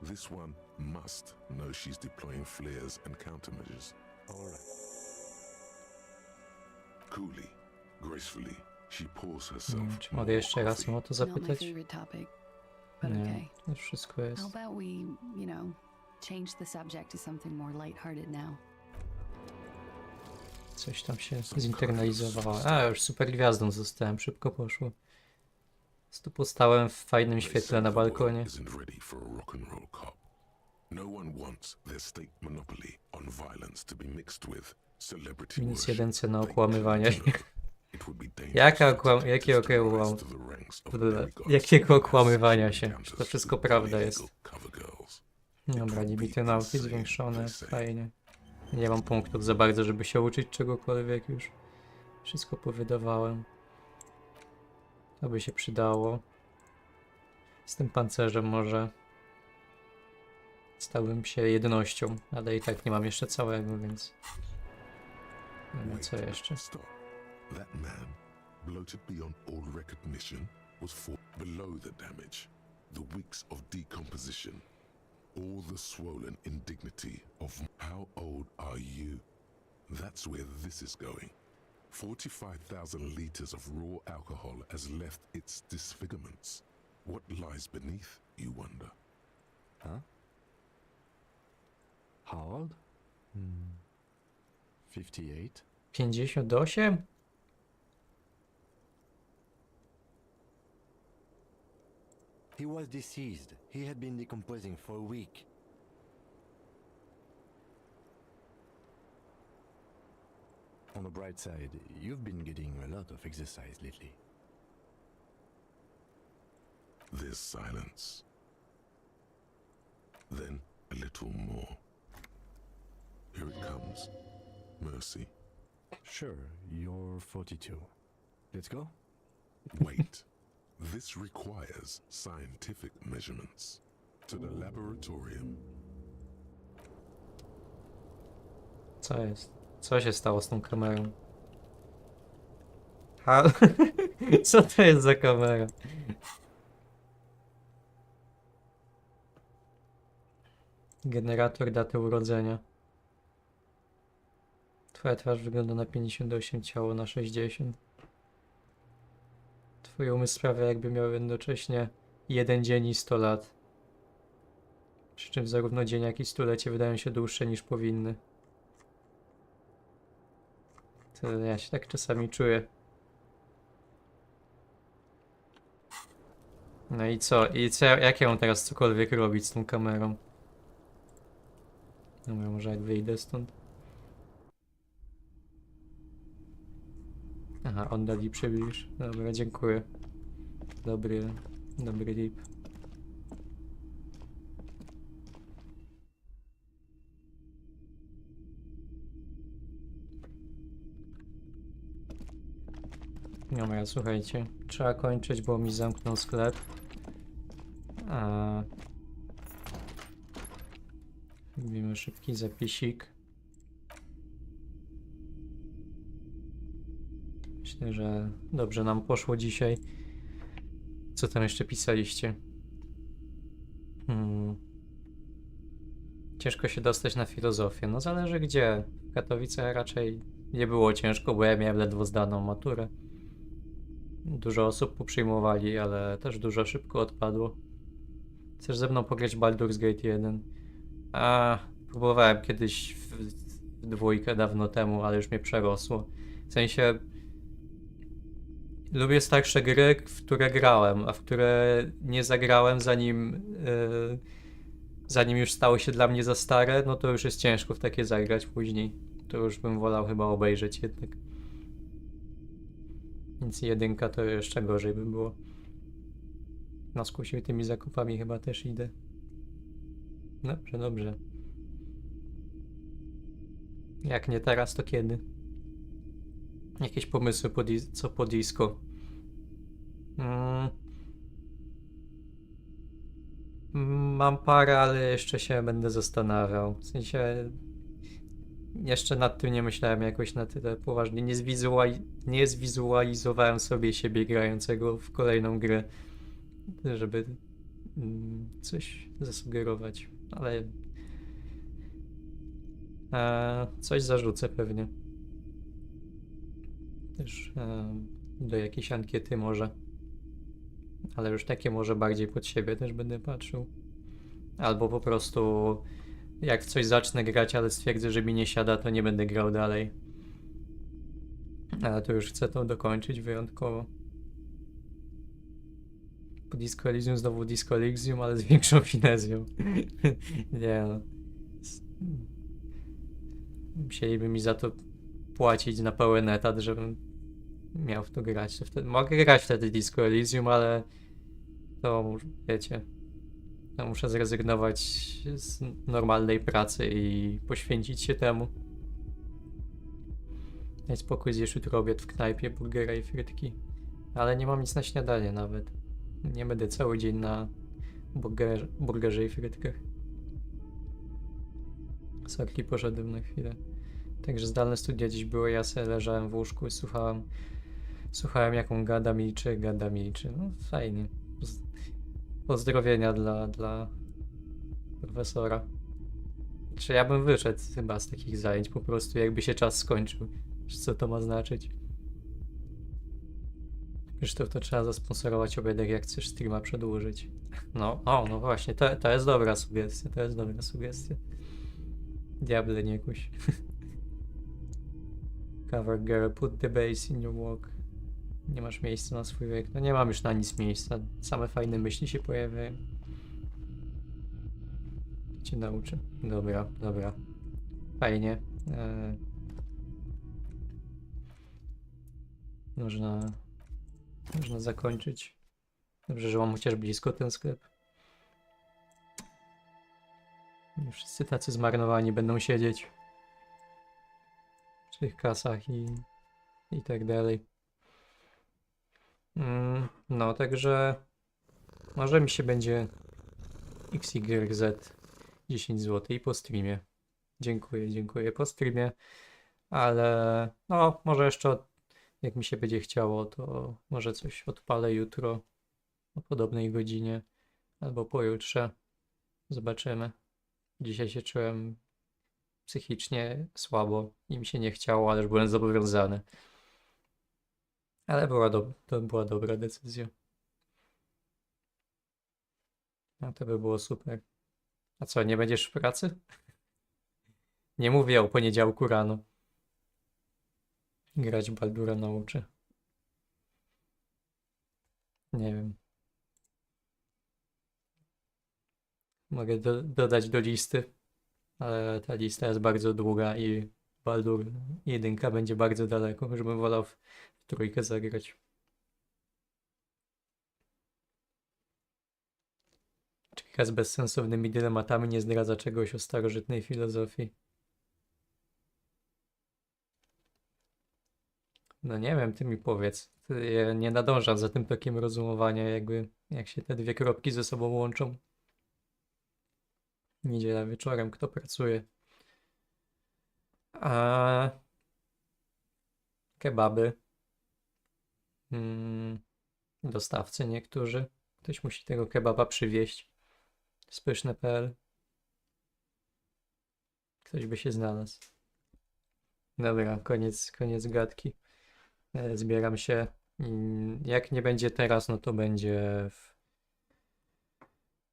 This one must know she's deploying flares and countermeasures.
All right.
Coolly, gracefully, she pours herself.
Czy mogę jeszcze raz mu o to
Not my
zapytać?
favorite topic, but
Nie,
okay.
to już wszystko jest.
How about we, you know, change the subject to something more lighthearted now?
Coś tam się zinternalizowało. A, już super gwiazdą zostałem, szybko poszło. Tu postałem w fajnym świetle na balkonie.
Isn't ready for a rock and roll cop. No one wants their state monopoly on violence to be mixed with celebrity
Minus
worship.
1 cena okłamywania.
It would be dangerous
Jakiego okłamywania się? Czy to wszystko prawda jest? Dobra, limity outfit zwiększone, fajnie. Nie mam punktów za bardzo, żeby się uczyć czegokolwiek już. Wszystko powydawałem. To by się przydało. Z tym pancerzem może stałbym się jednością, ale i tak nie mam jeszcze całego, więc... No co jeszcze?
That man, bloated beyond all recognition, was below the damage, the weeks of decomposition, all the swollen indignity of how old are you? That's where this is going. 45,000 liters of raw alcohol has left its disfigurements. What lies beneath, you wonder?
Huh? How old? 58?
58?
He was deceased. He had been decomposing for a week. On the bright side, you've been getting a lot of exercise lately.
There's silence. Then a little more. Here it comes. Mercy.
Sure, you're 42. Let's go?
Wait. This requires scientific measurements. To the laboratorium.
Co jest? Co się stało z tą kamerą? Co to jest za kamera? Generator daty urodzenia. Twoja twarz wygląda na 58, ciało na 60. Twój umysł sprawia, jakby miał jednocześnie 1 dzień i 100 lat. Przy czym zarówno dzień, jak i stulecie wydają się dłuższe niż powinny. To ja się tak czasami czuję. No i co? Jak ja mam teraz cokolwiek robić z tą kamerą? Dobra, może jak wyjdę stąd. Aha, oddal i przybliż. Dobra, dziękuję. Dobry lip. Dobra, słuchajcie. Trzeba kończyć, bo mi zamknął sklep. Robimy szybki zapisik. Myślę, że dobrze nam poszło dzisiaj. Co tam jeszcze pisaliście? Ciężko się dostać na filozofię. No zależy gdzie. W Katowicach raczej nie było ciężko, bo ja miałem ledwo zdaną maturę. Dużo osób poprzyjmowali, ale też dużo szybko odpadło. Chcesz ze mną pograć Baldur's Gate 1? Próbowałem kiedyś w dwójkę dawno temu, ale już mnie przerosło. W sensie lubię starsze gry, w które grałem, a w które nie zagrałem zanim już stały się dla mnie za stare, no to już jest ciężko w takie zagrać później. To już bym wolał chyba obejrzeć jednak. Więc jedynka to jeszcze gorzej by było. No skusił tymi zakupami chyba też idę. Dobrze, dobrze. Jak nie teraz, to kiedy? Jakieś pomysły co po disco? Mam parę, ale jeszcze się będę zastanawiał. W sensie jeszcze nad tym nie myślałem jakoś na tyle poważnie. Nie zwizualizowałem sobie siebie grającego w kolejną grę, żeby coś zasugerować, ale coś zarzucę pewnie. Też do jakiejś ankiety może. Ale już takie może bardziej pod siebie też będę patrzył. Albo po prostu jak w coś zacznę grać, ale stwierdzę, że mi nie siada, to nie będę grał dalej. Ale to już chcę to dokończyć wyjątkowo. Po Disco Elysium znowu Disco Elysium, ale z większą finezją. Nie no. Musieliby mi za to płacić na pełen etat, żebym miał w to grać. Mogę grać wtedy Disco Elysium, ale to wiecie, to muszę zrezygnować z normalnej pracy i poświęcić się temu. Daj spokój, zjesz jutro obiad w knajpie, burgera i frytki. Ale nie mam nic na śniadanie nawet. Nie będę cały dzień na burgerze i frytkach. Sorki, poszedłem na chwilę. Także zdalne studia dziś były, ja sobie leżałem w łóżku i słuchałem jak on gada, milczy. No fajnie. Pozdrowienia dla profesora. Czy ja bym wyszedł chyba z takich zajęć, po prostu jakby się czas skończył. Co to ma znaczyć? Krzysztof, to trzeba zasponsorować obiadek, jak chcesz streama przedłużyć. No właśnie, to jest dobra sugestia, Diable nie kuś. Cover girl, put the bass in your walk. Nie masz miejsca na swój wiek. No nie mam już na nic miejsca. Same fajne myśli się pojawiają. Cię nauczę. Dobra. Fajnie. Można zakończyć. Dobrze, że mam chociaż blisko ten sklep. Nie wszyscy tacy zmarnowani będą siedzieć w tych kasach i tak dalej. No, także może mi się będzie XYZ 10 zł i po streamie. Dziękuję po streamie, ale no, może jeszcze jak mi się będzie chciało, to może coś odpalę jutro o podobnej godzinie albo pojutrze. Zobaczymy. Dzisiaj się czułem psychicznie słabo i mi się nie chciało, ale już byłem zobowiązany. Ale to była dobra decyzja. No to by było super. A co, nie będziesz w pracy? Nie mówię o poniedziałku rano. Grać Baldura nauczę. Nie wiem. Mogę dodać do listy, ale ta lista jest bardzo długa i Baldur 1 będzie bardzo daleko, żebym wolał w trójkę zagrać. Czeka z bezsensownymi dylematami nie zdradza czegoś o starożytnej filozofii. No nie wiem, ty mi powiedz. Ja nie nadążam za tym tokiem rozumowania, jak się te dwie kropki ze sobą łączą. Niedziela wieczorem, kto pracuje? Kebaby. dostawcy niektórzy. Ktoś musi tego kebaba przywieźć. Spyszne.pl. Ktoś by się znalazł. Dobra, koniec gadki. Zbieram się. Jak nie będzie teraz, no to będzie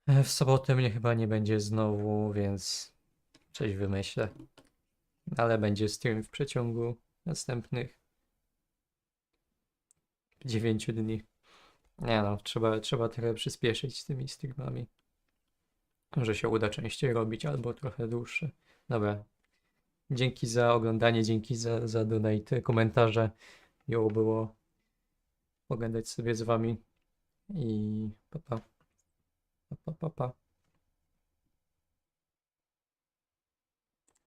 w sobotę mnie chyba nie będzie znowu, więc coś wymyślę. Ale będzie stream w przeciągu następnych 9 dni. Nie no, trzeba trochę przyspieszyć z tymi streamami. Może się uda częściej robić, albo trochę dłuższe. Dobra. Dzięki za oglądanie, dzięki za donate, komentarze. Miło było pogadać sobie z wami. I pa.